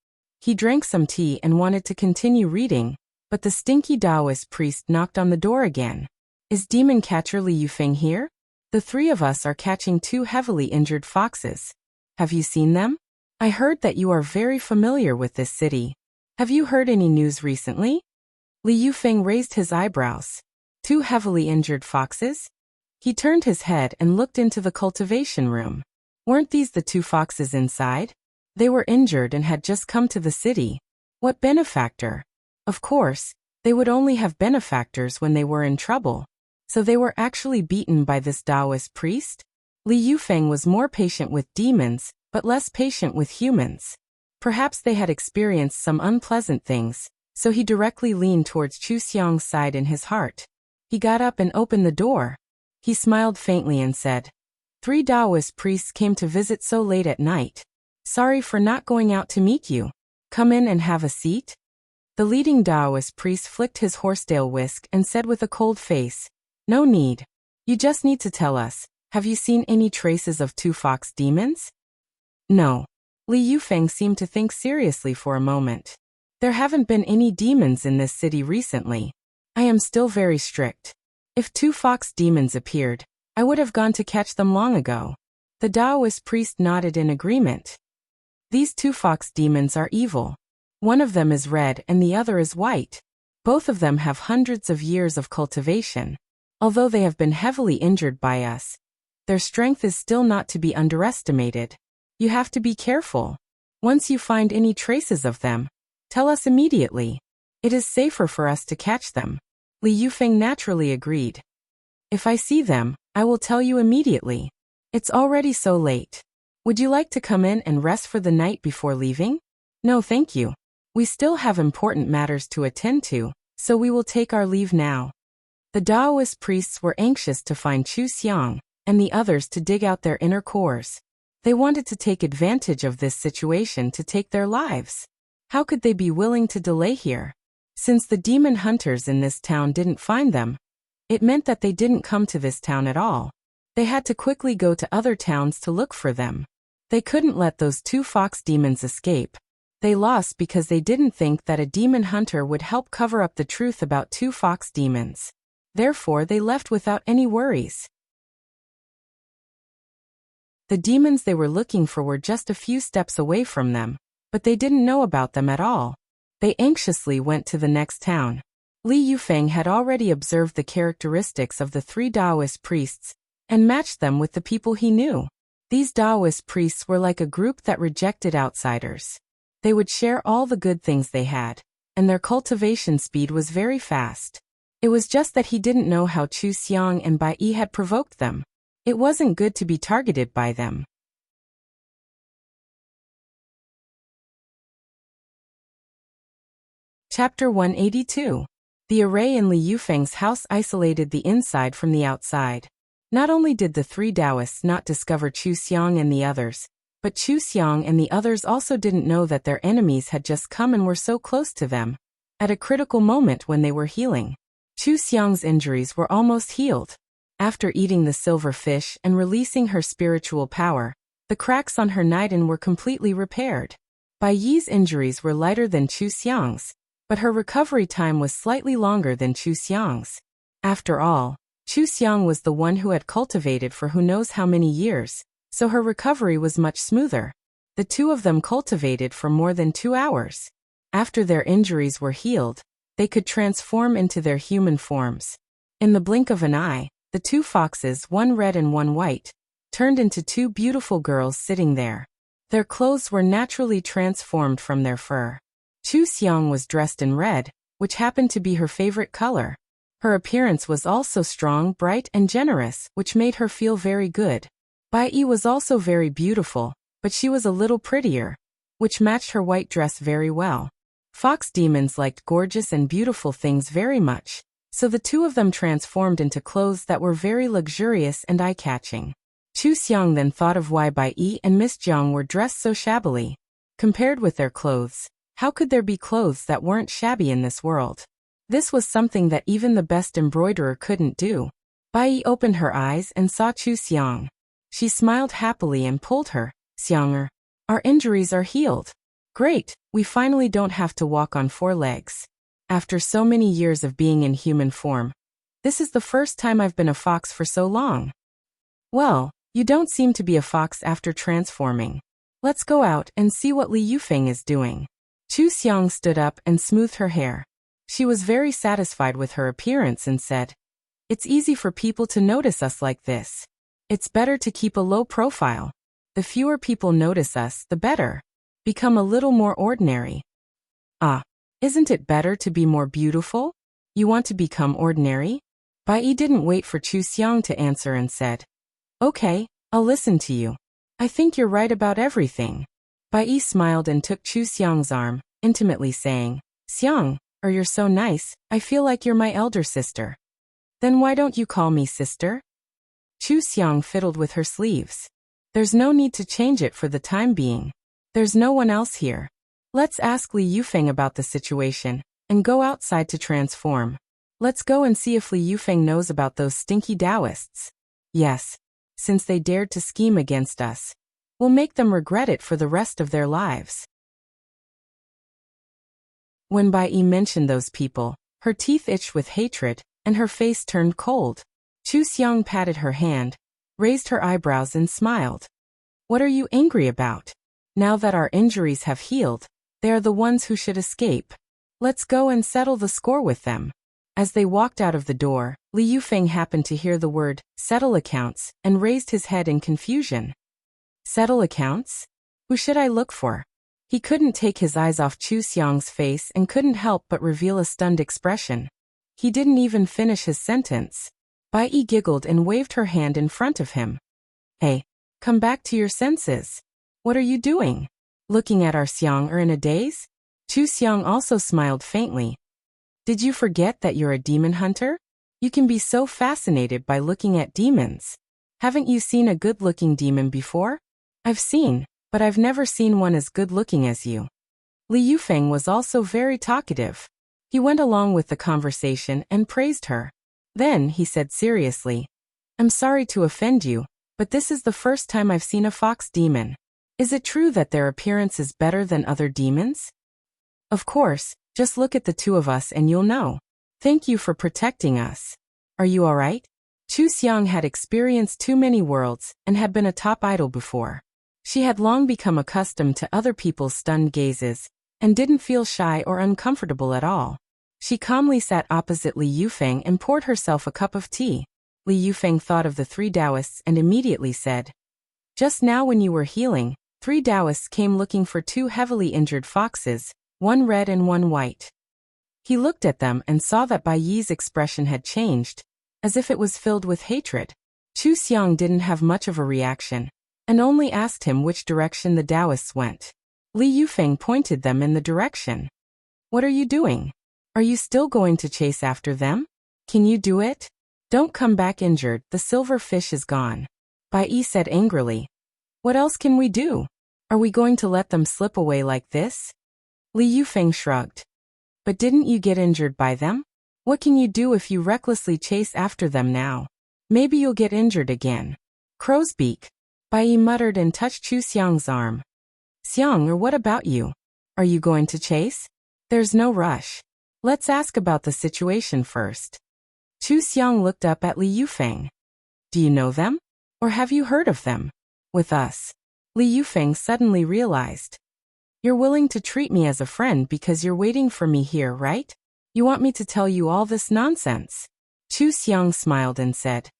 A: He drank some tea and wanted to continue reading, But the stinky Taoist priest knocked on the door again. Is demon catcher Li Yufeng here? The three of us are catching two heavily injured foxes. Have you seen them? I heard that you are very familiar with this city. Have you heard any news recently? Li Yufeng raised his eyebrows. Two heavily injured foxes? He turned his head and looked into the cultivation room. Weren't these the two foxes inside? They were injured and had just come to the city. What benefactor? Of course, they would only have benefactors when they were in trouble. So they were actually beaten by this Taoist priest? Li Yufeng was more patient with demons, but less patient with humans. Perhaps they had experienced some unpleasant things, so he directly leaned towards Chu Xiang's side in his heart. He got up and opened the door. He smiled faintly and said, "Three Taoist priests came to visit so late at night. Sorry for not going out to meet you. Come in and have a seat." The leading Taoist priest flicked his horsetail whisk and said with a cold face, "No need. You just need to tell us, have you seen any traces of two fox demons?" No. Li Yufeng seemed to think seriously for a moment. There haven't been any demons in this city recently. I am still very strict. If two fox demons appeared, I would have gone to catch them long ago. The Taoist priest nodded in agreement. These two fox demons are evil. One of them is red and the other is white. Both of them have hundreds of years of cultivation. Although they have been heavily injured by us, their strength is still not to be underestimated. You have to be careful. Once you find any traces of them, tell us immediately. It is safer for us to catch them. Li Yufeng naturally agreed. If I see them, I will tell you immediately. It's already so late. Would you like to come in and rest for the night before leaving? No, thank you. We still have important matters to attend to, so we will take our leave now. The Taoist priests were anxious to find Chu Xiang and the others to dig out their inner cores. They wanted to take advantage of this situation to take their lives. How could they be willing to delay here? Since the demon hunters in this town didn't find them, it meant that they didn't come to this town at all. They had to quickly go to other towns to look for them. They couldn't let those two fox demons escape. They lost because they didn't think that a demon hunter would help cover up the truth about two fox demons. Therefore, they left without any worries. The demons they were looking for were just a few steps away from them, but they didn't know about them at all. They anxiously went to the next town. Li Yufeng had already observed the characteristics of the three Taoist priests and matched them with the people he knew. These Taoist priests were like a group that rejected outsiders. They would share all the good things they had, and their cultivation speed was very fast. It was just that he didn't know how Chu Xiang and Bai Yi had provoked them. It wasn't good to be targeted by them. Chapter 182. The array in Li Yufeng's house isolated the inside from the outside. Not only did the three Taoists not discover Chu Xiang and the others, but Chu Xiang and the others also didn't know that their enemies had just come and were so close to them, at a critical moment when they were healing. Chu Xiang's injuries were almost healed. After eating the silver fish and releasing her spiritual power, the cracks on her nightin were completely repaired. Bai Yi's injuries were lighter than Chu Xiang's, but her recovery time was slightly longer than Chu Xiang's. After all, Chu Xiang was the one who had cultivated for who knows how many years, so her recovery was much smoother. The two of them cultivated for more than 2 hours. After their injuries were healed, they could transform into their human forms. In the blink of an eye, the two foxes, one red and one white, turned into two beautiful girls sitting there. Their clothes were naturally transformed from their fur. Chu Xiang was dressed in red, which happened to be her favorite color. Her appearance was also strong, bright, and generous, which made her feel very good. Bai Yi was also very beautiful, but she was a little prettier, which matched her white dress very well. Fox demons liked gorgeous and beautiful things very much, so the two of them transformed into clothes that were very luxurious and eye-catching. Chu Xiang then thought of why Bai Yi and Miss Jiang were dressed so shabbily. Compared with their clothes, how could there be clothes that weren't shabby in this world? This was something that even the best embroiderer couldn't do. Bai Yi opened her eyes and saw Chu Xiang. She smiled happily and pulled her. "Xianger, our injuries are healed. Great, we finally don't have to walk on 4 legs." After so many years of being in human form, this is the first time I've been a fox for so long. Well, you don't seem to be a fox after transforming. Let's go out and see what Li Yufeng is doing. Chu Xiang stood up and smoothed her hair. She was very satisfied with her appearance and said, "It's easy for people to notice us like this. It's better to keep a low profile. The fewer people notice us, the better. Become a little more ordinary." "Ah, isn't it better to be more beautiful? You want to become ordinary?" Bai Yi didn't wait for Chu Xiang to answer and said, "Okay, I'll listen to you. I think you're right about everything." Bai Yi smiled and took Chu Xiang's arm, intimately saying, "Xiang, you're so nice, I feel like you're my elder sister." "Then why don't you call me sister?" Chu Xiang fiddled with her sleeves. "There's no need to change it for the time being. There's no one else here. Let's ask Li Yufeng about the situation, and go outside to transform. Let's go and see if Li Yufeng knows about those stinky Taoists. Yes, since they dared to scheme against us, we'll make them regret it for the rest of their lives." When Bai Yi mentioned those people, her teeth itched with hatred, and her face turned cold. Chu Xiang patted her hand, raised her eyebrows and smiled. "What are you angry about? Now that our injuries have healed, they are the ones who should escape. Let's go and settle the score with them." As they walked out of the door, Li Yufeng happened to hear the word, "settle accounts," and raised his head in confusion. "Settle accounts? Who should I look for?" He couldn't take his eyes off Chu Xiang's face and couldn't help but reveal a stunned expression. He didn't even finish his sentence. Bai Yi giggled and waved her hand in front of him. "Hey, come back to your senses. What are you doing? Looking at our Xiang in a daze?" Chu Xiang also smiled faintly. "Did you forget that you're a demon hunter? You can be so fascinated by looking at demons. Haven't you seen a good-looking demon before?" "I've seen, but I've never seen one as good-looking as you." Li Yufeng was also very talkative. He went along with the conversation and praised her. Then he said seriously, "I'm sorry to offend you, but this is the first time I've seen a fox demon. Is it true that their appearance is better than other demons?" "Of course, just look at the two of us and you'll know. Thank you for protecting us. Are you all right?" Chu Xiang had experienced too many worlds and had been a top idol before. She had long become accustomed to other people's stunned gazes and didn't feel shy or uncomfortable at all. She calmly sat opposite Li Yufeng and poured herself a cup of tea. Li Yufeng thought of the 3 Taoists and immediately said, "Just now when you were healing, 3 Taoists came looking for 2 heavily injured foxes, one red and one white." He looked at them and saw that Bai Yi's expression had changed, as if it was filled with hatred. Chu Xiang didn't have much of a reaction, and only asked him which direction the Taoists went. Li Yufeng pointed them in the direction. "What are you doing? Are you still going to chase after them? Can you do it? Don't come back injured, the silver fish is gone." Bai Yi said angrily. "What else can we do? Are we going to let them slip away like this?" Li Yufeng shrugged. "But didn't you get injured by them? What can you do if you recklessly chase after them now? Maybe you'll get injured again." "Crow's beak." Bai Yi muttered and touched Chu Xiang's arm. "Xiang, what about you? Are you going to chase? There's no rush. Let's ask about the situation first." Chu Xiang looked up at Li Yufeng. "Do you know them? Or have you heard of them?" "With us." Li Yufeng suddenly realized. "You're willing to treat me as a friend because you're waiting for me here, right? You want me to tell you all this nonsense?" Chu Xiang smiled and said,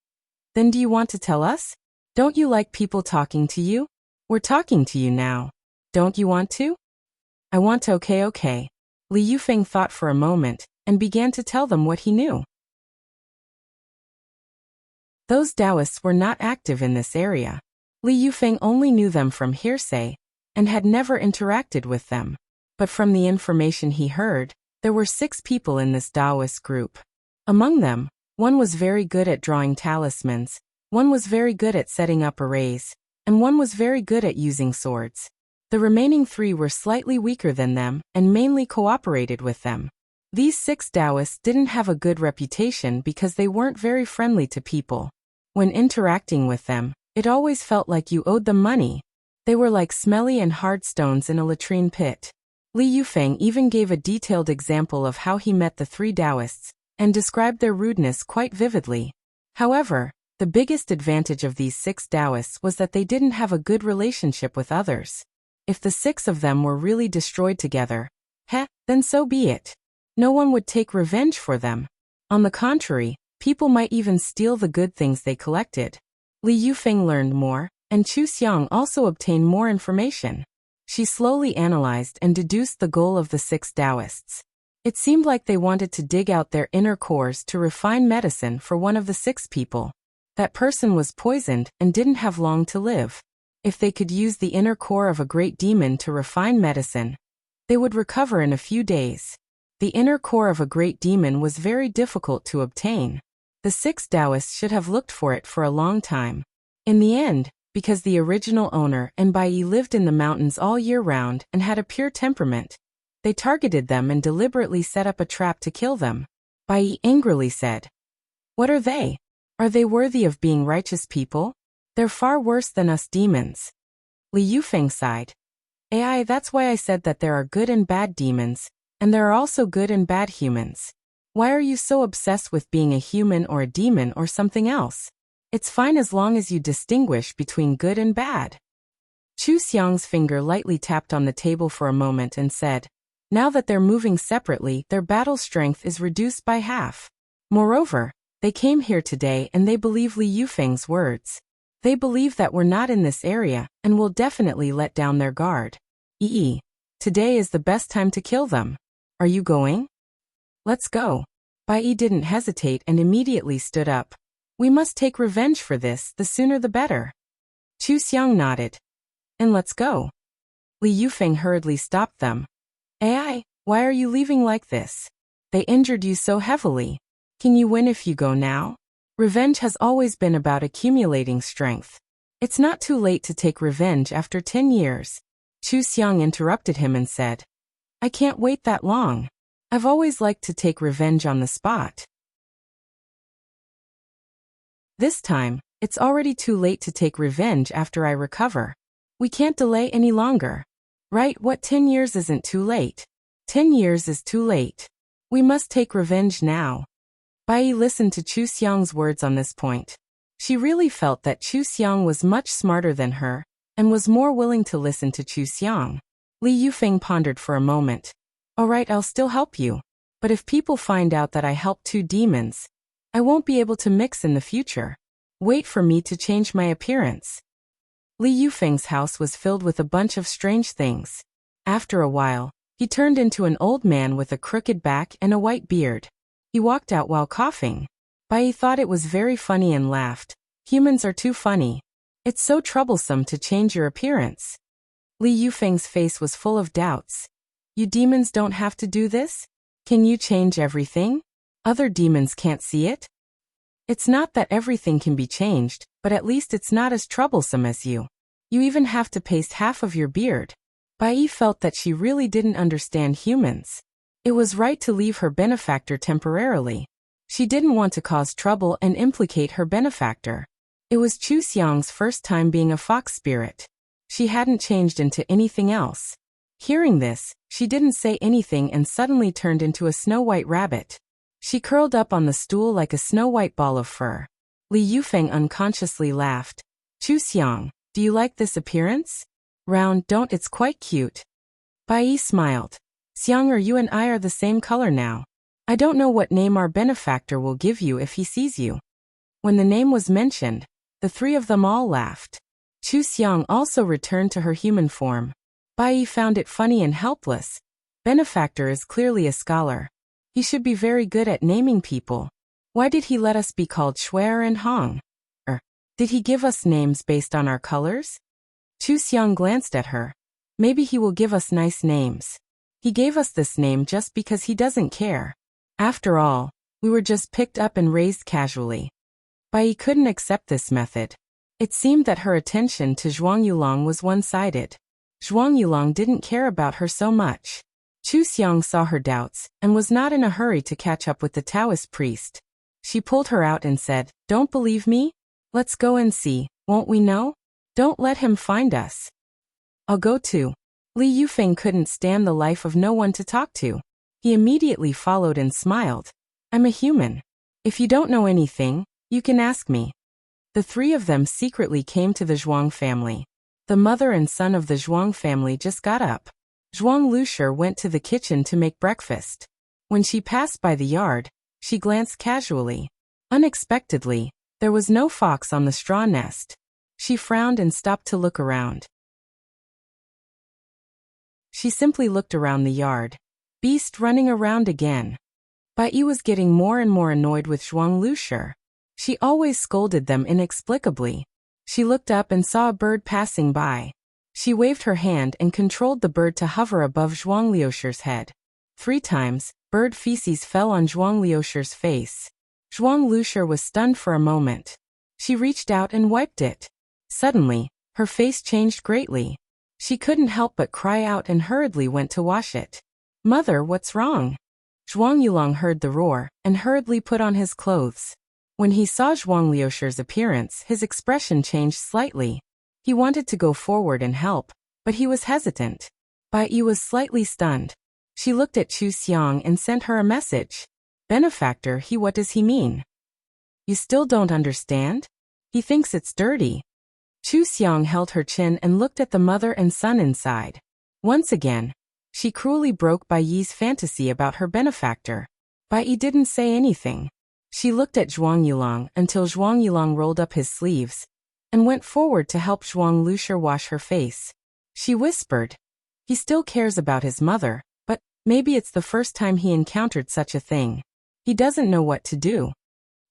A: "Then do you want to tell us? Don't you like people talking to you? We're talking to you now. Don't you want to?" "I want to." Okay. Li Yufeng thought for a moment and began to tell them what he knew. Those Taoists were not active in this area. Li Yufeng only knew them from hearsay and had never interacted with them. But from the information he heard, there were 6 people in this Taoist group. Among them, one was very good at drawing talismans, one was very good at setting up arrays, and one was very good at using swords. The remaining 3 were slightly weaker than them and mainly cooperated with them. These 6 Taoists didn't have a good reputation because they weren't very friendly to people. When interacting with them, it always felt like you owed them money. They were like smelly and hard stones in a latrine pit. Li Yufeng even gave a detailed example of how he met the three Taoists, and described their rudeness quite vividly. However, the biggest advantage of these 6 Taoists was that they didn't have a good relationship with others. If the 6 of them were really destroyed together, then so be it. No one would take revenge for them. On the contrary, people might even steal the good things they collected. Li Yufeng learned more, and Chu Xiang also obtained more information. She slowly analyzed and deduced the goal of the 6 Taoists. It seemed like they wanted to dig out their inner cores to refine medicine for one of the 6 people. That person was poisoned and didn't have long to live. If they could use the inner core of a great demon to refine medicine, they would recover in a few days. The inner core of a great demon was very difficult to obtain. The 6 Taoists should have looked for it for a long time. In the end, because the original owner and Bai Yi lived in the mountains all year round and had a pure temperament, they targeted them and deliberately set up a trap to kill them. Bai Yi angrily said, "What are they? Are they worthy of being righteous people? They're far worse than us demons." Li Yufeng sighed. That's why I said that there are good and bad demons, and there are also good and bad humans. Why are you so obsessed with being a human or a demon or something else? It's fine as long as you distinguish between good and bad." Chu Xiang's finger lightly tapped on the table for a moment and said, "Now that they're moving separately, their battle strength is reduced by half. Moreover, they came here today and they believe Li Yufeng's words. They believe that we're not in this area and will definitely let down their guard. Today is the best time to kill them. Are you going?" "Let's go." Bai Yi didn't hesitate and immediately stood up. "We must take revenge for this, the sooner the better." Chu Xiang nodded. "And let's go." Li Yufeng hurriedly stopped them. Why are you leaving like this? They injured you so heavily. Can you win if you go now? Revenge has always been about accumulating strength. It's not too late to take revenge after 10 years. Chu Xiang interrupted him and said, "I can't wait that long. I've always liked to take revenge on the spot. This time, it's already too late to take revenge after I recover. We can't delay any longer. Right? What 10 years isn't too late? 10 years is too late. We must take revenge now." Bai Yi listened to Chu Xiang's words on this point. She really felt that Chu Xiang was much smarter than her, and was more willing to listen to Chu Xiang. Li Yufeng pondered for a moment. "Alright, I'll still help you. But if people find out that I helped 2 demons, I won't be able to mix in the future. Wait for me to change my appearance." Li Yufeng's house was filled with a bunch of strange things. After a while, he turned into an old man with a crooked back and a white beard. He walked out while coughing. Bai Yi thought it was very funny and laughed. "Humans are too funny. It's so troublesome to change your appearance." Li Yufeng's face was full of doubts. "You demons don't have to do this? Can you change everything? Other demons can't see it?" "It's not that everything can be changed, but at least it's not as troublesome as you. You even have to paste half of your beard." Bai Yi felt that she really didn't understand humans. It was right to leave her benefactor temporarily. She didn't want to cause trouble and implicate her benefactor. It was Chu Xiang's first time being a fox spirit. She hadn't changed into anything else. Hearing this, she didn't say anything and suddenly turned into a snow-white rabbit. She curled up on the stool like a snow-white ball of fur. Li Yufeng unconsciously laughed. "Chu Xiang, do you like this appearance? Don't it's quite cute." Bai Yi smiled. "Xiang, you and I are the same color now. I don't know what name our benefactor will give you if he sees you." When the name was mentioned, the 3 of them all laughed. Chu Xiang also returned to her human form. Bai Yi found it funny and helpless. Benefactor is clearly a scholar. He should be very good at naming people. Why did he let us be called Shuer and Hong? Did he give us names based on our colors? Chu Xiang glanced at her. Maybe he will give us nice names. He gave us this name just because he doesn't care. After all, we were just picked up and raised casually. Bai Yi couldn't accept this method. It seemed that her attention to Zhuang Yulong was one-sided. Zhuang Yulong didn't care about her so much. Chu Xiang saw her doubts, and was not in a hurry to catch up with the Taoist priest. She pulled her out and said, "Don't believe me? Let's go and see, won't we know? Don't let him find us." "I'll go too." Li Yufeng couldn't stand the life of no one to talk to. He immediately followed and smiled. I'm a human. If you don't know anything, you can ask me. The three of them secretly came to the Zhuang family. The mother and son of the Zhuang family just got up. Zhuang Lushi went to the kitchen to make breakfast. When she passed by the yard, she glanced casually. Unexpectedly, there was no fox on the straw nest. She frowned and stopped to look around. She simply looked around the yard. Beast running around again. Bai Yi was getting more and more annoyed with Zhuang Lushi. She always scolded them inexplicably. She looked up and saw a bird passing by. She waved her hand and controlled the bird to hover above Zhuang Liushi's head. 3 times, bird feces fell on Zhuang Liushi's face. Zhuang Lushi was stunned for a moment. She reached out and wiped it. Suddenly, her face changed greatly. She couldn't help but cry out and hurriedly went to wash it. Mother, what's wrong? Zhuang Yulong heard the roar and hurriedly put on his clothes. When he saw Zhuang Liushi's appearance, his expression changed slightly. He wanted to go forward and help, but he was hesitant. Bai Yi was slightly stunned. She looked at Chu Xiang and sent her a message. Benefactor, what does he mean? You still don't understand? He thinks it's dirty. Chu Xiang held her chin and looked at the mother and son inside. Once again, she cruelly broke Bai Yi's fantasy about her benefactor. Bai Yi didn't say anything. She looked at Zhuang Yulong until Zhuang Yulong rolled up his sleeves and went forward to help Zhuang Lushi wash her face. She whispered, he still cares about his mother, but maybe it's the first time he encountered such a thing. He doesn't know what to do.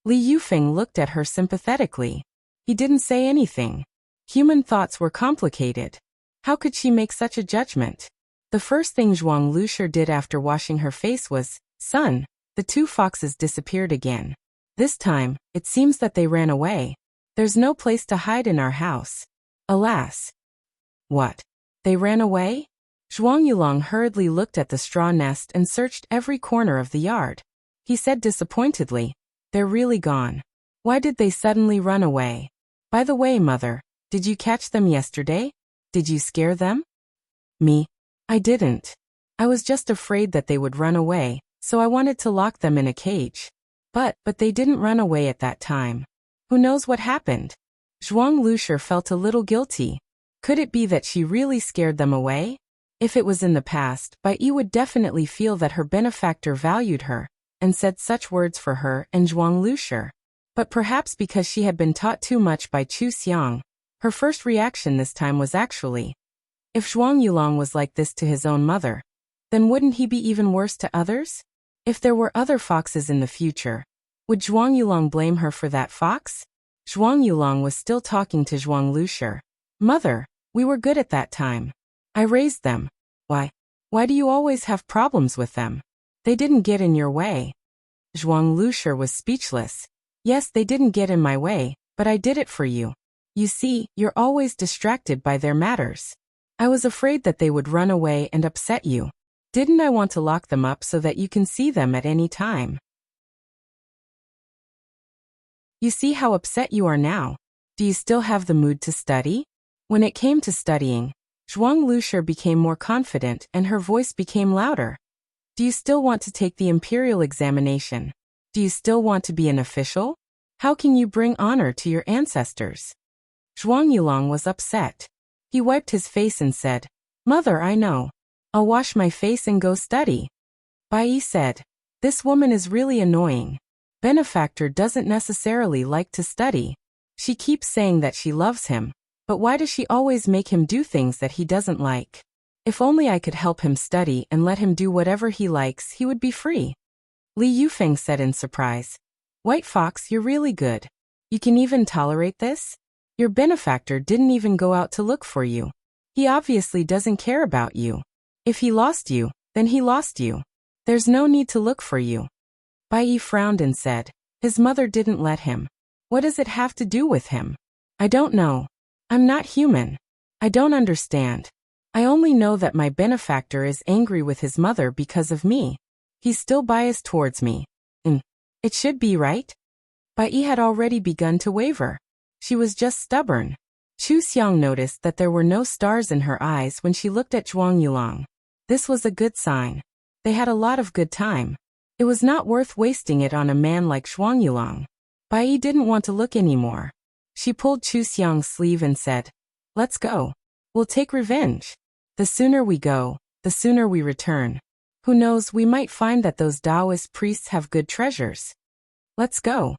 A: Li Yufeng looked at her sympathetically. He didn't say anything. Human thoughts were complicated. How could she make such a judgment? The first thing Zhuang Lushi did after washing her face was, Son, the 2 foxes disappeared again. This time, it seems that they ran away. There's no place to hide in our house. Alas. What? They ran away? Zhuang Yulong hurriedly looked at the straw nest and searched every corner of the yard. He said disappointedly, they're really gone. Why did they suddenly run away? By the way, mother, did you catch them yesterday? Did you scare them? Me? I didn't. I was just afraid that they would run away, so I wanted to lock them in a cage. But they didn't run away at that time. Who knows what happened? Zhuang Lushi felt a little guilty. Could it be that she really scared them away? If it was in the past, Bai Yi would definitely feel that her benefactor valued her and said such words for her and Zhuang Lushi. But perhaps because she had been taught too much by Chu Xiang, her first reaction this time was actually, if Zhuang Yulong was like this to his own mother, then wouldn't he be even worse to others? If there were other foxes in the future, would Zhuang Yulong blame her for that fox? Zhuang Yulong was still talking to Zhuang Lushi. Mother, we were good at that time. I raised them. Why do you always have problems with them? They didn't get in your way. Zhuang Lushi was speechless. Yes, they didn't get in my way, but I did it for you. You see, you're always distracted by their matters. I was afraid that they would run away and upset you. Didn't I want to lock them up so that you can see them at any time? You see how upset you are now. Do you still have the mood to study? When it came to studying, Zhuang Lushi became more confident and her voice became louder. Do you still want to take the imperial examination? Do you still want to be an official? How can you bring honor to your ancestors? Zhuang Yulong was upset. He wiped his face and said, Mother, I know. I'll wash my face and go study. Bai Yi said, this woman is really annoying. Benefactor doesn't necessarily like to study. She keeps saying that she loves him, but why does she always make him do things that he doesn't like? If only I could help him study and let him do whatever he likes, he would be free. Li Yufeng said in surprise. White Fox, you're really good. You can even tolerate this? Your benefactor didn't even go out to look for you. He obviously doesn't care about you. If he lost you, then he lost you. There's no need to look for you. Bai Yi frowned and said, his mother didn't let him. What does it have to do with him? I don't know. I'm not human. I don't understand. I only know that my benefactor is angry with his mother because of me. He's still biased towards me. It should be right? Bai Yi had already begun to waver. She was just stubborn. Chu Xiang noticed that there were no stars in her eyes when she looked at Zhuang Yulong. This was a good sign. They had a lot of good time. It was not worth wasting it on a man like Zhuang Yulong. Bai Yi didn't want to look anymore. She pulled Chu Xiang's sleeve and said, "Let's go. We'll take revenge. The sooner we go, the sooner we return. Who knows, we might find that those Taoist priests have good treasures. Let's go."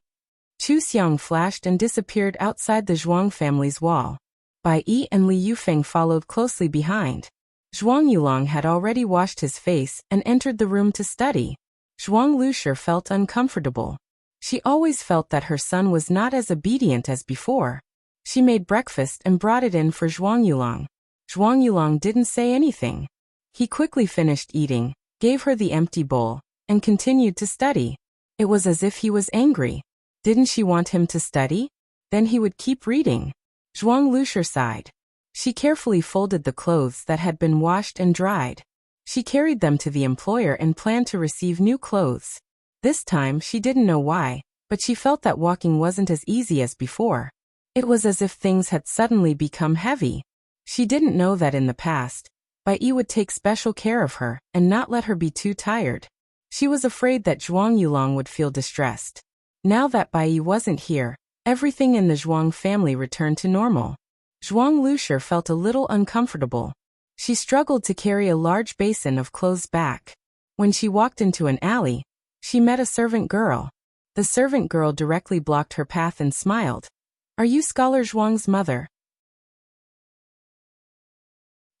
A: Chu Xiang flashed and disappeared outside the Zhuang family's wall. Bai Yi and Li Yufeng followed closely behind. Zhuang Yulong had already washed his face and entered the room to study. Zhuang Lushi felt uncomfortable. She always felt that her son was not as obedient as before. She made breakfast and brought it in for Zhuang Yulong. Zhuang Yulong didn't say anything. He quickly finished eating, gave her the empty bowl, and continued to study. It was as if he was angry. Didn't she want him to study? Then he would keep reading. Zhuang Lushi sighed. She carefully folded the clothes that had been washed and dried. She carried them to the employer and planned to receive new clothes. This time she didn't know why, but she felt that walking wasn't as easy as before. It was as if things had suddenly become heavy. She didn't know that in the past, Bai Yi would take special care of her and not let her be too tired. She was afraid that Zhuang Yulong would feel distressed. Now that Bai Yi wasn't here, everything in the Zhuang family returned to normal. Zhuang Lushi felt a little uncomfortable. She struggled to carry a large basin of clothes back. When she walked into an alley, she met a servant girl. The servant girl directly blocked her path and smiled. "Are you Scholar Zhuang's mother?"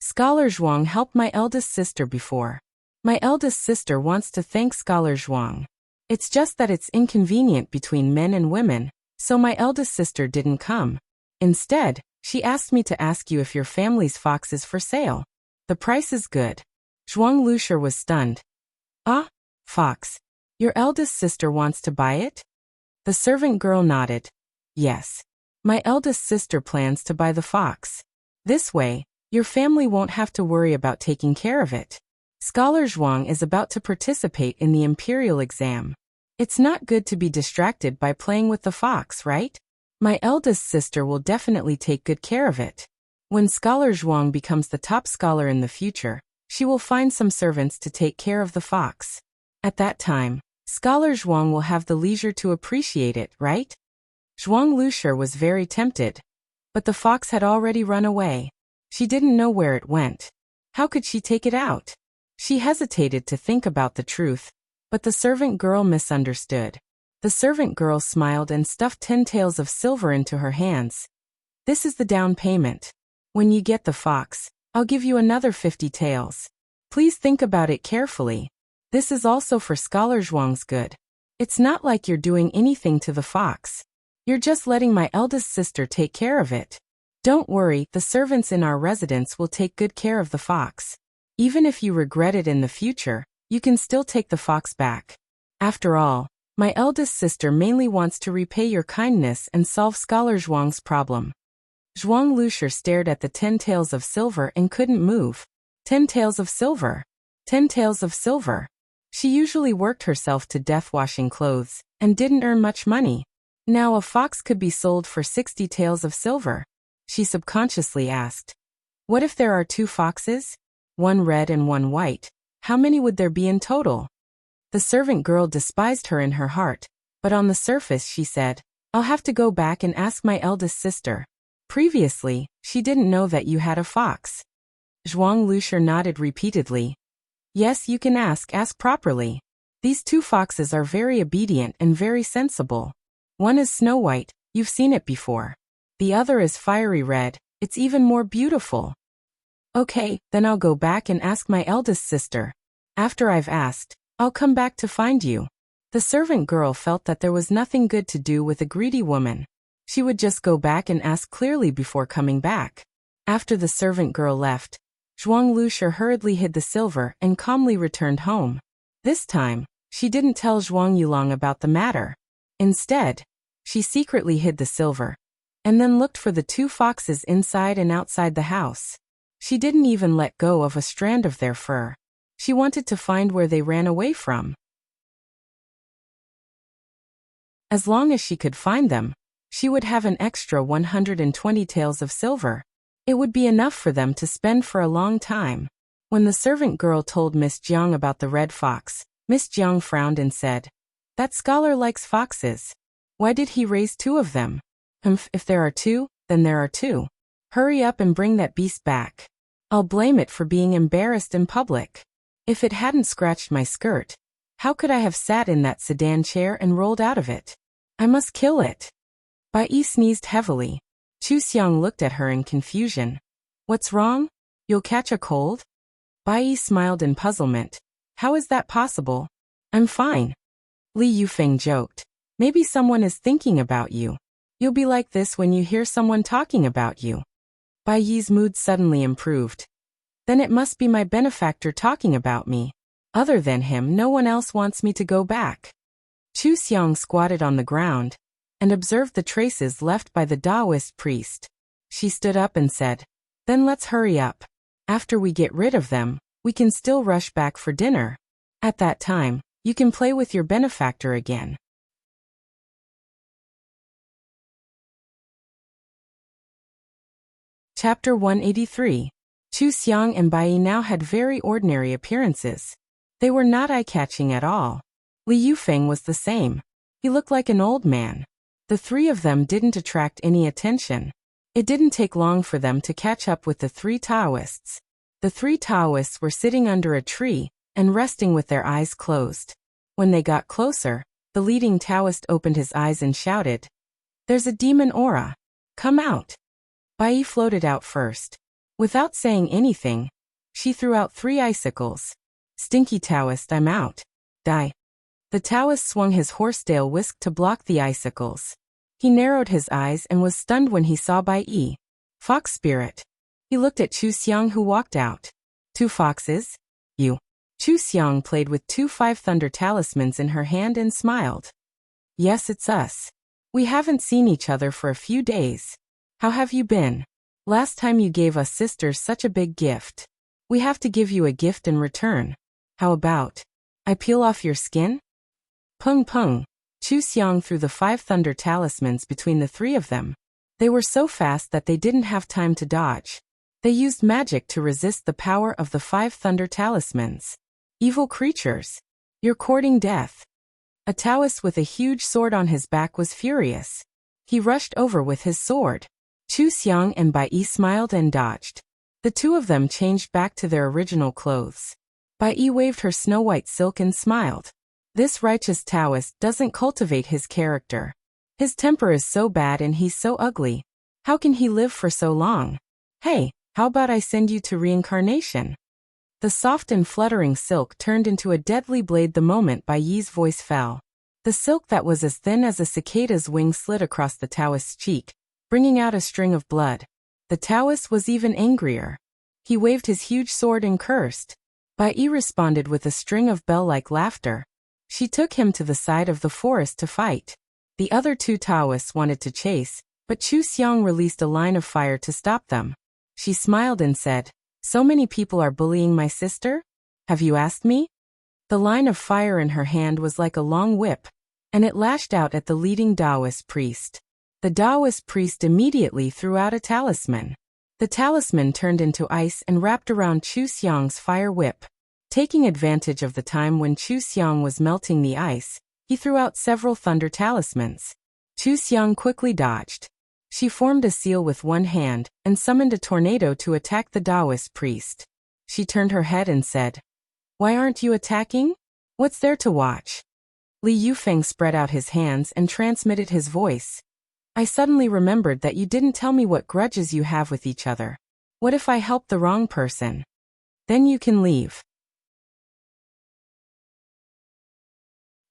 A: "Scholar Zhuang helped my eldest sister before. My eldest sister wants to thank Scholar Zhuang. It's just that it's inconvenient between men and women, so my eldest sister didn't come. Instead, she asked me to ask you if your family's fox is for sale. The price is good." Zhuang Lushi was stunned. "Ah, fox. Your eldest sister wants to buy it?" The servant girl nodded. "Yes. My eldest sister plans to buy the fox. This way, your family won't have to worry about taking care of it. Scholar Zhuang is about to participate in the imperial exam. It's not good to be distracted by playing with the fox, right? My eldest sister will definitely take good care of it. When Scholar Zhuang becomes the top scholar in the future, she will find some servants to take care of the fox. At that time, Scholar Zhuang will have the leisure to appreciate it, right?" Zhuang Lushi was very tempted. But the fox had already run away. She didn't know where it went. How could she take it out? She hesitated to think about the truth, but the servant girl misunderstood. The servant girl smiled and stuffed 10 taels of silver into her hands. "This is the down payment. When you get the fox, I'll give you another 50 taels. Please think about it carefully. This is also for Scholar Zhuang's good. It's not like you're doing anything to the fox. You're just letting my eldest sister take care of it. Don't worry, the servants in our residence will take good care of the fox. Even if you regret it in the future, you can still take the fox back. After all, my eldest sister mainly wants to repay your kindness and solve Scholar Zhuang's problem." Zhuang Lushi stared at the 10 taels of silver and couldn't move. 10 taels of silver. 10 taels of silver. She usually worked herself to death washing clothes, and didn't earn much money. Now a fox could be sold for 60 taels of silver. She subconsciously asked, "What if there are 2 foxes? One red and one white. How many would there be in total?" The servant girl despised her in her heart, but on the surface she said, "I'll have to go back and ask my eldest sister. Previously, she didn't know that you had a fox." Zhuang Lushi nodded repeatedly. "Yes, you can ask properly. These 2 foxes are very obedient and very sensible. One is Snow White, you've seen it before. The other is fiery red, it's even more beautiful." "Okay, then I'll go back and ask my eldest sister. After I've asked, I'll come back to find you." The servant girl felt that there was nothing good to do with a greedy woman. She would just go back and ask clearly before coming back. After the servant girl left, Zhuang Lushi hurriedly hid the silver and calmly returned home. This time, she didn't tell Zhuang Yulong about the matter. Instead, she secretly hid the silver, and then looked for the 2 foxes inside and outside the house. She didn't even let go of a strand of their fur. She wanted to find where they ran away from. As long as she could find them, She would have an extra 120 taels of silver. It would be enough for them to spend for a long time. When the servant girl told Miss Jiang about the red fox, Miss Jiang frowned and said, "That scholar likes foxes. Why did he raise 2 of them? If there are 2, then there are 2. Hurry up and bring that beast back. I'll blame it for being embarrassed in public. If it hadn't scratched my skirt, how could I have sat in that sedan chair and rolled out of it? I must kill it." Bai Yi sneezed heavily. Chu Xiang looked at her in confusion. "What's wrong? You'll catch a cold?" Bai Yi smiled in puzzlement. "How is that possible? I'm fine." Li Yufeng joked. "Maybe someone is thinking about you. You'll be like this when you hear someone talking about you." Bai Yi's mood suddenly improved. "Then it must be my benefactor talking about me. Other than him, no one else wants me to go back." Chu Xiang squatted on the ground and observed the traces left by the Taoist priest. She stood up and said, "Then let's hurry up. After we get rid of them, we can still rush back for dinner. At that time, you can play with your benefactor again." Chapter 183. Chu Xiang and Bai Yi now had very ordinary appearances. They were not eye-catching at all. Li Yufeng was the same. He looked like an old man. The 3 of them didn't attract any attention. It didn't take long for them to catch up with the 3 Taoists. The 3 Taoists were sitting under a tree and resting with their eyes closed. When they got closer, the leading Taoist opened his eyes and shouted, "There's a demon aura. Come out." Bai Yi floated out first. Without saying anything, she threw out 3 icicles. "Stinky Taoist, I'm out. Die." The Taoist swung his horsetail whisk to block the icicles. He narrowed his eyes and was stunned when he saw Bai Yi. "Fox spirit." He looked at Chu Xiang, who walked out. "2 foxes? You." Chu Xiang played with 2 5-thunder talismans in her hand and smiled. "Yes, it's us. We haven't seen each other for a few days. How have you been? Last time you gave us sisters such a big gift. We have to give you a gift in return. How about I peel off your skin?" Pung pung. Chu Xiang threw the 5 thunder talismans between the 3 of them. They were so fast that they didn't have time to dodge. They used magic to resist the power of the 5 thunder talismans. "Evil creatures. You're courting death." A Taoist with a huge sword on his back was furious. He rushed over with his sword. Chu Xiang and Bai Yi smiled and dodged. The 2 of them changed back to their original clothes. Bai Yi waved her snow-white silk and smiled. This righteous Taoist doesn't cultivate his character. His temper is so bad and he's so ugly. How can he live for so long? "Hey, how about I send you to reincarnation?" The soft and fluttering silk turned into a deadly blade the moment Bai Yi's voice fell. The silk that was as thin as a cicada's wing slid across the Taoist's cheek, bringing out a string of blood. The Taoist was even angrier. He waved his huge sword and cursed. Bai Yi responded with a string of bell-like laughter. She took him to the side of the forest to fight. The other 2 Taoists wanted to chase, but Chu Xiang released a line of fire to stop them. She smiled and said, "So many people are bullying my sister? Have you asked me?" The line of fire in her hand was like a long whip, and it lashed out at the leading Taoist priest. The Taoist priest immediately threw out a talisman. The talisman turned into ice and wrapped around Chu Xiang's fire whip. Taking advantage of the time when Chu Xiang was melting the ice, he threw out several thunder talismans. Chu Xiang quickly dodged. She formed a seal with one hand and summoned a tornado to attack the Taoist priest. She turned her head and said, "Why aren't you attacking? What's there to watch?" Li Yufeng spread out his hands and transmitted his voice. "I suddenly remembered that you didn't tell me what grudges you have with each other. What if I help the wrong person? Then you can leave."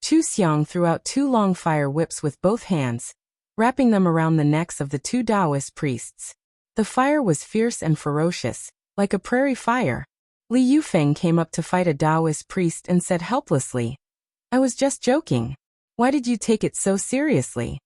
A: Chu Xiang threw out 2 long fire whips with both hands, wrapping them around the necks of the 2 Taoist priests. The fire was fierce and ferocious, like a prairie fire. Li Yufeng came up to fight a Taoist priest and said helplessly, "I was just joking. Why did you take it so seriously?"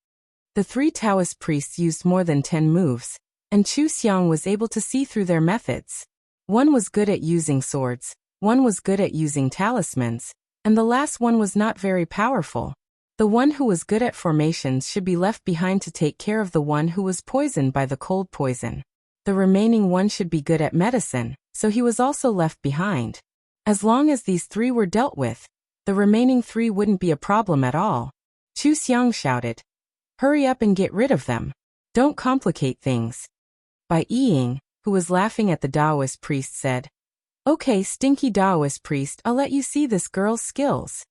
A: The 3 Taoist priests used more than 10 moves, and Chu Xiang was able to see through their methods. One was good at using swords, one was good at using talismans, and the last one was not very powerful. The one who was good at formations should be left behind to take care of the one who was poisoned by the cold poison. The remaining one should be good at medicine, so he was also left behind. As long as these 3 were dealt with, the remaining 3 wouldn't be a problem at all. Chu Xiang shouted. Hurry up and get rid of them. Don't complicate things. Bai Ying, who was laughing at the Taoist priest, said, Okay, stinky Taoist priest, I'll let you see this girl's skills.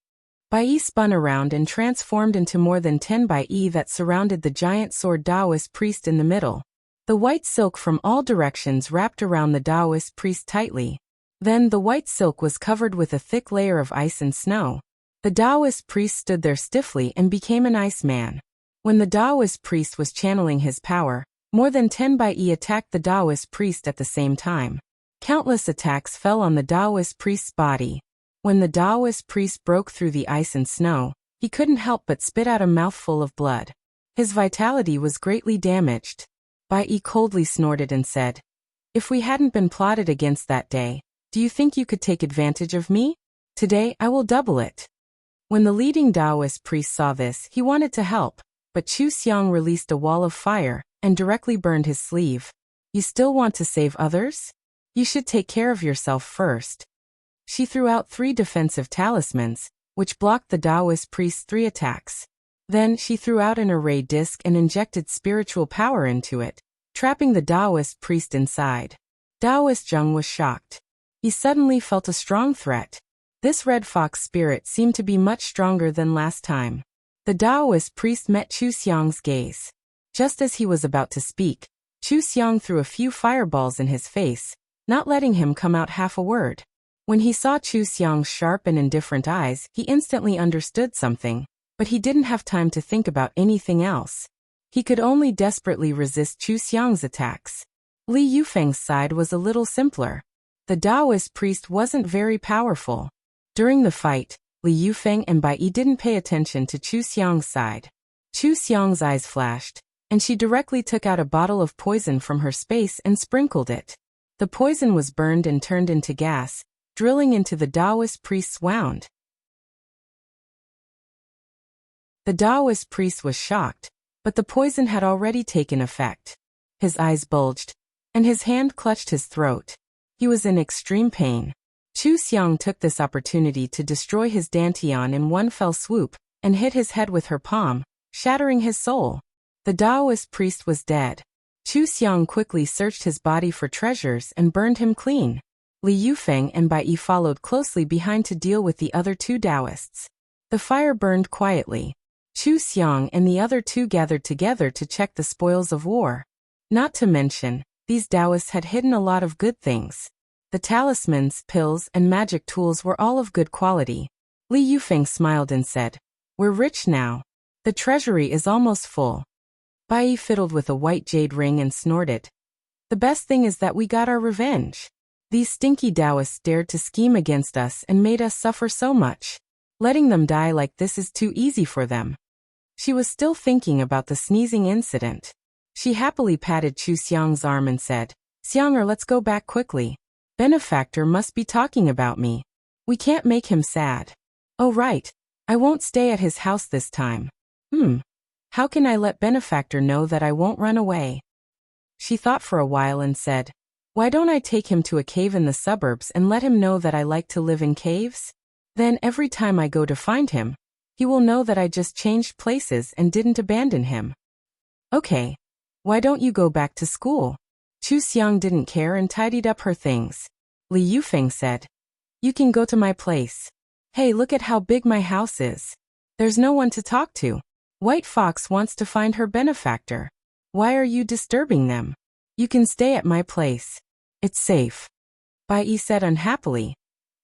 A: Bai Yi spun around and transformed into more than 10 Bai Yi that surrounded the giant sword Taoist priest in the middle. The white silk from all directions wrapped around the Taoist priest tightly. Then the white silk was covered with a thick layer of ice and snow. The Taoist priest stood there stiffly and became an ice man. When the Taoist priest was channeling his power, more than 10 Bai Yi attacked the Taoist priest at the same time. Countless attacks fell on the Taoist priest's body. When the Taoist priest broke through the ice and snow, he couldn't help but spit out a mouthful of blood. His vitality was greatly damaged. Bai Yi coldly snorted and said, If we hadn't been plotted against that day, do you think you could take advantage of me? Today I will double it. When the leading Taoist priest saw this, he wanted to help, but Chu Xiang released a wall of fire and directly burned his sleeve. You still want to save others? You should take care of yourself first. She threw out 3 defensive talismans, which blocked the Taoist priest's 3 attacks. Then she threw out an array disc and injected spiritual power into it, trapping the Taoist priest inside. Taoist Zheng was shocked. He suddenly felt a strong threat. This red fox spirit seemed to be much stronger than last time. The Taoist priest met Chu Xiang's gaze. Just as he was about to speak, Chu Xiang threw a few fireballs in his face, not letting him come out half a word. When he saw Chu Xiang's sharp and indifferent eyes, he instantly understood something, but he didn't have time to think about anything else. He could only desperately resist Chu Xiang's attacks. Li Yufeng's side was a little simpler. The Taoist priest wasn't very powerful. During the fight, Li Yufeng and Bai Yi didn't pay attention to Chu Xiang's side. Chu Xiang's eyes flashed, and she directly took out a bottle of poison from her space and sprinkled it. The poison was burned and turned into gas, drilling into the Taoist priest's wound. The Taoist priest was shocked, but the poison had already taken effect. His eyes bulged, and his hand clutched his throat. He was in extreme pain. Chu Xiang took this opportunity to destroy his dantian in one fell swoop, and hit his head with her palm, shattering his soul. The Taoist priest was dead. Chu Xiang quickly searched his body for treasures and burned him clean. Li Yufeng and Bai Yi followed closely behind to deal with the other 2 Taoists. The fire burned quietly. Chu Xiang and the other 2 gathered together to check the spoils of war. Not to mention, these Taoists had hidden a lot of good things. The talismans, pills, and magic tools were all of good quality. Li Yufeng smiled and said, We're rich now. The treasury is almost full. Bai Yi fiddled with a white jade ring and snorted. The best thing is that we got our revenge. These stinky Taoists dared to scheme against us and made us suffer so much. Letting them die like this is too easy for them. She was still thinking about the sneezing incident. She happily patted Chu Xiang's arm and said, Xianger, let's go back quickly. Benefactor must be talking about me. We can't make him sad. Oh right, I won't stay at his house this time. How can I let Benefactor know that I won't run away? She thought for a while and said, Why don't I take him to a cave in the suburbs and let him know that I like to live in caves? Then every time I go to find him, he will know that I just changed places and didn't abandon him. Okay. Why don't you go back to school? Chu Xiang didn't care and tidied up her things. Li Yufeng said, You can go to my place. Hey, look at how big my house is. There's no one to talk to. White Fox wants to find her benefactor. Why are you disturbing them? You can stay at my place. It's safe. Bai Yi said unhappily.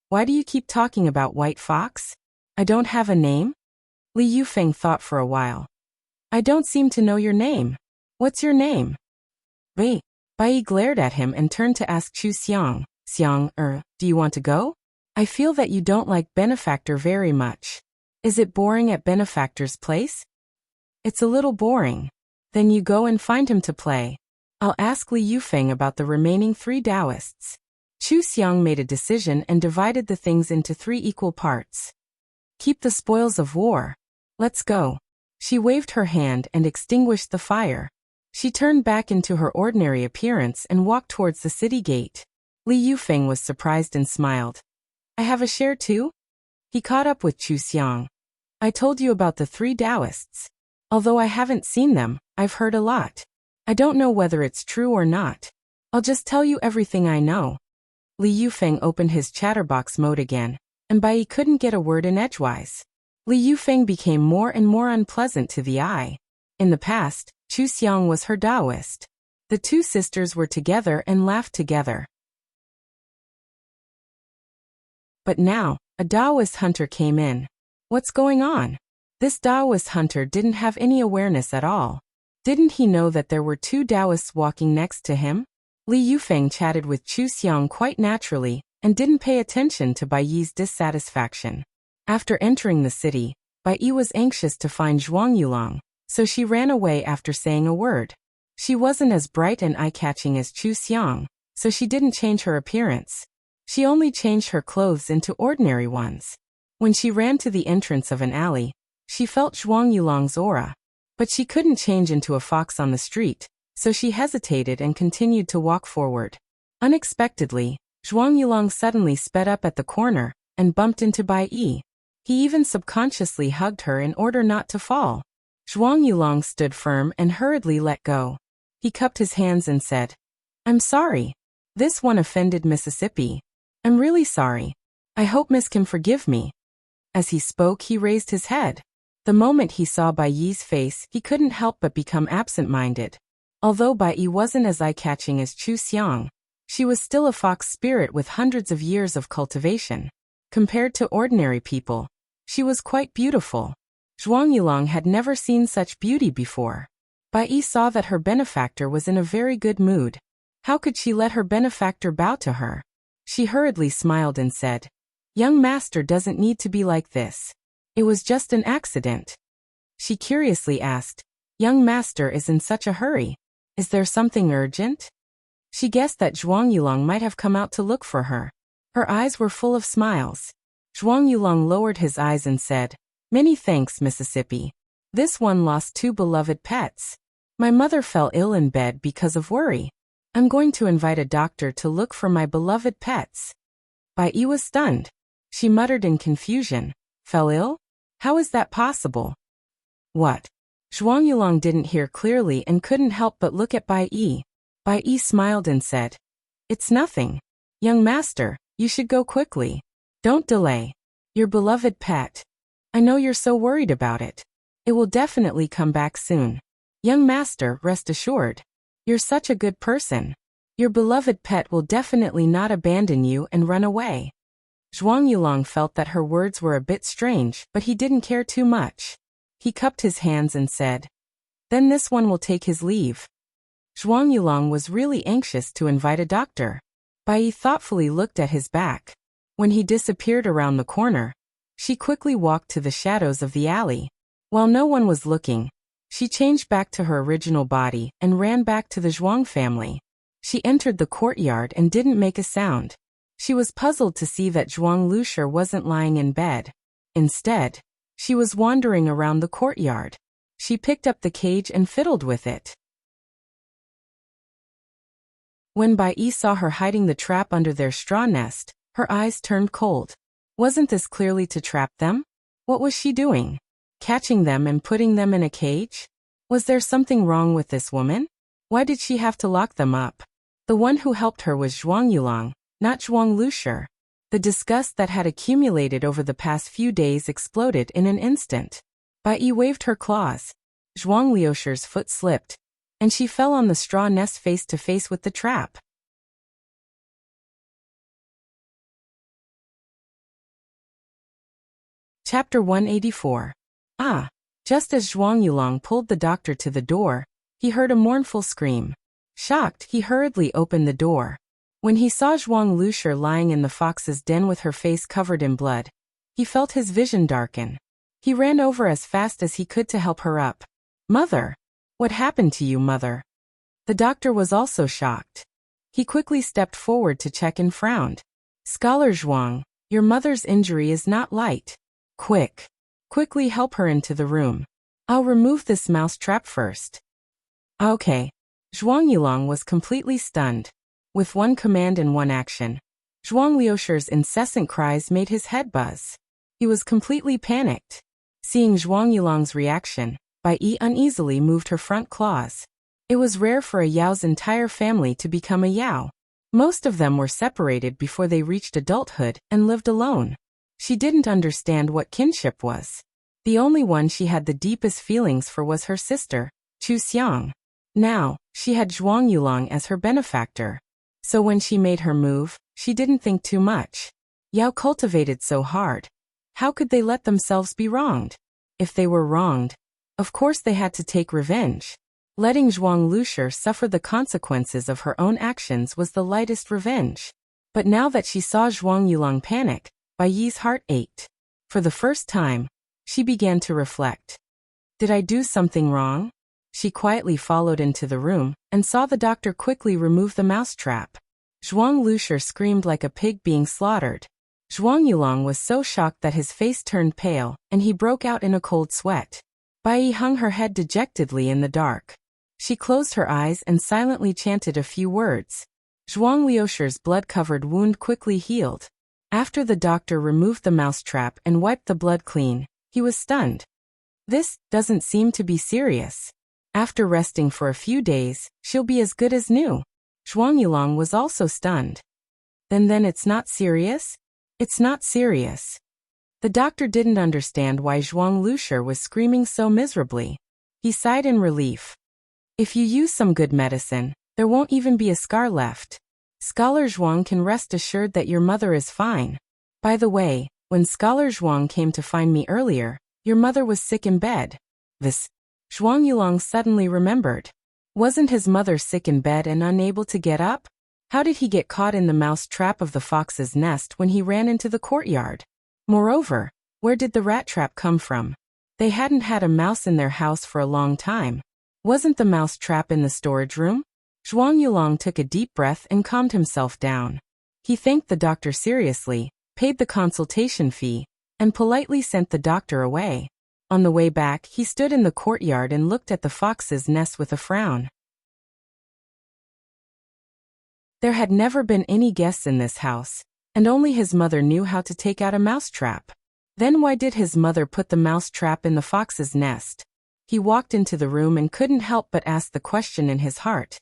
A: Why do you keep talking about White Fox? I don't have a name? Li Yufeng thought for a while. I don't seem to know your name. What's your name? Bai Yi glared at him and turned to ask Chu Xiang, do you want to go? I feel that you don't like Benefactor very much. Is it boring at Benefactor's place? It's a little boring. Then you go and find him to play. I'll ask Li Yufeng about the remaining 3 Taoists. Chu Xiang made a decision and divided the things into 3 equal parts. Keep the spoils of war. Let's go. She waved her hand and extinguished the fire. She turned back into her ordinary appearance and walked towards the city gate. Li Yufeng was surprised and smiled. I have a share too? He caught up with Chu Xiang. I told you about the 3 Taoists. Although I haven't seen them, I've heard a lot. I don't know whether it's true or not. I'll just tell you everything I know. Li Yufeng opened his chatterbox mode again, and Bai Yi couldn't get a word in edgewise. Li Yufeng became more and more unpleasant to the eye. In the past, Chu Xiang was her Taoist. The 2 sisters were together and laughed together. But now, a Taoist hunter came in. What's going on? This Taoist hunter didn't have any awareness at all. Didn't he know that there were 2 Taoists walking next to him? Li Yufeng chatted with Chu Xiang quite naturally, and didn't pay attention to Bai Yi's dissatisfaction. After entering the city, Bai Yi was anxious to find Zhuang Yulong, so she ran away after saying a word. She wasn't as bright and eye-catching as Chu Xiang, so she didn't change her appearance. She only changed her clothes into ordinary ones. When she ran to the entrance of an alley, she felt Zhuang Yulong's aura. But she couldn't change into a fox on the street, so she hesitated and continued to walk forward. Unexpectedly, Zhuang Yulong suddenly sped up at the corner and bumped into Bai Yi. He even subconsciously hugged her in order not to fall. Zhuang Yulong stood firm and hurriedly let go. He cupped his hands and said, I'm sorry. This one offended Mississippi. I'm really sorry. I hope Miss can forgive me. As he spoke, he raised his head. The moment he saw Bai Yi's face, he couldn't help but become absent-minded. Although Bai Yi wasn't as eye-catching as Chu Xiang, she was still a fox spirit with hundreds of years of cultivation. Compared to ordinary people, she was quite beautiful. Zhuang Yulong had never seen such beauty before. Bai Yi saw that her benefactor was in a very good mood. How could she let her benefactor bow to her? She hurriedly smiled and said, Young master doesn't need to be like this. It was just an accident. She curiously asked, Young master is in such a hurry. Is there something urgent? She guessed that Zhuang Yulong might have come out to look for her. Her eyes were full of smiles. Zhuang Yulong lowered his eyes and said, Many thanks, Mississippi. This one lost 2 beloved pets. My mother fell ill in bed because of worry. I'm going to invite a doctor to look for my beloved pets. Bai Yi was stunned. She muttered in confusion, Fell ill? How is that possible? What? Zhuang Yulong didn't hear clearly and couldn't help but look at Bai Yi. Bai Yi smiled and said, It's nothing. Young master, you should go quickly. Don't delay. Your beloved pet. I know you're so worried about it. It will definitely come back soon. Young master, rest assured. You're such a good person. Your beloved pet will definitely not abandon you and run away. Zhuang Yulong felt that her words were a bit strange, but he didn't care too much. He cupped his hands and said, Then this one will take his leave. Zhuang Yulong was really anxious to invite a doctor. Bai Yi thoughtfully looked at his back. When he disappeared around the corner, she quickly walked to the shadows of the alley. While no one was looking, she changed back to her original body and ran back to the Zhuang family. She entered the courtyard and didn't make a sound. She was puzzled to see that Zhuang Lushir wasn't lying in bed. Instead, she was wandering around the courtyard. She picked up the cage and fiddled with it. When Bai Yi saw her hiding the trap under their straw nest, her eyes turned cold. Wasn't this clearly to trap them? What was she doing? Catching them and putting them in a cage? Was there something wrong with this woman? Why did she have to lock them up? The one who helped her was Zhuang Yulong, not Zhuang Lushir. The disgust that had accumulated over the past few days exploded in an instant. Bai Yi waved her claws. Zhuang Luoshir's foot slipped, and she fell on the straw nest face to face with the trap. Chapter 184. Ah! Just as Zhuang Yulong pulled the doctor to the door, he heard a mournful scream. Shocked, he hurriedly opened the door. When he saw Zhuang Lushir lying in the fox's den with her face covered in blood, he felt his vision darken. He ran over as fast as he could to help her up. Mother! What happened to you, mother? The doctor was also shocked. He quickly stepped forward to check and frowned. Scholar Zhuang, your mother's injury is not light. Quick! Quickly help her into the room. I'll remove this mouse trap first. Okay. Zhuang Yulong was completely stunned. With one command and one action, Zhuang Liusher's incessant cries made his head buzz. He was completely panicked. Seeing Zhuang Yulong's reaction, Bai Yi uneasily moved her front claws. It was rare for a Yao's entire family to become a Yao. Most of them were separated before they reached adulthood and lived alone. She didn't understand what kinship was. The only one she had the deepest feelings for was her sister, Chu Xiang. Now, she had Zhuang Yulong as her benefactor. So when she made her move, she didn't think too much. Yao cultivated so hard. How could they let themselves be wronged? If they were wronged, of course they had to take revenge. Letting Zhuang Liusher suffer the consequences of her own actions was the lightest revenge. But now that she saw Zhuang Yulong panic, Bai Yi's heart ached. For the first time, she began to reflect. Did I do something wrong? She quietly followed into the room and saw the doctor quickly remove the mousetrap. Zhuang Liusher screamed like a pig being slaughtered. Zhuang Yulong was so shocked that his face turned pale and he broke out in a cold sweat. Bai Yi hung her head dejectedly in the dark. She closed her eyes and silently chanted a few words. Zhuang Liusher's blood-covered wound quickly healed. After the doctor removed the mousetrap and wiped the blood clean, he was stunned. This doesn't seem to be serious. After resting for a few days, she'll be as good as new. Zhuang Yulong was also stunned. Then it's not serious? It's not serious. The doctor didn't understand why Zhuang Liusher was screaming so miserably. He sighed in relief. If you use some good medicine, there won't even be a scar left. Scholar Zhuang can rest assured that your mother is fine. By the way, when Scholar Zhuang came to find me earlier, your mother was sick in bed. This. Zhuang Yulong suddenly remembered. Wasn't his mother sick in bed and unable to get up? How did he get caught in the mouse trap of the fox's nest when he ran into the courtyard? Moreover, where did the rat trap come from? They hadn't had a mouse in their house for a long time. Wasn't the mouse trap in the storage room? Zhuang Yulong took a deep breath and calmed himself down. He thanked the doctor seriously, paid the consultation fee, and politely sent the doctor away. On the way back, he stood in the courtyard and looked at the fox's nest with a frown. There had never been any guests in this house, and only his mother knew how to take out a mousetrap. Then why did his mother put the mousetrap in the fox's nest? He walked into the room and couldn't help but ask the question in his heart.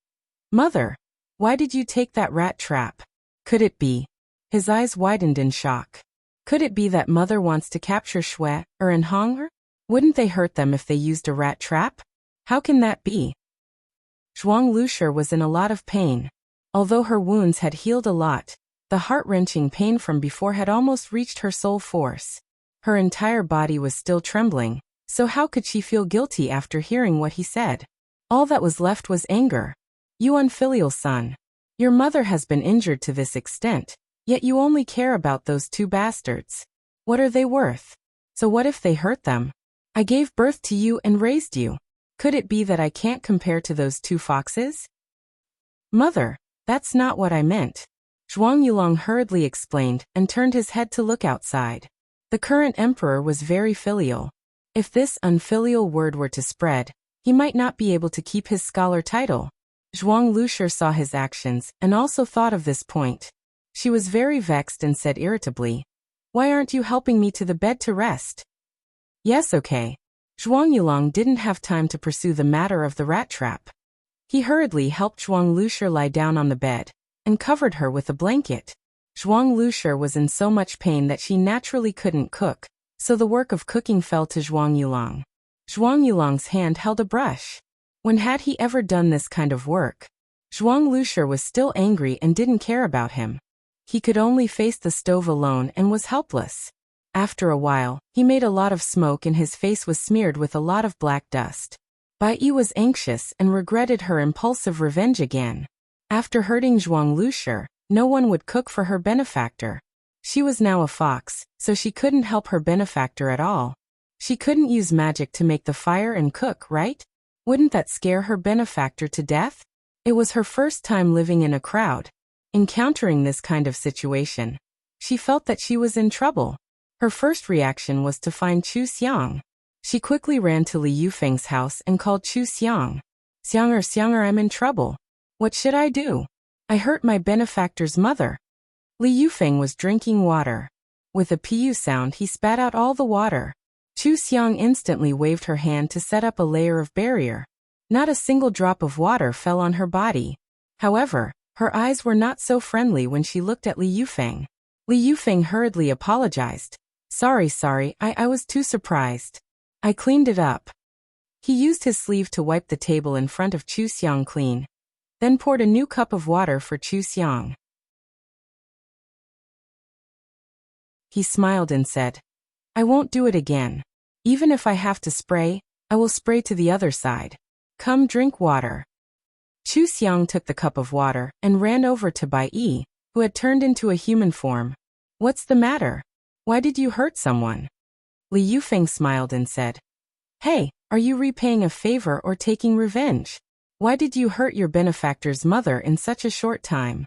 A: Mother, why did you take that rat trap? Could it be? His eyes widened in shock. Could it be that mother wants to capture Shui and Hong? Wouldn't they hurt them if they used a rat trap? How can that be? Zhuang Liusher was in a lot of pain. Although her wounds had healed a lot, the heart-wrenching pain from before had almost reached her soul force. Her entire body was still trembling, so how could she feel guilty after hearing what he said? All that was left was anger. You unfilial son. Your mother has been injured to this extent, yet you only care about those two bastards. What are they worth? So what if they hurt them? I gave birth to you and raised you. Could it be that I can't compare to those two foxes? Mother, that's not what I meant. Zhuang Yulong hurriedly explained and turned his head to look outside. The current emperor was very filial. If this unfilial word were to spread, he might not be able to keep his scholar title. Zhuang Liusher saw his actions and also thought of this point. She was very vexed and said irritably, "Why aren't you helping me to the bed to rest?" Yes, okay. Zhuang Yulong didn't have time to pursue the matter of the rat trap. He hurriedly helped Zhuang Liusher lie down on the bed and covered her with a blanket. Zhuang Liusher was in so much pain that she naturally couldn't cook, so the work of cooking fell to Zhuang Yulong. Zhuang Yulong's hand held a brush. When had he ever done this kind of work? Zhuang Liusher was still angry and didn't care about him. He could only face the stove alone and was helpless. After a while, he made a lot of smoke and his face was smeared with a lot of black dust. Bai Yi was anxious and regretted her impulsive revenge again. After hurting Zhuang Liusher, no one would cook for her benefactor. She was now a fox, so she couldn't help her benefactor at all. She couldn't use magic to make the fire and cook, right? Wouldn't that scare her benefactor to death? It was her first time living in a crowd. Encountering this kind of situation, she felt that she was in trouble. Her first reaction was to find Chu Xiang. She quickly ran to Li Yufeng's house and called Chu Xiang. Xianger, I'm in trouble. What should I do? I hurt my benefactor's mother." Li Yufeng was drinking water. With a pu sound, he spat out all the water. Chu Xiang instantly waved her hand to set up a layer of barrier. Not a single drop of water fell on her body. However, her eyes were not so friendly when she looked at Li Yufeng. Li Yufeng hurriedly apologized. Sorry, I was too surprised. I cleaned it up." He used his sleeve to wipe the table in front of Chu Xiang clean, then poured a new cup of water for Chu Xiang. He smiled and said, "I won't do it again. Even if I have to spray, I will spray to the other side. Come drink water." Chu Xiang took the cup of water and ran over to Bai Yi, who had turned into a human form. "What's the matter? Why did you hurt someone?" Li Yufeng smiled and said, "Hey, are you repaying a favor or taking revenge? Why did you hurt your benefactor's mother in such a short time?"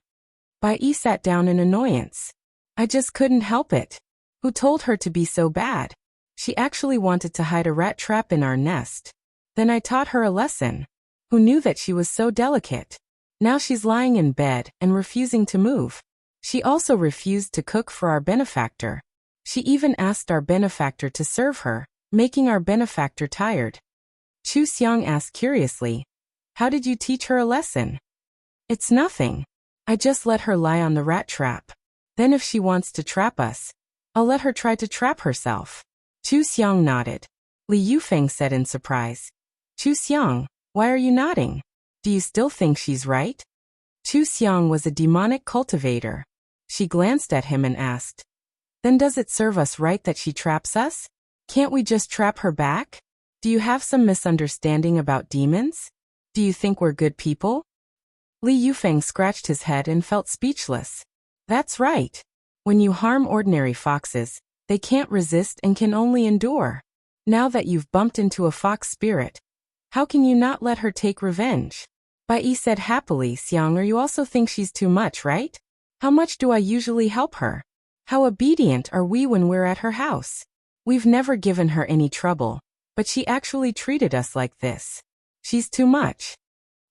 A: Bai Yi sat down in annoyance. "I just couldn't help it. Who told her to be so bad? She actually wanted to hide a rat trap in our nest. Then I taught her a lesson. Who knew that she was so delicate? Now she's lying in bed and refusing to move. She also refused to cook for our benefactor. She even asked our benefactor to serve her, making our benefactor tired." Chu Xiang asked curiously, "How did you teach her a lesson?" "It's nothing. I just let her lie on the rat trap. Then if she wants to trap us, I'll let her try to trap herself." Chu Xiang nodded. Li Yufeng said in surprise, "Chu Xiang, why are you nodding? Do you still think she's right?" Chu Xiang was a demonic cultivator. She glanced at him and asked, "Then does it serve us right that she traps us? Can't we just trap her back? Do you have some misunderstanding about demons? Do you think we're good people?" Li Yufeng scratched his head and felt speechless. "That's right. When you harm ordinary foxes, they can't resist and can only endure. Now that you've bumped into a fox spirit, how can you not let her take revenge?" Bai Yi said happily, "Xiang, or you also think she's too much, right? How much do I usually help her? How obedient are we when we're at her house? We've never given her any trouble, but she actually treated us like this. She's too much."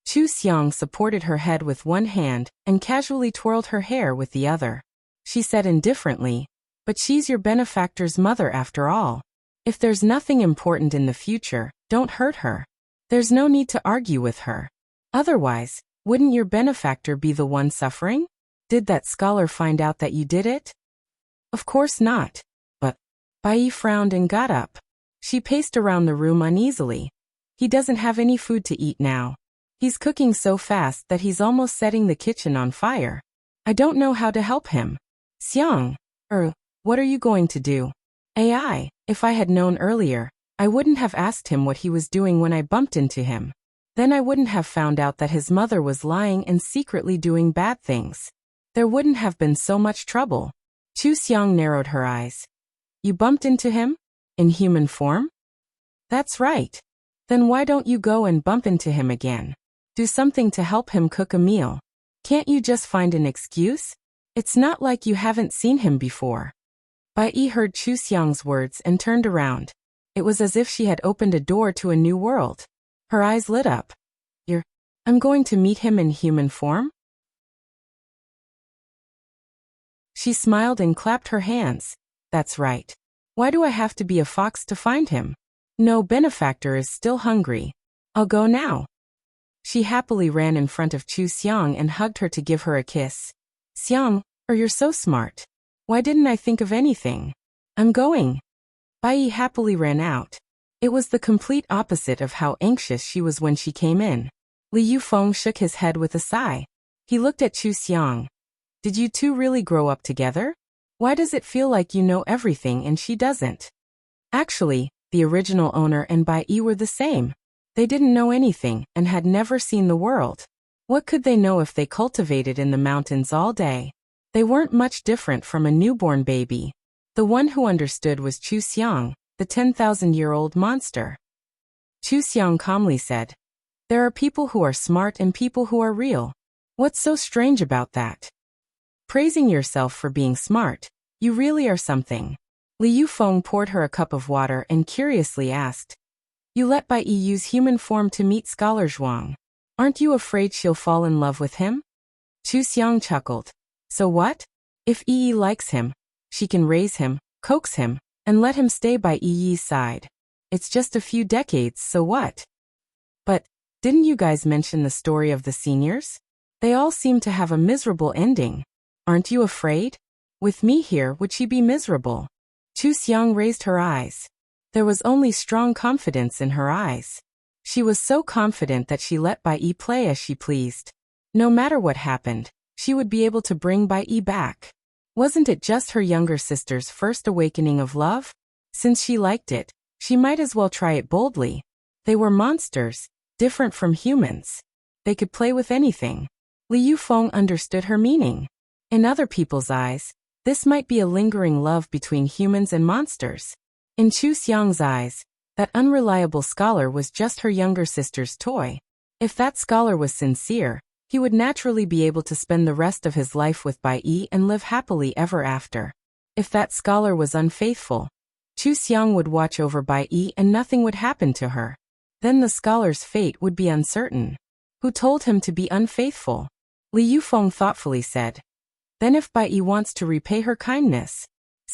A: Chu Xiang supported her head with one hand and casually twirled her hair with the other. She said indifferently, "But she's your benefactor's mother after all. If there's nothing important in the future, don't hurt her. There's no need to argue with her. Otherwise, wouldn't your benefactor be the one suffering? Did that scholar find out that you did it?" "Of course not." "But..." Bai Yi frowned and got up. She paced around the room uneasily. "He doesn't have any food to eat now. He's cooking so fast that he's almost setting the kitchen on fire. I don't know how to help him. Xiang, what are you going to do?" If I had known earlier, I wouldn't have asked him what he was doing when I bumped into him. Then I wouldn't have found out that his mother was lying and secretly doing bad things. There wouldn't have been so much trouble." Chu Xiang narrowed her eyes. "You bumped into him? In human form?" "That's right. Then why don't you go and bump into him again? Do something to help him cook a meal. Can't you just find an excuse? It's not like you haven't seen him before." Bai Yi heard Chu Xiang's words and turned around. It was as if she had opened a door to a new world. Her eyes lit up. I'm going to meet him in human form?" She smiled and clapped her hands. "That's right. Why do I have to be a fox to find him? No, benefactor is still hungry. I'll go now." She happily ran in front of Chu Xiang and hugged her to give her a kiss. "Xiang, you're so smart. Why didn't I think of anything? I'm going." Bai Yi happily ran out. It was the complete opposite of how anxious she was when she came in. Li Yufeng shook his head with a sigh. He looked at Chu Xiang. "Did you two really grow up together? Why does it feel like you know everything and she doesn't?" Actually, the original owner and Bai Yi were the same. They didn't know anything and had never seen the world. What could they know if they cultivated in the mountains all day? They weren't much different from a newborn baby. The one who understood was Chu Xiang, the 10,000-year-old monster. Chu Xiang calmly said, "There are people who are smart and people who are real. What's so strange about that? Praising yourself for being smart, you really are something." Li Yufeng poured her a cup of water and curiously asked, "You let Bai Yi use human form to meet Scholar Zhuang. Aren't you afraid she'll fall in love with him?" Chu Xiang chuckled. "So what? If Yi likes him, she can raise him, coax him, and let him stay by Yi's side. It's just a few decades, so what?" "But, didn't you guys mention the story of the seniors? They all seem to have a miserable ending. Aren't you afraid? With me here, would she be miserable?" Chu Xiang raised her eyes. There was only strong confidence in her eyes. She was so confident that she let Bai Yi play as she pleased. No matter what happened, she would be able to bring Bai Yi back. Wasn't it just her younger sister's first awakening of love? Since she liked it, she might as well try it boldly. They were monsters, different from humans. They could play with anything. Li Yufeng understood her meaning. In other people's eyes, this might be a lingering love between humans and monsters. In Chu Xiang's eyes, that unreliable scholar was just her younger sister's toy. If that scholar was sincere, he would naturally be able to spend the rest of his life with Bai Yi and live happily ever after. If that scholar was unfaithful, Chu Xiang would watch over Bai Yi and nothing would happen to her. Then the scholar's fate would be uncertain. Who told him to be unfaithful? Li Yufeng thoughtfully said. Then if Bai Yi wants to repay her kindness,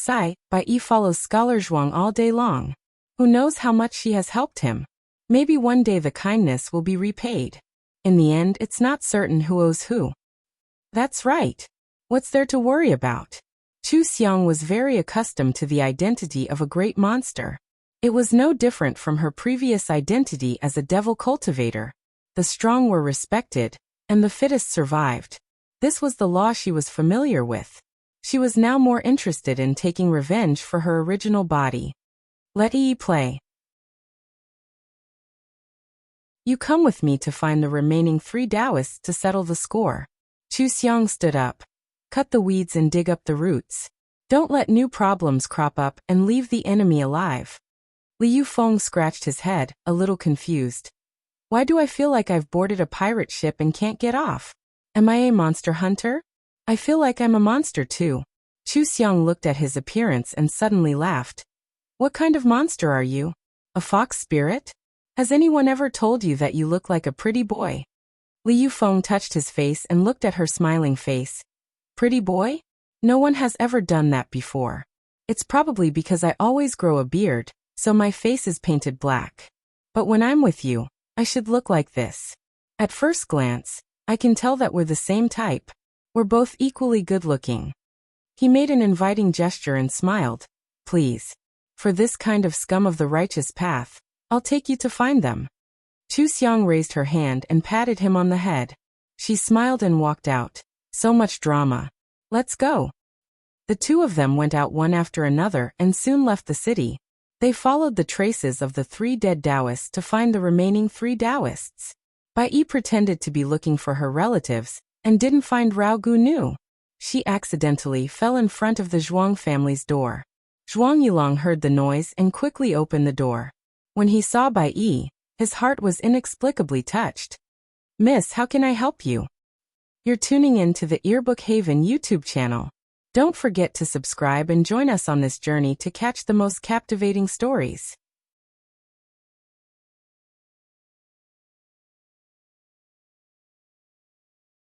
A: Bai Yi follows Scholar Zhuang all day long. Who knows how much she has helped him? Maybe one day the kindness will be repaid. In the end, it's not certain who owes who. That's right. What's there to worry about? Chu Xiang was very accustomed to the identity of a great monster. It was no different from her previous identity as a devil cultivator. The strong were respected, and the fittest survived. This was the law she was familiar with. She was now more interested in taking revenge for her original body. Let Yi play. You come with me to find the remaining 3 Taoists to settle the score. Chu Xiang stood up. Cut the weeds and dig up the roots. Don't let new problems crop up and leave the enemy alive. Li Yufeng scratched his head, a little confused. Why do I feel like I've boarded a pirate ship and can't get off? Am I a monster hunter? I feel like I'm a monster too. Chu Xiang looked at his appearance and suddenly laughed. What kind of monster are you? A fox spirit? Has anyone ever told you that you look like a pretty boy? Li Yufeng touched his face and looked at her smiling face. Pretty boy? No one has ever done that before. It's probably because I always grow a beard, so my face is painted black. But when I'm with you, I should look like this. At first glance, I can tell that we're the same type. We're both equally good-looking. He made an inviting gesture and smiled. Please. For this kind of scum of the righteous path, I'll take you to find them. Chu Xiang raised her hand and patted him on the head. She smiled and walked out. So much drama. Let's go. The two of them went out one after another and soon left the city. They followed the traces of the 3 dead Taoists to find the remaining 3 Taoists. Bai Yi pretended to be looking for her relatives and didn't find Rao Gunu. She accidentally fell in front of the Zhuang family's door. Zhuang Yulong heard the noise and quickly opened the door. When he saw Bai Yi, his heart was inexplicably touched. Miss, how can I help you? You're tuning in to the Earbook Haven YouTube channel. Don't forget to subscribe and join us on this journey to catch the most captivating stories.